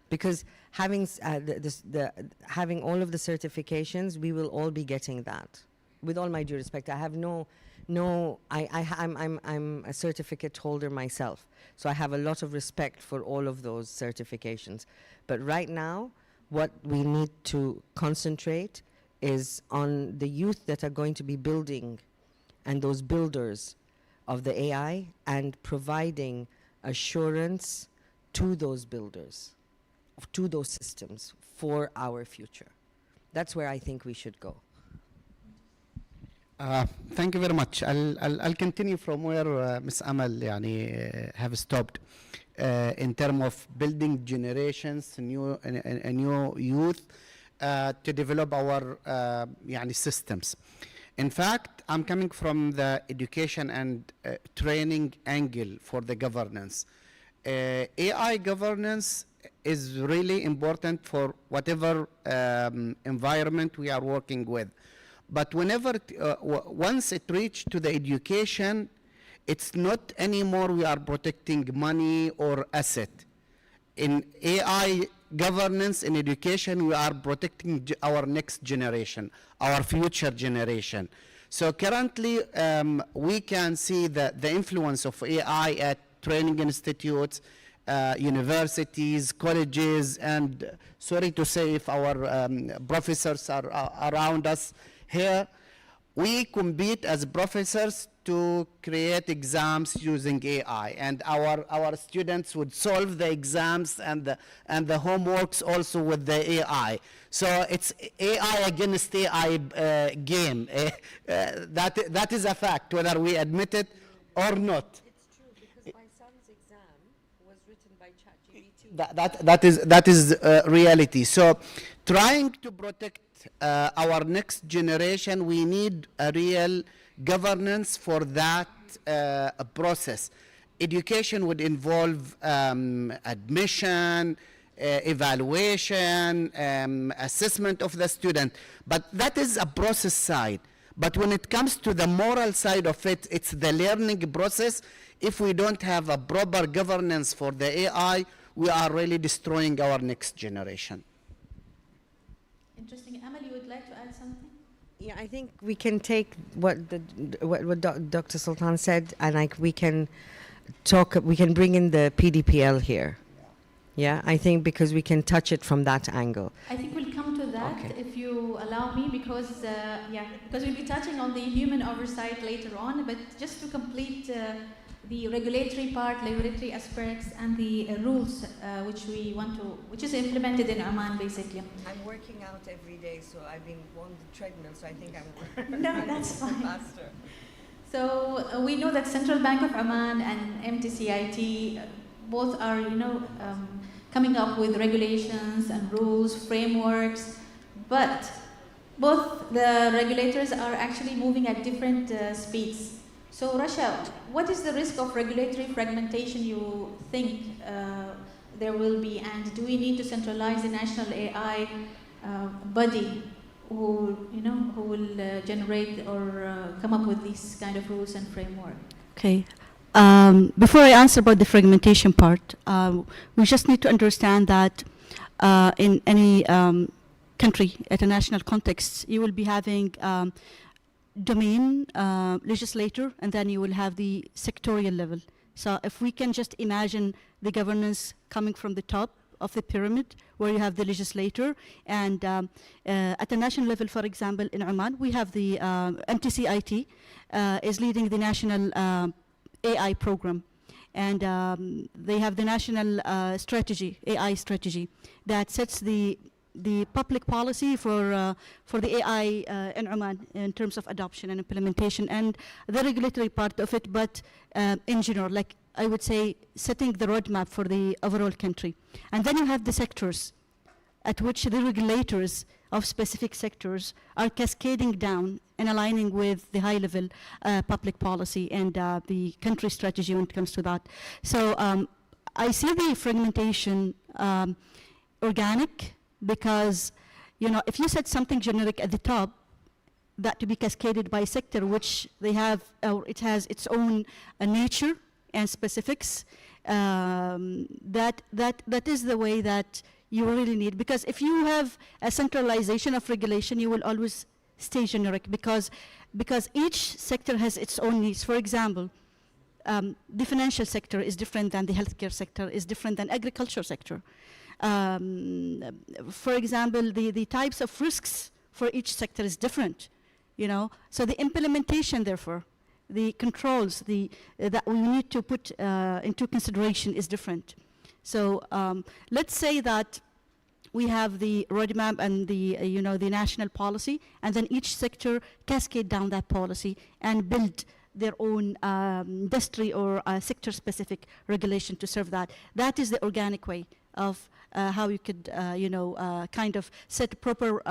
because having having all of the certifications, we will all be getting that. With all my due respect, I have I'm a certificate holder myself, so I have a lot of respect for all of those certifications. But right now, what we need to concentrate is on the youth that are going to be building, and those builders of the AI, and providing assurance to those builders, to those systems for our future. That's where I think we should go. Thank you very much. I'll continue from where Ms. Amal have stopped in terms of building generations, new youth to develop our systems. In fact, I'm coming from the education and training angle for the governance. AI governance is really important for whatever environment we are working with. But whenever, once it reaches to the education, it's not anymore we are protecting money or asset. In AI governance in education, we are protecting our next generation, our future generation. So currently, we can see the influence of AI at training institutes, universities, colleges, and sorry to say if our professors are around us here, we compete as professors to create exams using AI, and our students would solve the exams and the homeworks also with the AI. So it's AI against AI game. That is a fact, whether we admit it or not. It's true, because my son's exam was written by ChatGPT. That is reality. So trying to protect our next generation, we need a real governance for that process. Education would involve admission, evaluation, assessment of the student, but that is a process side. But when it comes to the moral side of it, it's the learning process. If we don't have a proper governance for the AI, we are really destroying our next generation. Interesting. Amal, you would like to add something? Yeah, I think we can take what Dr. Sultan said, and like we can bring in the PDPL here. Yeah, I think because we can touch it from that angle. I think we'll come to that Okay. if you allow me, because because we'll be touching on the human oversight later on. But just to complete the regulatory part, regulatory aspects, and the rules which is implemented in Oman, basically. I'm working out every day, so I've been on the treadmill, so I think I'm No, that's fine. faster. So we know that Central Bank of Oman and MTCIT both are, coming up with regulations and rules, frameworks, but both the regulators are actually moving at different speeds. So Rasha, what is the risk of regulatory fragmentation you think there will be, and do we need to centralize the national AI body who will generate or come up with these kind of rules and framework? Okay. Before I answer about the fragmentation part, we just need to understand that in any country at a national context, you will be having domain legislator, and then you will have the sectorial level. So if we can just imagine the governance coming from the top of the pyramid, where you have the legislator, and at the national level, for example, in Oman, we have the MTCIT is leading the national AI program, and they have the national strategy, AI strategy, that sets the public policy for the AI in Oman in terms of adoption and implementation and the regulatory part of it, but in general, like I would say, setting the roadmap for the overall country. And then you have the sectors at which the regulators of specific sectors are cascading down and aligning with the high-level public policy and the country strategy when it comes to that. So I see the fragmentation organic, because if you set something generic at the top, that to be cascaded by sector, which they have, or it has its own nature and specifics, that is the way that you really need. Because if you have a centralization of regulation, you will always stay generic, because each sector has its own needs. For example, the financial sector is different than the healthcare sector, is different than agriculture sector. For example, the types of risks for each sector is different, So the implementation, therefore, the controls that we need to put into consideration is different. So let's say that we have the roadmap and the national policy, and then each sector cascade down that policy and build their own industry or sector-specific regulation to serve that. That is the organic way of how you could, kind of set proper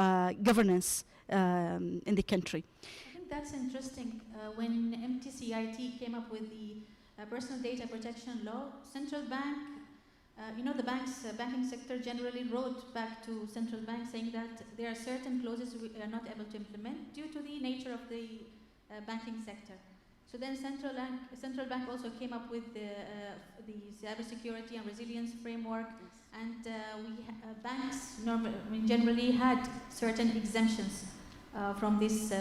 governance in the country. I think that's interesting. When MTCIT came up with the personal data protection law, central bank, the banking sector generally wrote back to central bank saying that there are certain clauses we are not able to implement due to the nature of the banking sector. So then central bank also came up with the cybersecurity and resilience framework, and banks generally had certain exemptions from this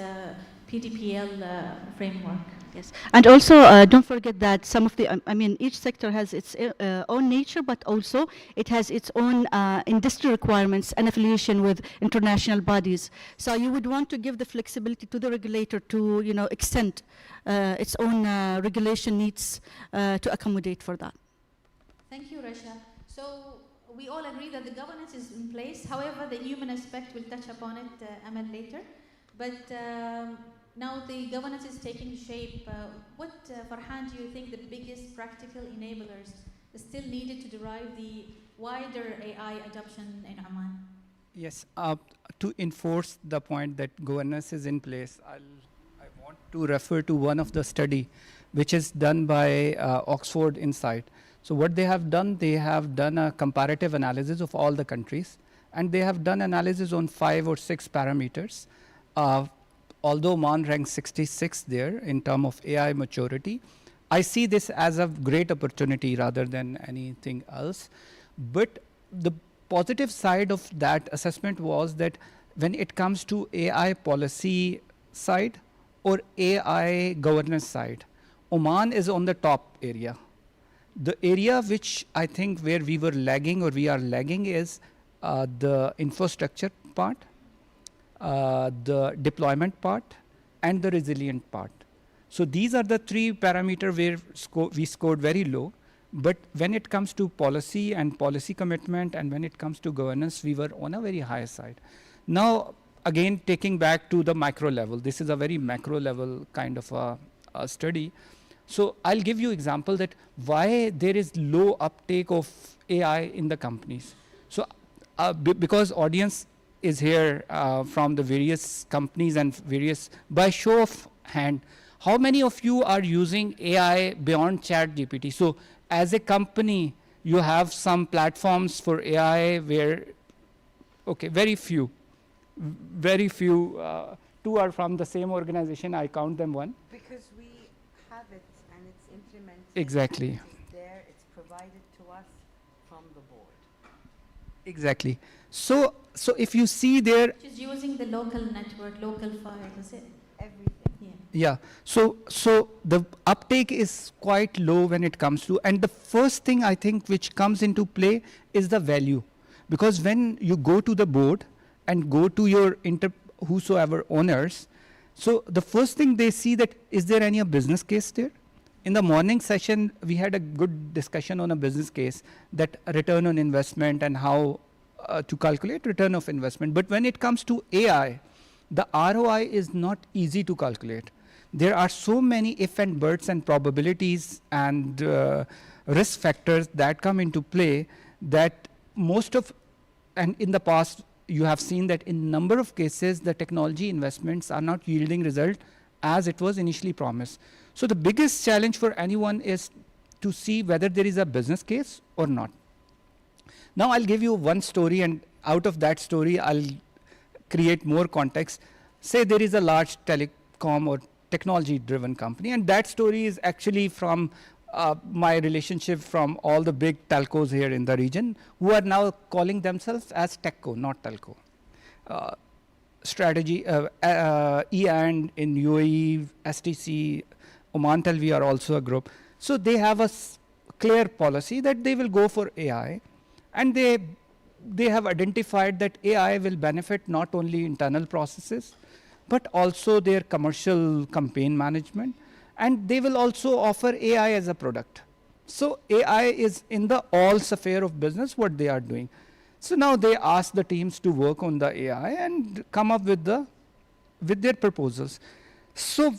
PDPL framework. Yes, and also don't forget that some of the, each sector has its own nature, but also it has its own industry requirements and affiliation with international bodies. So you would want to give the flexibility to the regulator to, extend its own regulation needs to accommodate for that. Thank you, Rasha. So we all agree that the governance is in place. However, the human aspect, we'll touch upon it, Amal, later. But now the governance is taking shape. What, Farhan, do you think the biggest practical enablers are still needed to derive the wider AI adoption in Oman? Yes, to enforce the point that governance is in place, I want to refer to one of the study which is done by Oxford Insight. So what they have done a comparative analysis of all the countries, and they have done analysis on 5 or 6 parameters. although Oman ranks 66 there in terms of AI maturity, I see this as a great opportunity rather than anything else. But the positive side of that assessment was that when it comes to AI policy side or AI governance side, Oman is on the top area. The area which I think where we were lagging or we are lagging is the infrastructure part, the deployment part, and the resilient part. So these are the three parameters where we scored very low. But when it comes to policy and policy commitment, and when it comes to governance, we were on a very high side. Now, again, taking back to the micro level, this is a very macro level kind of a study. So I'll give you example that why there is low uptake of AI in the companies. So because audience is here from the various companies and various, by show of hand, how many of you are using AI beyond ChatGPT? So as a company, you have some platforms for AI where, okay, very few. Two are from the same organization, I count them one. Because we have it and it's implemented. Exactly. It's there, it's provided to us from the board. Exactly. So if you see there. Just using the local network, local file, is it? Everything. Yeah, so the uptake is quite low when it comes to, and the first thing I think which comes into play is the value. Because when you go to the board and go to your whosoever owners, so the first thing they see that, is there any business case there? In the morning session, we had a good discussion on a business case, that return on investment and how to calculate return of investment. But when it comes to AI, the ROI is not easy to calculate. There are so many if and buts and probabilities and risk factors that come into play that most of, and in the past you have seen that in number of cases the technology investments are not yielding result as it was initially promised. So the biggest challenge for anyone is to see whether there is a business case or not. Now I'll give you one story, and out of that story I'll create more context. Say there is a large telecom or technology-driven company, and that story is actually from my relationship from all the big telcos here in the region, who are now calling themselves as techco, not telco. Strategy, EAN in UAE, STC, Omantel, we are also a group. So they have a clear policy that they will go for AI, and they have identified that AI will benefit not only internal processes, but also their commercial campaign management, and they will also offer AI as a product. So AI is in the all sphere of business what they are doing. So now they ask the teams to work on the AI and come up with their proposals. So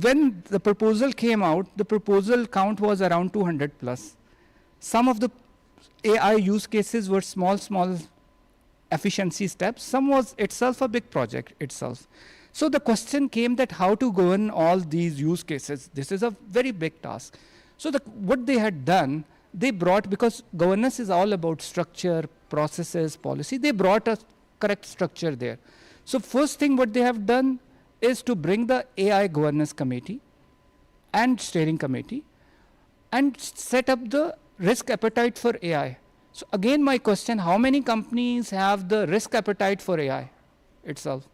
when the proposal came out, the proposal count was around 200 plus. Some of the AI use cases were small efficiency steps. Some was itself a big project itself. So the question came that how to govern all these use cases. This is a very big task. So what they had done, they brought, because governance is all about structure, processes, policy, they brought a correct structure there. So first thing what they have done is to bring the AI governance committee and steering committee and set up the risk appetite for AI. So again, my question, how many companies have the risk appetite for AI itself?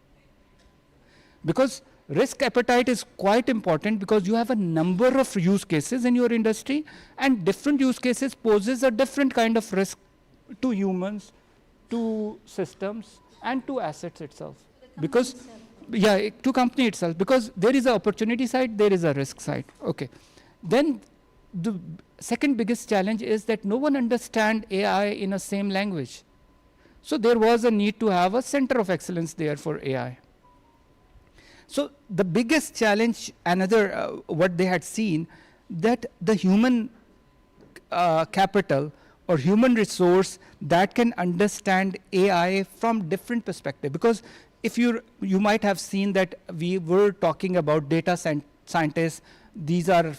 Because risk appetite is quite important, because you have a number of use cases in your industry, and different use cases poses a different kind of risk to humans, to systems, and to assets itself. Because, yeah, to company itself, because there is an opportunity side, there is a risk side. Okay. Then the second biggest challenge is that no one understands AI in a same language. So there was a need to have a center of excellence there for AI. So the biggest challenge, another what they had seen, that the human capital or human resource that can understand AI from different perspective. Because if you might have seen that we were talking about data scientists. These are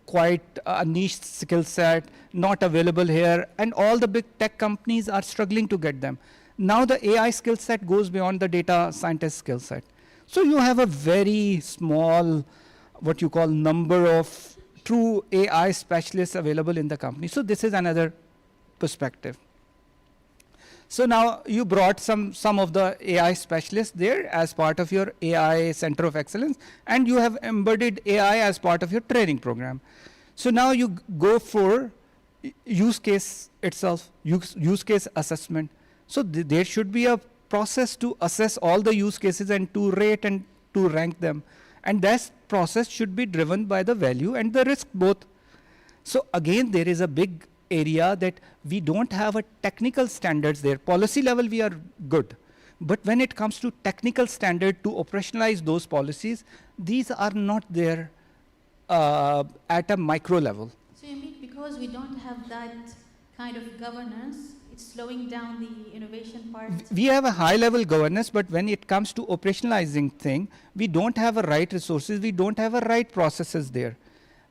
quite a niche skill set, not available here, and all the big tech companies are struggling to get them. Now the AI skill set goes beyond the data scientist skill set. So you have a very small, what you call, number of true AI specialists available in the company. So this is another perspective. So now you brought some of the AI specialists there as part of your AI Center of Excellence, and you have embedded AI as part of your training program. So now you go for use case itself, use case assessment. So there should be a process to assess all the use cases and to rate and to rank them. And that process should be driven by the value and the risk both. So again, there is a big area that we don't have a technical standards there. Policy level we are good. But when it comes to technical standard to operationalize those policies, these are not there at a micro level. So you mean because we don't have that kind of governance, it's slowing down the innovation part? We have a high level governance, but when it comes to operationalizing thing, we don't have a right resources, we don't have a right processes there.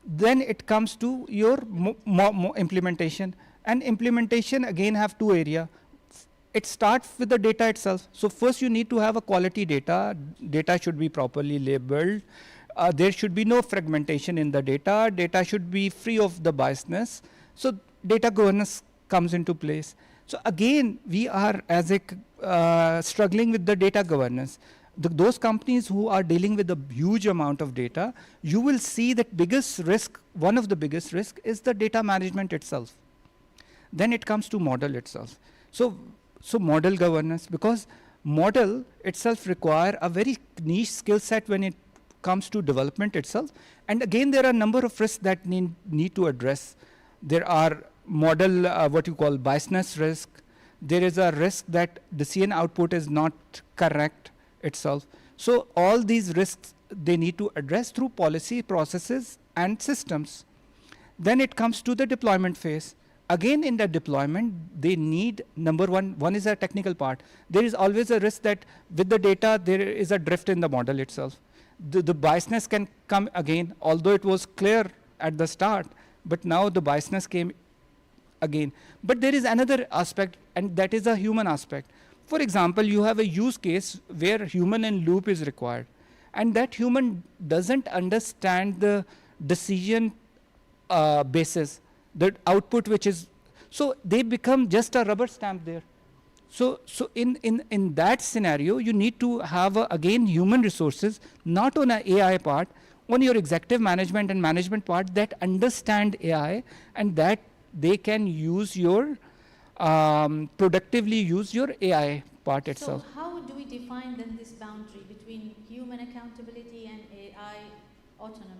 Then it comes to your implementation. And implementation again have two areas. It starts with the data itself. So first you need to have a quality data. Data should be properly labeled. There should be no fragmentation in the data. Data should be free of the biasness. So data governance comes into place. So again, we are as a struggling with the data governance. Those companies who are dealing with a huge amount of data, you will see that biggest risk, one of the biggest risk is the data management itself. Then it comes to model itself. So model governance, because model itself require a very niche skill set when it comes to development itself. And again, there are a number of risks that need to address. There are model, what you call biasness risk. There is a risk that decision output is not correct itself. So all these risks, they need to address through policy, processes, and systems. Then it comes to the deployment phase. Again, in the deployment, they need, number one is a technical part. There is always a risk that with the data, there is a drift in the model itself. The biasness can come again, although it was clear at the start, but now the biasness came again. But there is another aspect, and that is a human aspect. For example, you have a use case where human in loop is required, and that human doesn't understand the decision basis, the output which is, so they become just a rubber stamp there. So in that scenario, you need to have, again, human resources, not on an AI part, on your executive management and management part that understand AI and that they can use your, productively use your AI part itself. So how do we define then this boundary between human accountability and AI autonomy?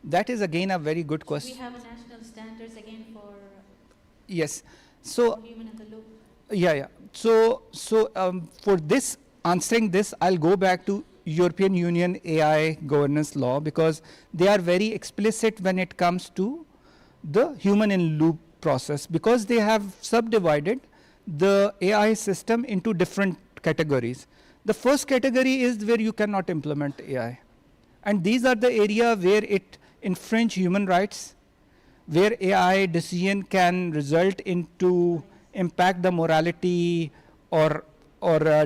That is again a very good question. We have national standards again for yes. So human in the loop. Yeah. So for this, answering this, I'll go back to European Union AI governance law, because they are very explicit when it comes to the human in loop process, because they have subdivided the AI system into different categories. The first category is where you cannot implement AI. And these are the area where it infringe human rights, where AI decision can result into impact the morality or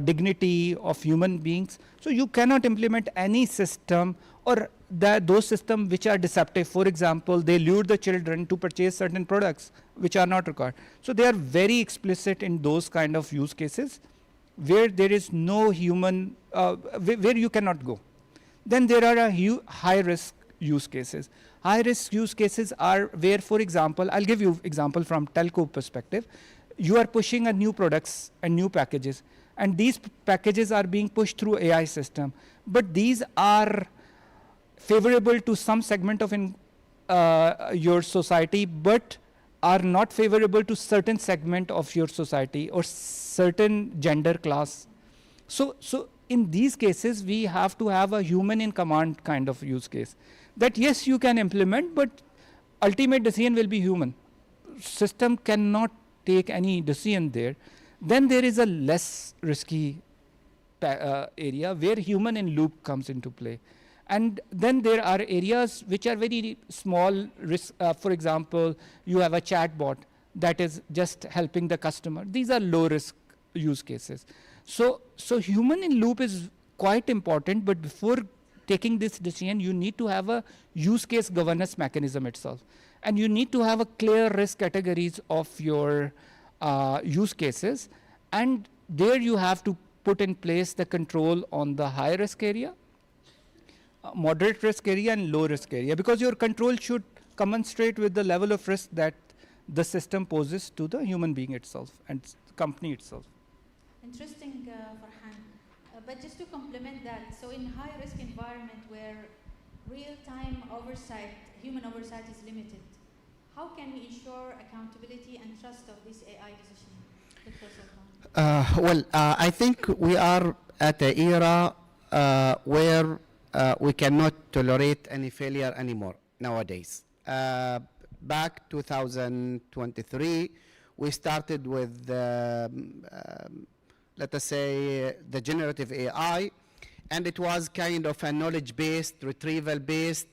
dignity of human beings. So you cannot implement any system, or those systems which are deceptive. For example, they lure the children to purchase certain products which are not required. So they are very explicit in those kind of use cases where there is no human, where you cannot go. Then there are high risk use cases. High risk use cases are where, for example, I'll give you example from telco perspective. You are pushing a new products and new packages, and these packages are being pushed through AI system. But these are favorable to some segment of your society, but are not favorable to certain segment of your society or certain gender class. So in these cases, we have to have a human in command kind of use case. That yes, you can implement, but ultimate decision will be human. System cannot take any decision there. Then there is a less risky area where human in loop comes into play. And then there are areas which are very small risk. For example, you have a chat bot that is just helping the customer. These are low risk use cases. So human in loop is quite important, but before taking this decision, you need to have a use case governance mechanism itself. And you need to have a clear risk categories of your use cases. And there you have to put in place the control on the high risk area, moderate risk area, and low risk area, because your control should commensurate with the level of risk that the system poses to the human being itself and company itself. Interesting, Farhan. But just to complement that, so in high-risk environment where real-time oversight, human oversight is limited, how can we ensure accountability and trust of this AI decision? Dr. Sultan. I think we are at an era where we cannot tolerate any failure anymore nowadays. Back 2023, we started with let us say the generative AI, and it was kind of a knowledge-based, retrieval-based,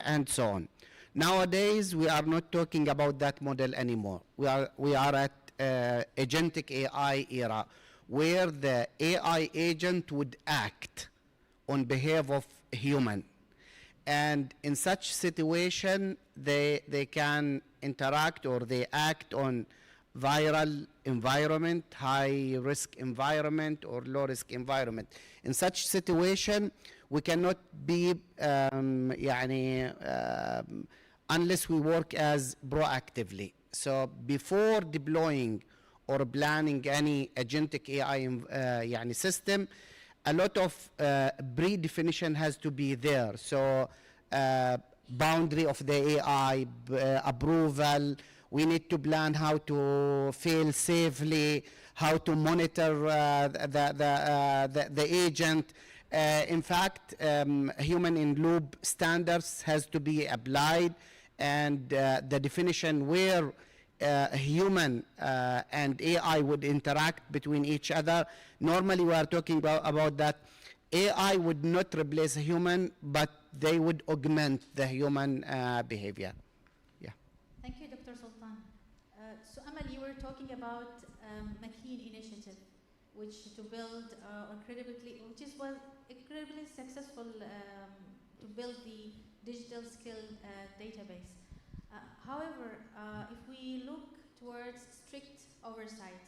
and so on. Nowadays, we are not talking about that model anymore. We are at agentic AI era, where the AI agent would act on behalf of human. And in such situation, they can interact or they act on viral environment, high risk environment, or low risk environment. In such situation, we cannot be unless we work as proactively. So before deploying or planning any agentic AI system, a lot of pre-definition has to be there. So boundary of the AI, approval, we need to plan how to fail safely, how to monitor the agent. In fact, human in loop standards has to be applied, and the definition where human and AI would interact between each other. Normally we are talking about that AI would not replace a human, but they would augment the human behavior. Yeah. Thank you, Dr. Sultan. So Amal, you were talking about McKean initiative, which to build was incredibly successful to build the digital skill database. However, if we look towards strict oversight,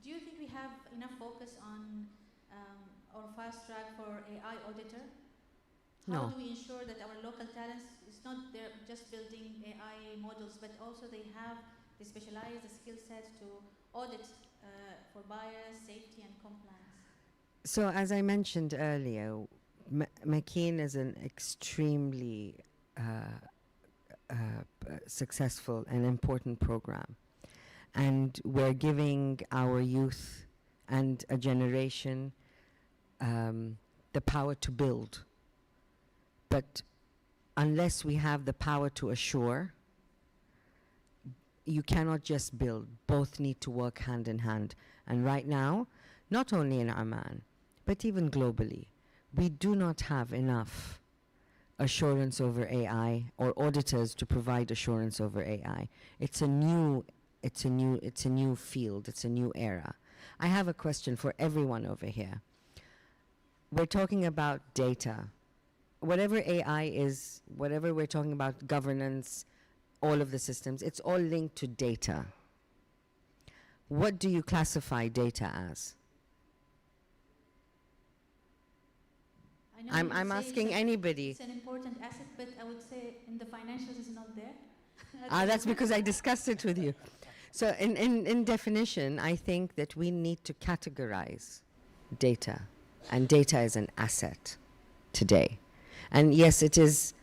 do you think we have enough focus on or fast track for AI auditor? How do we ensure that our local talents is not they're just building AI models, but also they have the specialized skill sets to audit for bias, safety, and compliance? So as I mentioned earlier, McKean is an extremely successful and important program. And we're giving our youth and a generation the power to build. But unless we have the power to assure, you cannot just build. Both need to work hand in hand. And right now, not only in Oman, but even globally, we do not have enough assurance over AI or auditors to provide assurance over AI. It's a new field, it's a new era. I have a question for everyone over here. We're talking about data. Whatever AI is, whatever we're talking about, governance, all of the systems, it's all linked to data. What do you classify data as? I'm asking anybody. It's an important asset, but I would say in the financials it's not there. That's because I discussed it with you. So in definition, I think that we need to categorize data, and data is an asset today. And yes, it is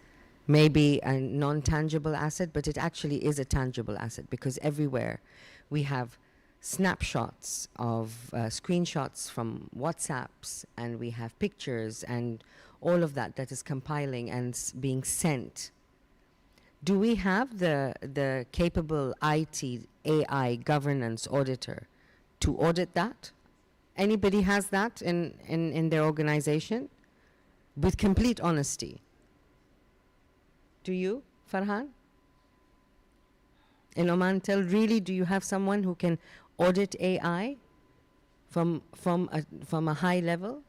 maybe a non-tangible asset, but it actually is a tangible asset, because everywhere we have snapshots of screenshots from WhatsApps, and we have pictures and all of that is compiling and being sent. Do we have the capable IT, AI governance auditor to audit that? Anybody has that in their organization? With complete honesty. Do you, Farhan? In Oman, really, do you have someone who can audit AI from a high level?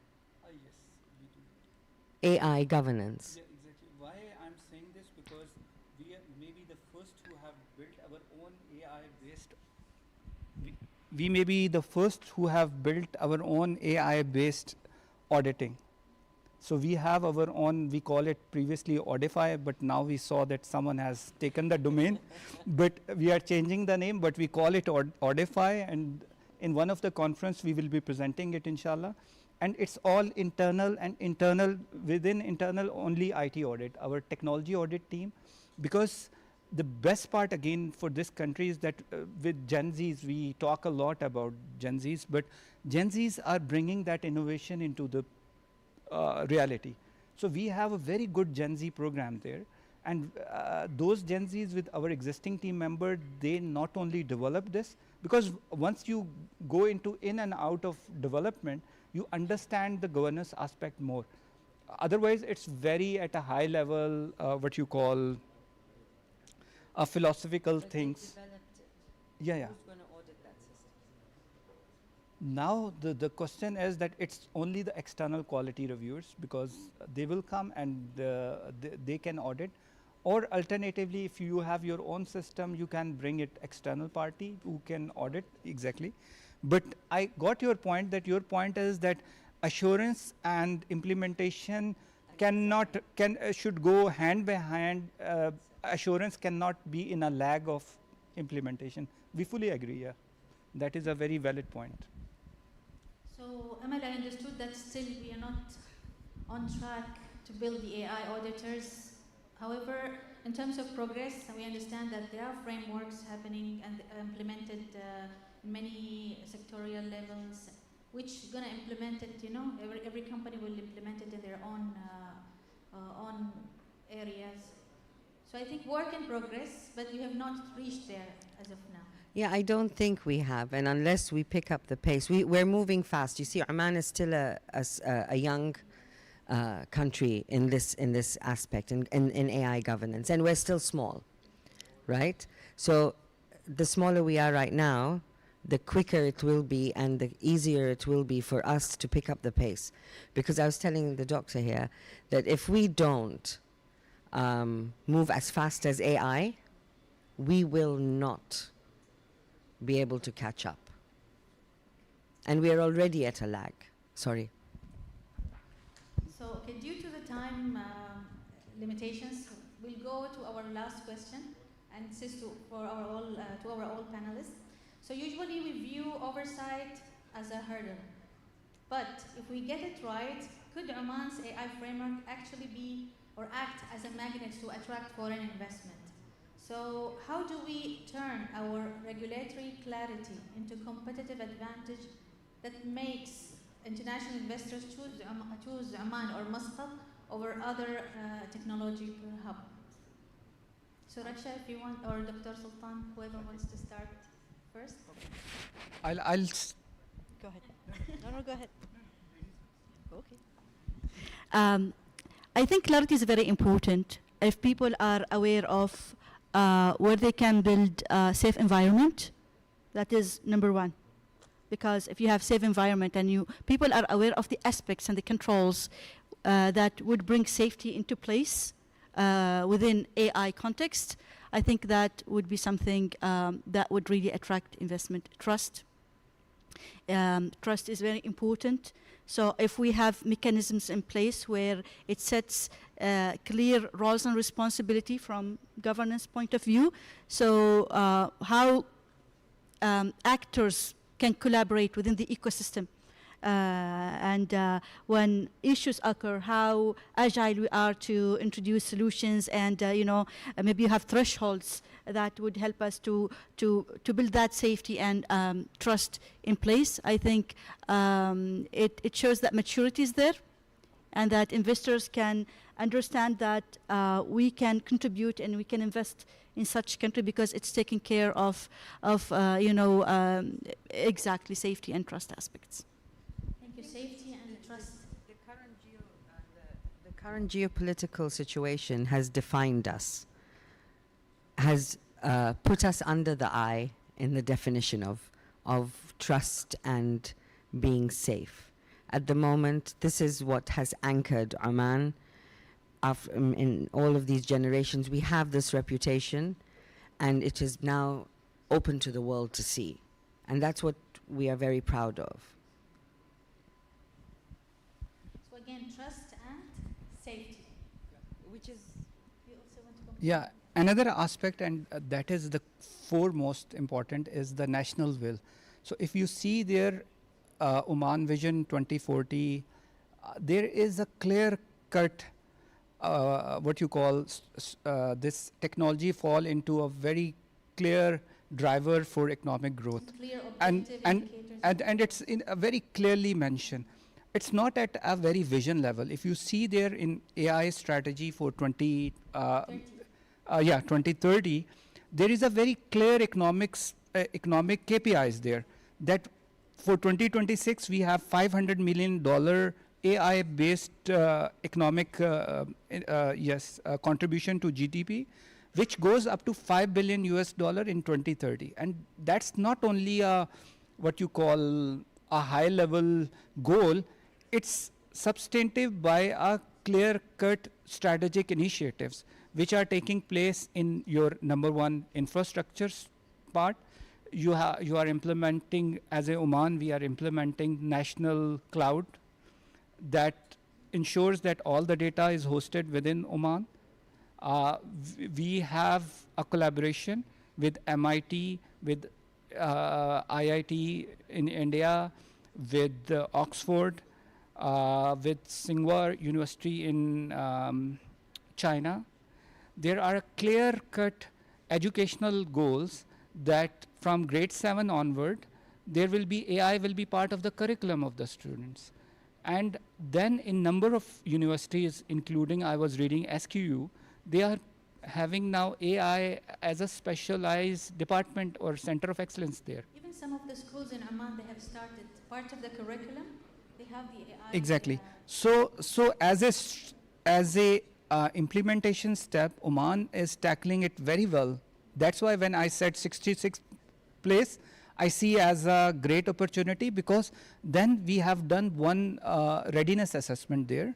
AI governance. Yeah, exactly. Why I'm saying this, because we are maybe the first who have built our own AI-based. We may be the first who have built our own AI-based auditing. So we have our own, we call it previously Audify, but now we saw that someone has taken the domain. But we are changing the name, but we call it Audify, and in one of the conference we will be presenting it, inshallah. And it's all internal, and within internal only IT audit, our technology audit team. Because the best part again for this country is that with Gen Zs, we talk a lot about Gen Zs, but Gen Zs are bringing that innovation into the reality. So we have a very good Gen Z program there, and those Gen Zs with our existing team member, they not only develop this, because once you go into in and out of development, you understand the governance aspect more. Otherwise, it's very at a high level, what you call philosophical things. Yeah, yeah. Now the question is that it's only the external quality reviewers, because they will come and they can audit. Or alternatively, if you have your own system, you can bring it external party who can audit, exactly. But I got your point, that your point is that assurance and implementation should go hand by hand. Assurance cannot be in a lag of implementation. We fully agree, yeah. That is a very valid point. So, Amal, I understood that still we are not on track to build the AI auditors. However, in terms of progress, we understand that there are frameworks happening and implemented in many sectorial levels, which gonna implement it, you know, every company will implement it in their own areas. So I think work in progress, but we have not reached there as of now. Yeah, I don't think we have, and unless we pick up the pace, we're moving fast. You see, Oman is still a young country in this aspect, in AI governance, and we're still small, right? So the smaller we are right now, the quicker it will be and the easier it will be for us to pick up the pace. Because I was telling the doctor here that if we don't move as fast as AI, we will not be able to catch up. And we are already at a lag. Sorry. So, okay, due to the time limitations, we'll go to our last question, and this is to our all panelists. So usually we view oversight as a hurdle, but if we get it right, could Oman's AI framework actually be or act as a magnet to attract foreign investment? So how do we turn our regulatory clarity into competitive advantage that makes international investors choose Oman or Muscat over other technology hub? So Raksha, if you want, or Dr. Sultan, whoever wants to start first. I'll go ahead. No, go ahead. Okay. I think clarity is very important. If people are aware of where they can build a safe environment, that is number one. Because if you have safe environment and people are aware of the aspects and the controls that would bring safety into place within AI context, I think that would be something that would really attract investment. Trust. Trust is very important. So if we have mechanisms in place where it sets clear roles and responsibility from governance point of view, so how actors can collaborate within the ecosystem, and when issues occur, how agile we are to introduce solutions, and maybe you have thresholds that would help us to build that safety and trust in place. I think it shows that maturity is there, and that investors can understand that we can contribute and we can invest in such country because it's taking care of exactly safety and trust aspects. Thank you. Safety and trust. The current geopolitical situation has defined us, has put us under the eye in the definition of trust and being safe. At the moment, this is what has anchored Oman. In all of these generations, we have this reputation, and it is now open to the world to see. And that's what we are very proud of. So again, trust and safety. Which is... You also want to comment? Yeah, another aspect, and that is the foremost important, is the national will. So if you see there, Oman Vision 2040, there is a clear-cut, what you call this technology fall into a very clear driver for economic growth. Clear And, objective and, indicators. and it's in a very clearly mentioned. It's not at a very vision level. If you see there in AI strategy for 2030, there is a very clear economic KPIs there, that for 2026 we have $500 million AI-based economic contribution to GDP, which goes up to $5 billion in 2030. And that's not only a what you call a high-level goal, it's substantive by a clear-cut strategic initiatives which are taking place in your number one infrastructure part. You are implementing, as a Oman, we are implementing national cloud that ensures that all the data is hosted within Oman. We have a collaboration with MIT, with IIT in India, with Oxford, with Tsinghua University in China. There are clear-cut educational goals that from grade 7 onward, there will be AI will be part of the curriculum of the students. And then in number of universities, including I was reading SQU, they are having now AI as a specialized department or center of excellence there. Even some of the schools in Oman, they have started part of the curriculum. They have the AI. Exactly. So as a implementation step, Oman is tackling it very well. That's why when I said 66th place, I see as a great opportunity, because then we have done one readiness assessment there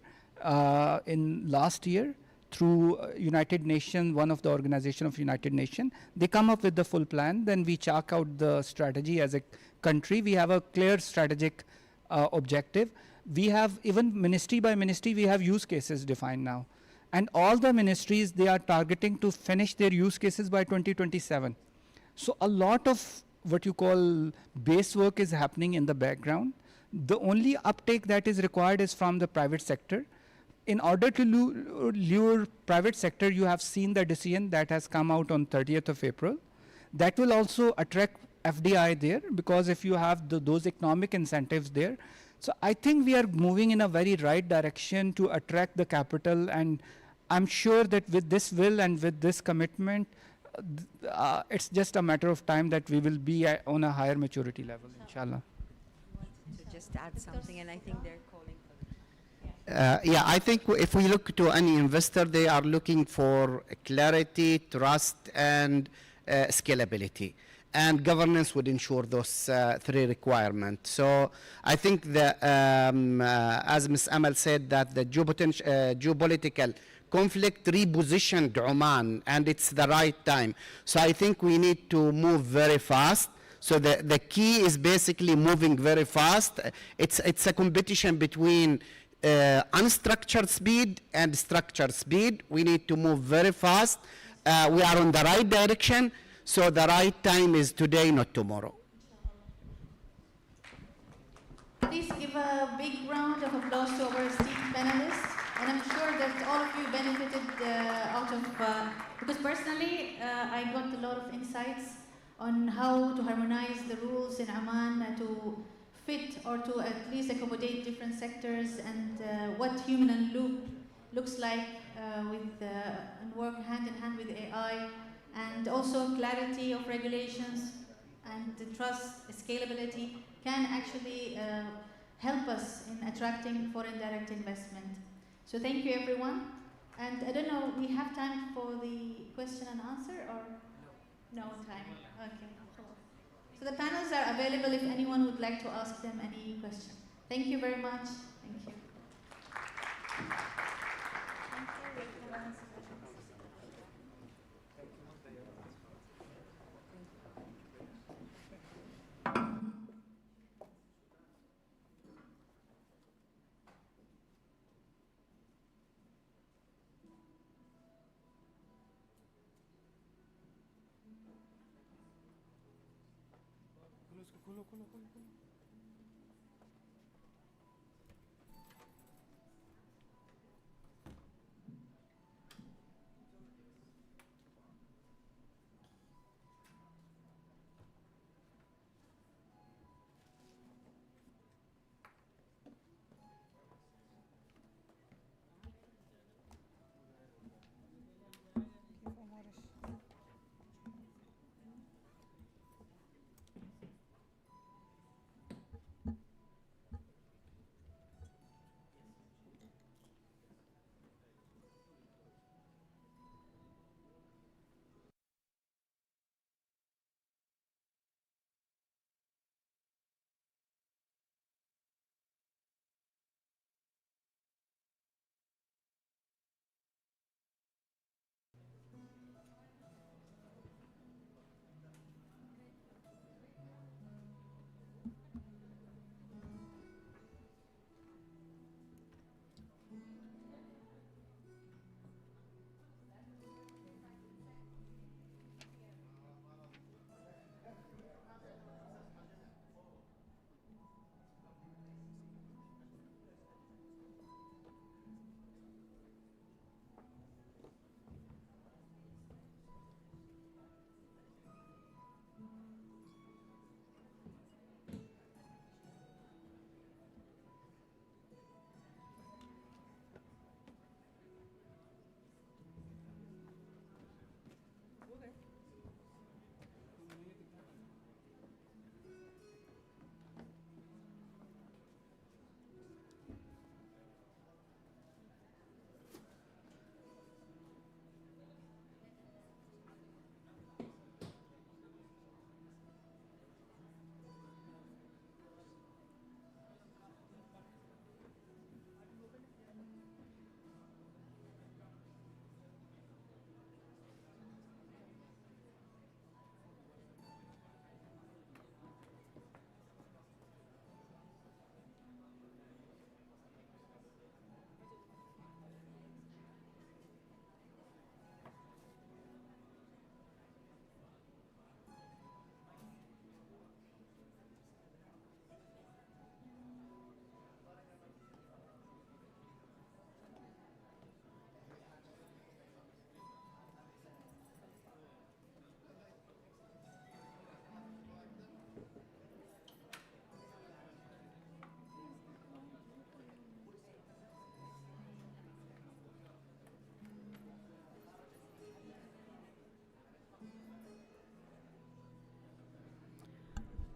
in last year through United Nations, one of the organization of United Nations. They come up with the full plan, then we chalk out the strategy as a country. We have a clear strategic objective. We have, even ministry by ministry, we have use cases defined now. And all the ministries, they are targeting to finish their use cases by 2027. So a lot of what you call base work is happening in the background. The only uptake that is required is from the private sector. In order to lure private sector, you have seen the decision that has come out on 30th of April. That will also attract FDI there, because if you have those economic incentives there. So I think we are moving in a very right direction to attract the capital, and I'm sure that with this will and with this commitment, it's just a matter of time that we will be on a higher maturity level, inshallah. To just add something, and I think they're calling for Yeah, I think if we look to any investor, they are looking for clarity, trust, and scalability. And governance would ensure those three requirements. So I think that, as Ms. Amal said, that the geopolitical conflict repositioned Oman, and it's the right time. So I think we need to move very fast. So the key is basically moving very fast. It's a competition between unstructured speed and structured speed. We need to move very fast. We are on the right direction. So the right time is today, not tomorrow. Please give a big round of applause to our esteemed panelists. And I'm sure that all of you benefited out of, because personally, I got a lot of insights on how to harmonize the rules in Oman to fit or to at least accommodate different sectors, and what human and loop looks like and work hand in hand with AI, and also clarity of regulations and the trust, scalability can actually help us in attracting foreign direct investment. So thank you, everyone. And I don't know, we have time for the question and answer, or no time? Okay, cool. So the panels are available if anyone would like to ask them any question. Thank you very much. Thank you.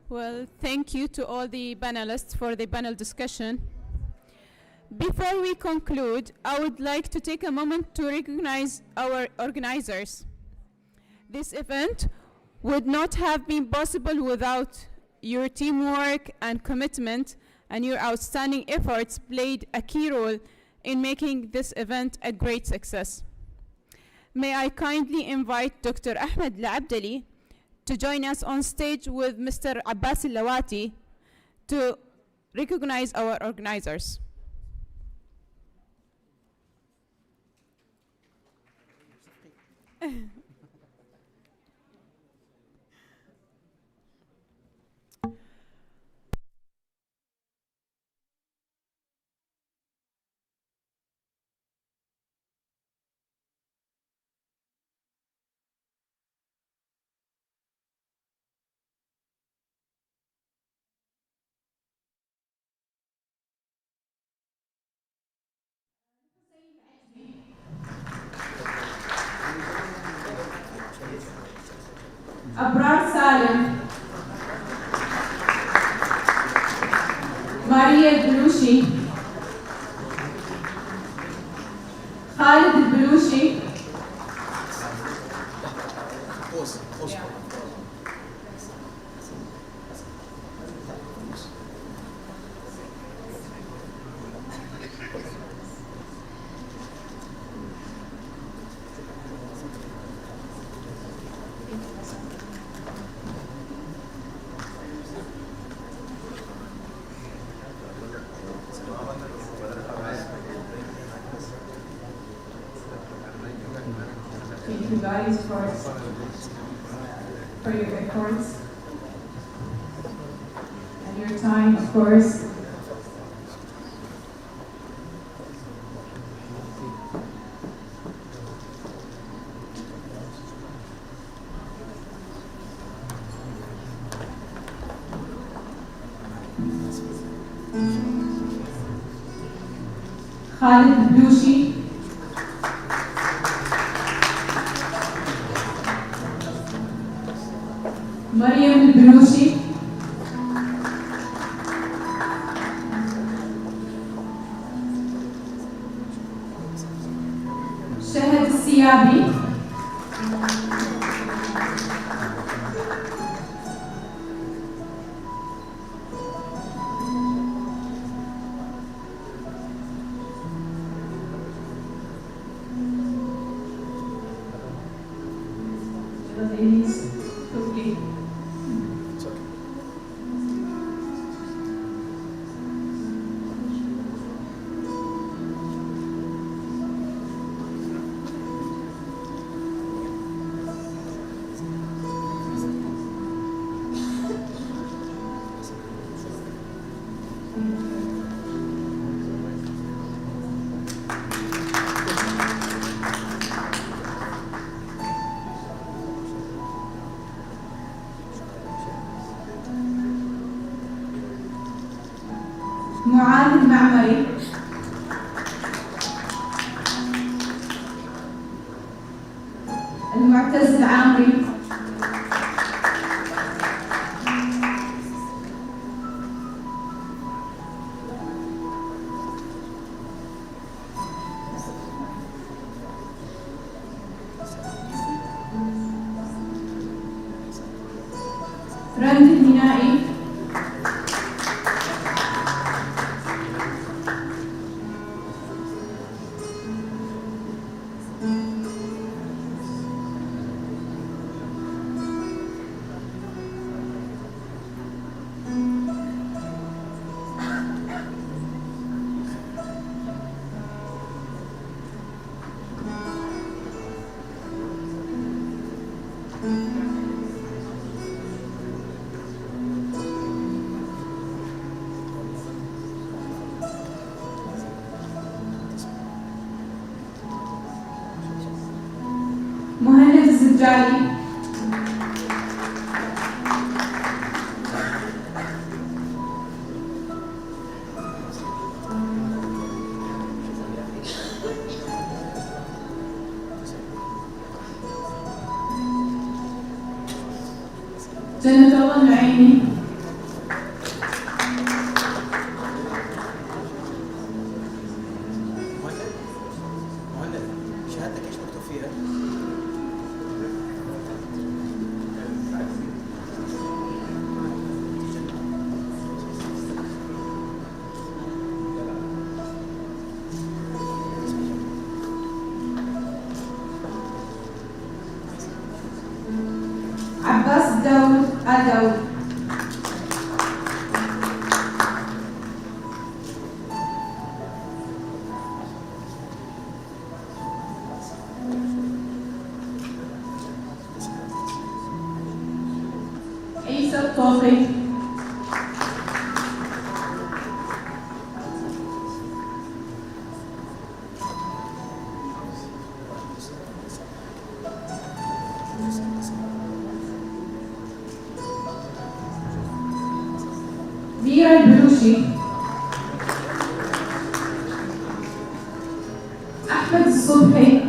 Well, thank you to all the panelists for the panel discussion. Before we conclude, I would like to take a moment to recognize our organizers. This event would not have been possible without your teamwork and commitment, and your outstanding efforts played a key role in making this event a great success. May I kindly invite Dr. Ahmed Al-Abdali to join us on stage with Mr. Abbas Al-Lawati to recognize our organizers. أبرار سالم، ماريا البلوشي، خالد البلوشي، Thank you guys for your efforts and your time, of course. خالد البلوشي. مريم البلوشي. شهد السيابي. معاذ المعمري. المعتز العامري. رند المينائي. مهند الزجالي. جنة الله العيني. شهادتك ايش مكتوب فيها؟ عباس داود داود. عيسى الطوخي. ميرا البلوشي. أحمد الصبحي.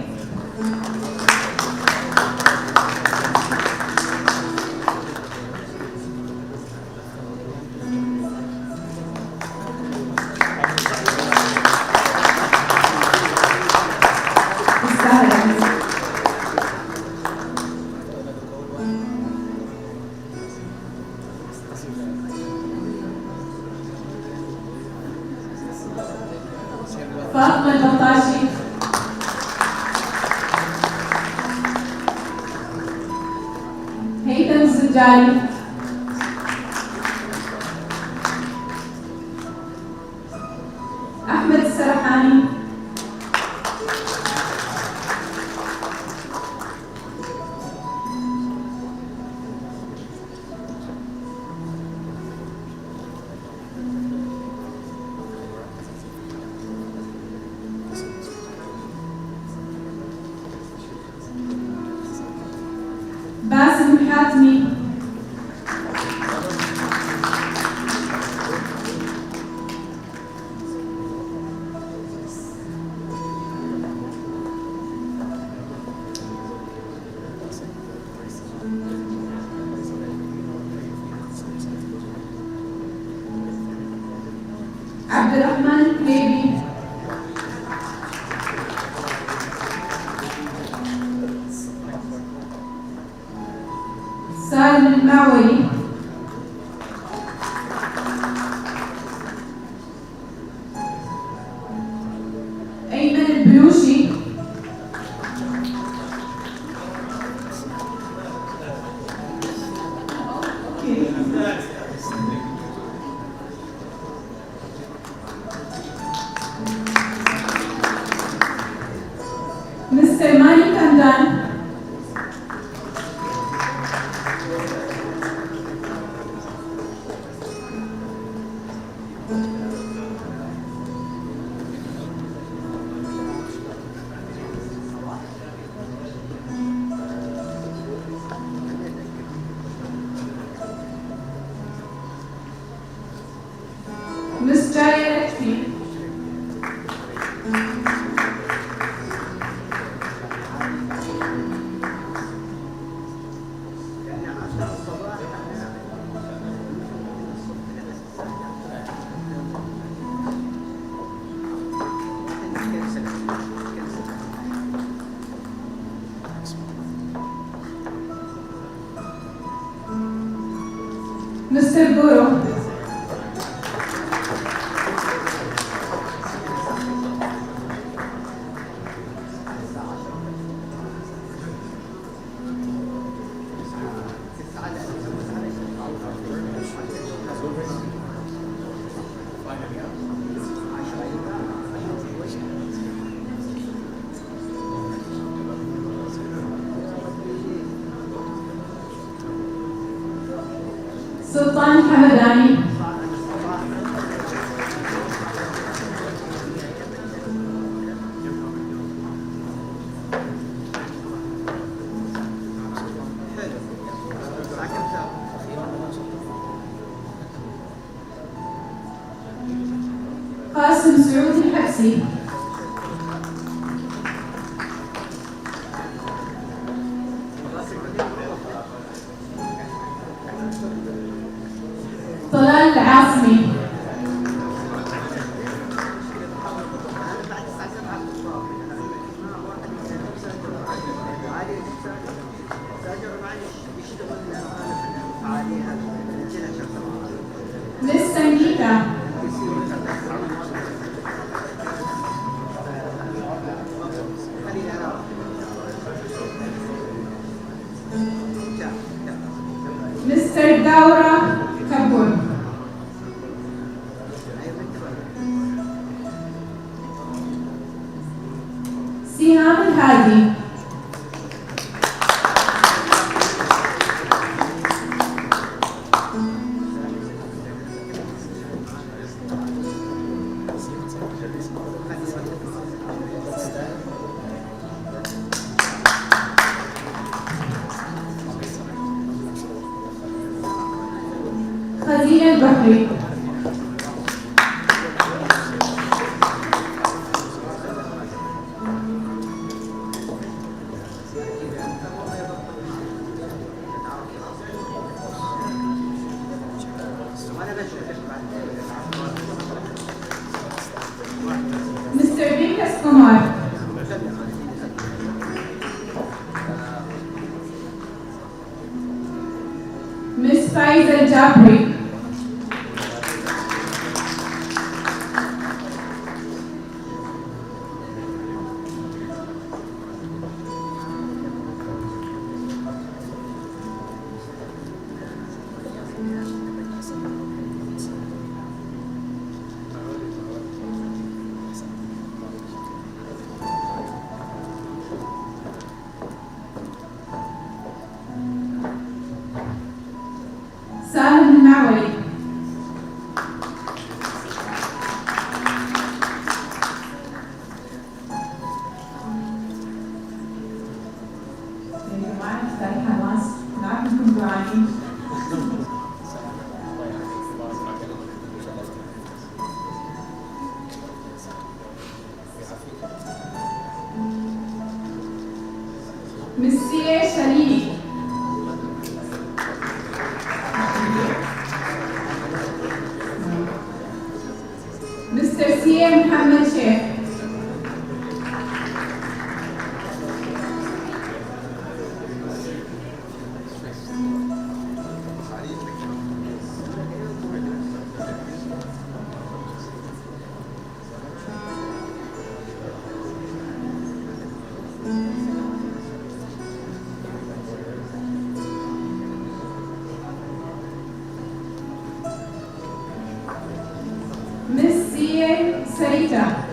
فاطمة البطاشي. هيثم الزجالي. أحمد السرحاني. باسم الحاتمي عبد الرحمن الكليبي سالم المعولي أيمن البلوشي مستر ماني كندان مس جاية لطفي مستر بورو سلطان حمداني قاسم سعود الحبسي طلال العاصمي مس سنجيتا مستر داورا كابول سهام الهادي خزينة البحري مستر بيكس قمر مس فايزة الجابري سالم المعولي Ms. C.A. Shalini. Mr. C.A. Muhammad Sheikh. Ms. C.A. Sarita.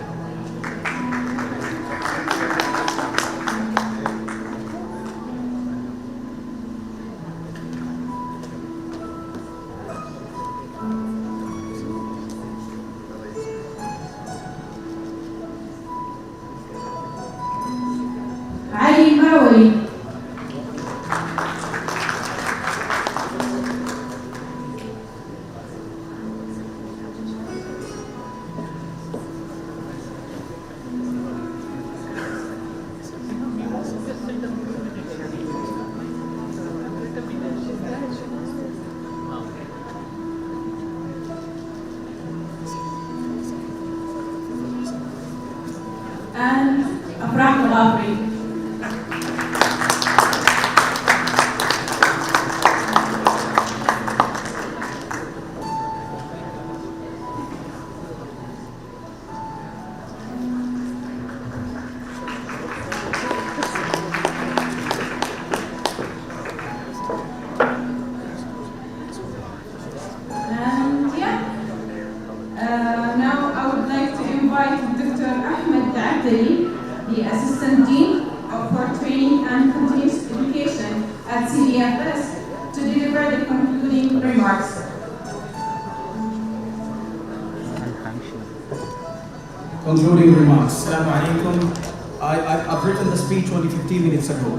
Ali Maori. And Afrah Ghafri. And yeah, now I would like to invite Dr. Ahmed Abdali, the Assistant Dean for Training and Continuous Education at CBFS, to deliver the concluding remarks. Concluding remarks. Assalamu alaikum. I've written the speech only 15 minutes ago.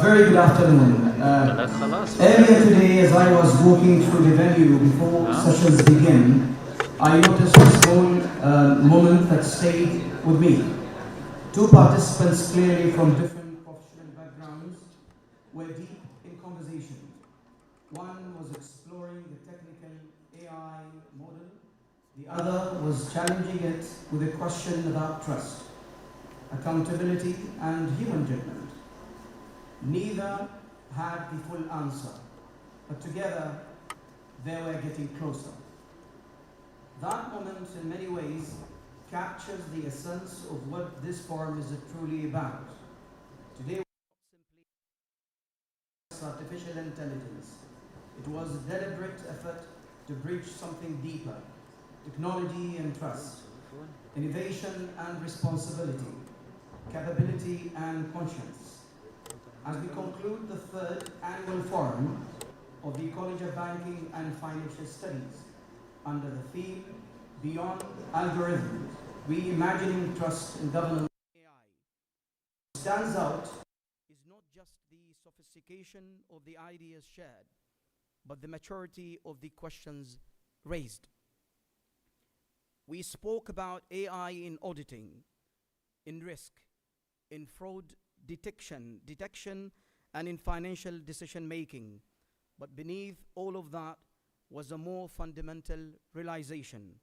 Very good afternoon. Earlier today, as I was walking through the venue before sessions begin, I noticed a small moment that stayed with me. Two participants, clearly from different professional backgrounds, were deep in conversation. One was exploring the technical AI model. The other was challenging it with a question about trust, accountability, and human judgment. Neither had the full answer, but together they were getting closer. That moment, in many ways, captures the essence of what this forum is truly about. Today, artificial intelligence. It was a deliberate effort to bridge something deeper: technology and trust, innovation and responsibility, capability and conscience. As we conclude the third annual forum of the College of Banking and Financial Studies under the theme Beyond Algorithms, Reimagining Trust and Governance, AI stands out is not just the sophistication of the ideas shared, but the maturity of the questions raised. We spoke about AI in auditing, in risk, in fraud detection, and in financial decision making. But beneath all of that was a more fundamental realization.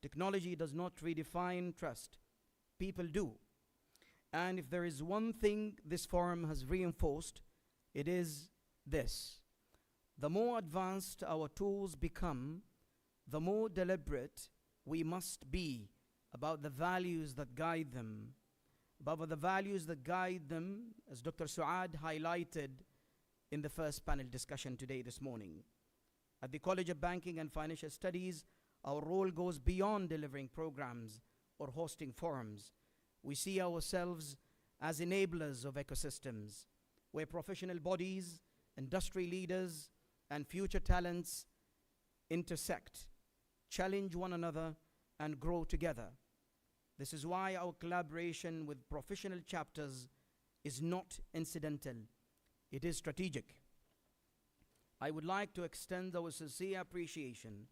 Technology does not redefine trust. People do. And if there is one thing this forum has reinforced, it is this: the more advanced our tools become, the more deliberate we must be about the values that guide them. As Dr. Suad highlighted in the first panel discussion today, this morning. At the College of Banking and Financial Studies, our role goes beyond delivering programs or hosting forums. We see ourselves as enablers of ecosystems, where professional bodies, industry leaders, and future talents intersect, challenge one another, and grow together. This is why our collaboration with professional chapters is not incidental, it is strategic. I would like to extend our sincere appreciation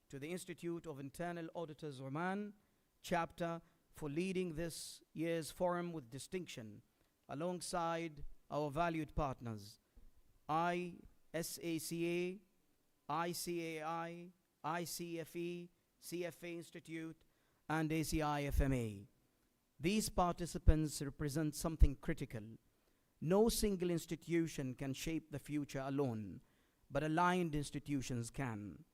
to the Institute of Internal Auditors Oman, chapter, for leading this year's forum with distinction alongside our valued partners, ISACA, ICAI, ICFE, CFA Institute, and ACIFMA. These participants represent something critical. No single institution can shape the future alone, but aligned institutions can.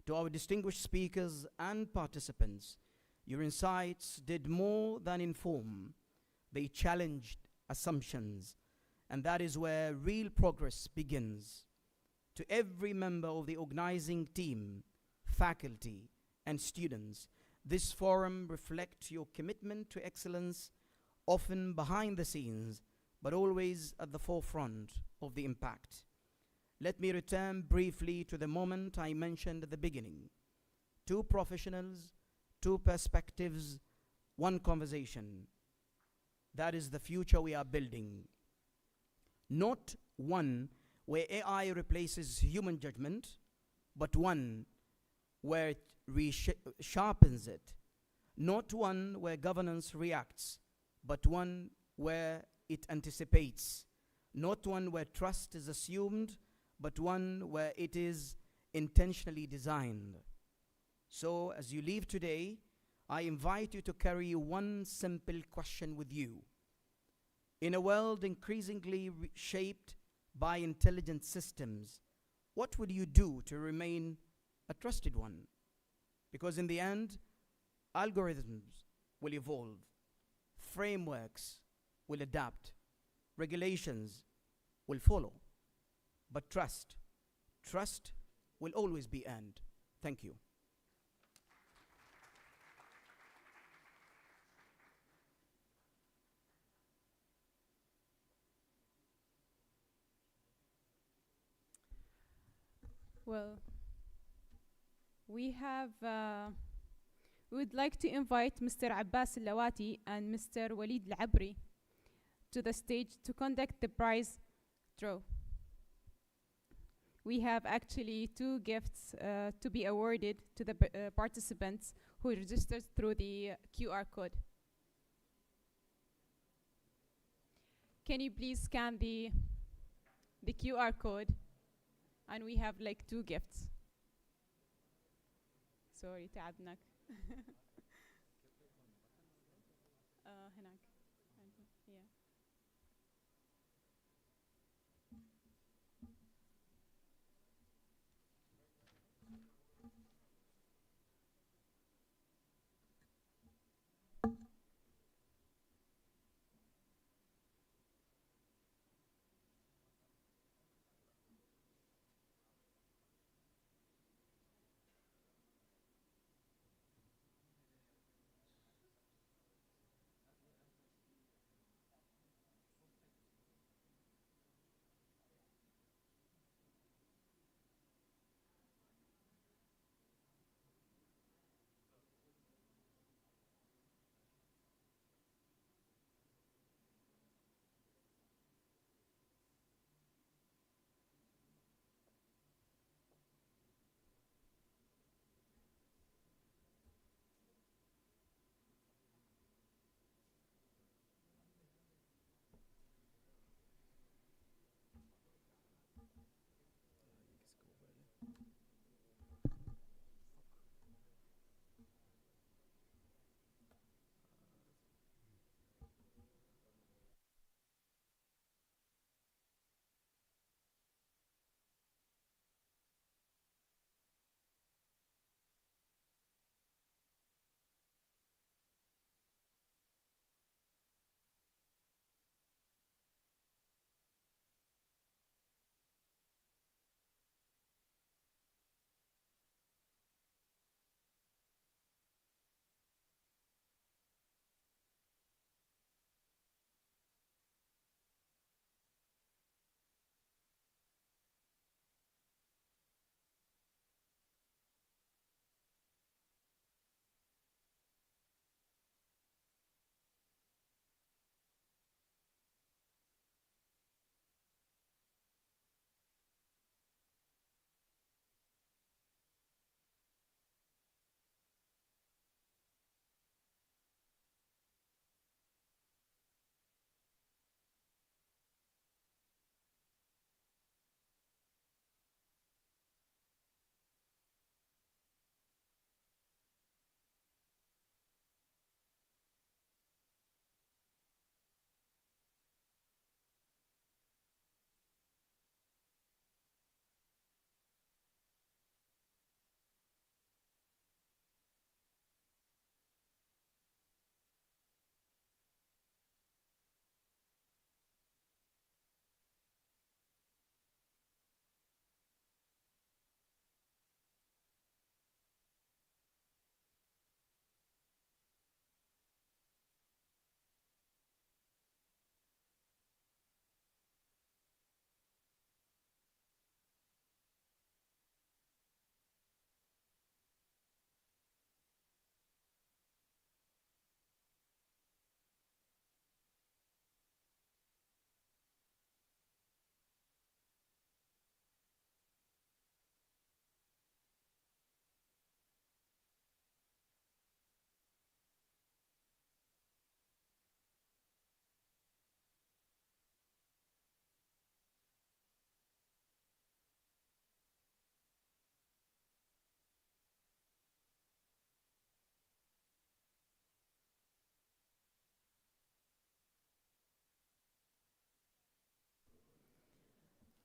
To our distinguished speakers and participants, your insights did more than inform. They challenged assumptions, and that is where real progress begins. To every member of the organizing team, faculty, and students, this forum reflects your commitment to excellence, often behind the scenes, but always at the forefront of the impact. Let me return briefly to the moment I mentioned at the beginning. 2 professionals, 2 perspectives, 1 conversation. That is the future we are building. Not one where AI replaces human judgment, but one where it sharpens it. Not one where governance reacts, but one where it anticipates. Not one where trust is assumed, but one where it is intentionally designed. So, as you leave today, I invite you to carry one simple question with you. In a world increasingly shaped by intelligent systems, what would you do to remain a trusted one? Because in the end, algorithms will evolve, frameworks will adapt, regulations will follow, but trust will always be earned. Thank you. Well, we would like to invite Mr. Abbas Al-Lawati and Mr. Walid Al-Abri to the stage to conduct the prize draw. We have actually 2 gifts to be awarded to the participants who registered through the QR code. Can you please scan the QR code? And we have like 2 gifts. Sorry, تعبناك. هناك. Yeah.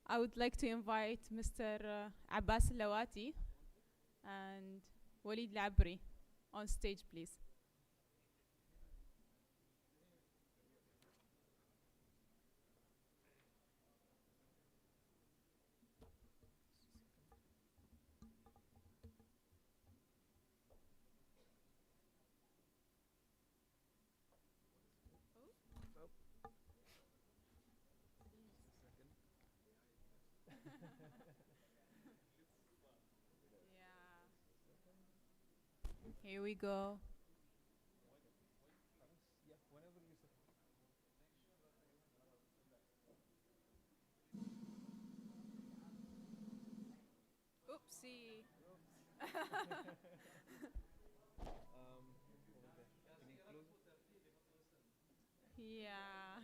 I would like to invite Mr. Abbas Lawati and Walid Labri on stage, please. Here we go. Oopsie. Yeah.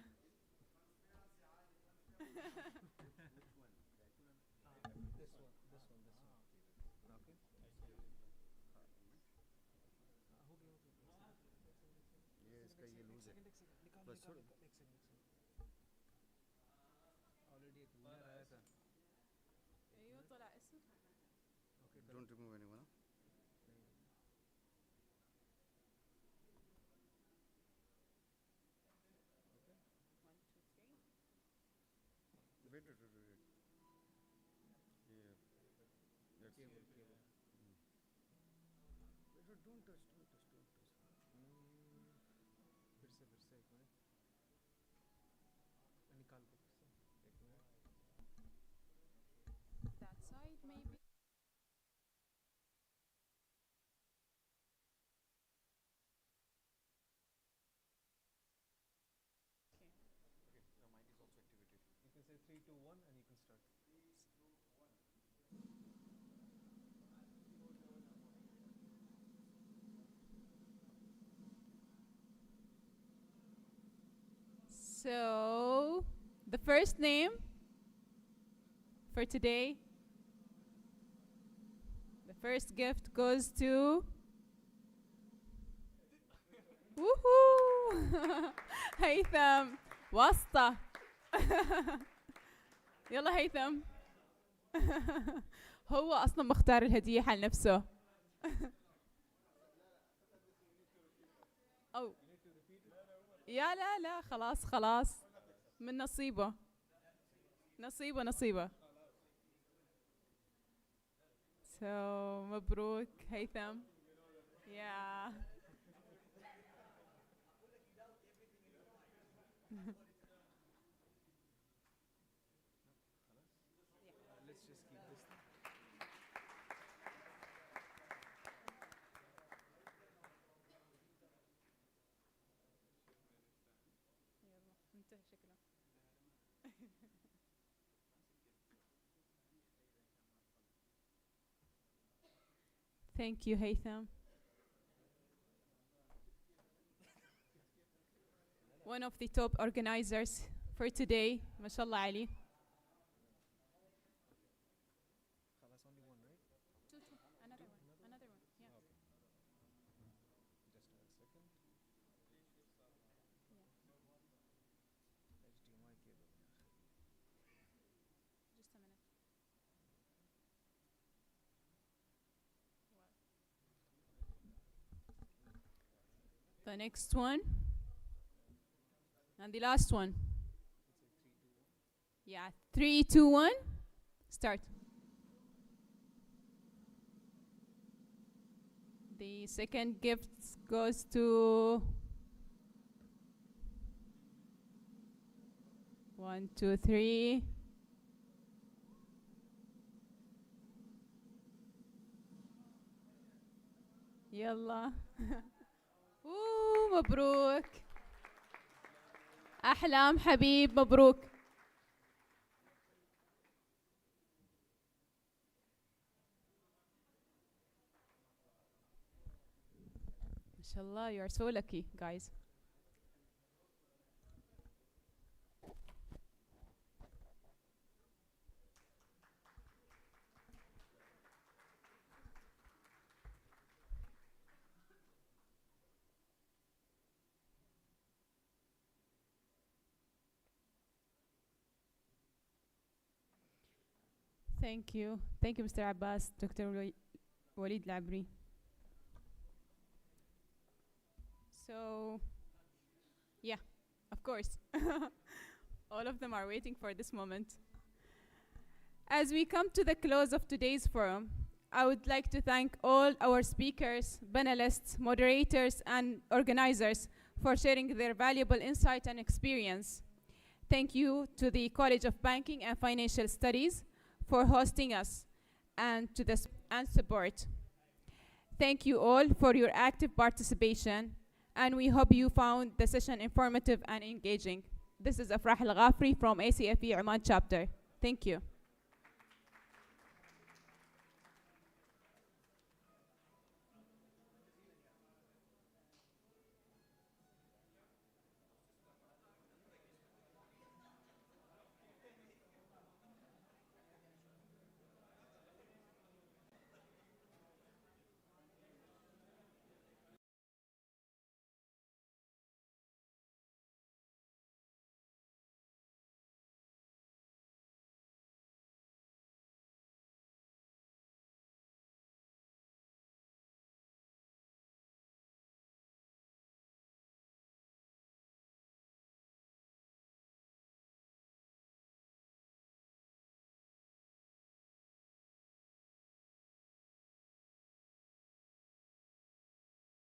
ايوه طلع اسمه. Don't remove anyone. Wait. Yeah. That's cable. Wait, don't touch. That side maybe. You can say 3, 2, 1 and you can start. So, the first name for today, the first gift goes to woohoo! هيثم واسطة. يلا هيثم. هو أصلا مختار الهدية حال نفسه. أو يا لا خلاص من نصيبه. So مبروك هيثم. Yeah. Let's just keep this thing. انتهى شكله. Thank you, Haytham. One of the top organizers for today, mashallah Ali. Only one, right? Two. Another one. Yeah. Just 1 second. HDMI cable. Just a minute. The next one. And the last one. Yeah, 3, 2, 1. Start. The second gift goes to 1, 2, 3. يلا. مبروك. أحلام حبيب مبروك. MashaAllah, you are so lucky, guys. Thank you. Thank you, Mr. Abbas, Dr. Walid Labri. So, yeah, of course. All of them are waiting for this moment. As we come to the close of today's forum, I would like to thank all our speakers, panelists, moderators, and organizers for sharing their valuable insight and experience. Thank you to the College of Banking and Financial Studies for hosting us and to the and support. Thank you all for your active participation, and we hope you found the session informative and engaging. This is Afrah Al-Ghafri from ACFE Oman chapter. Thank you.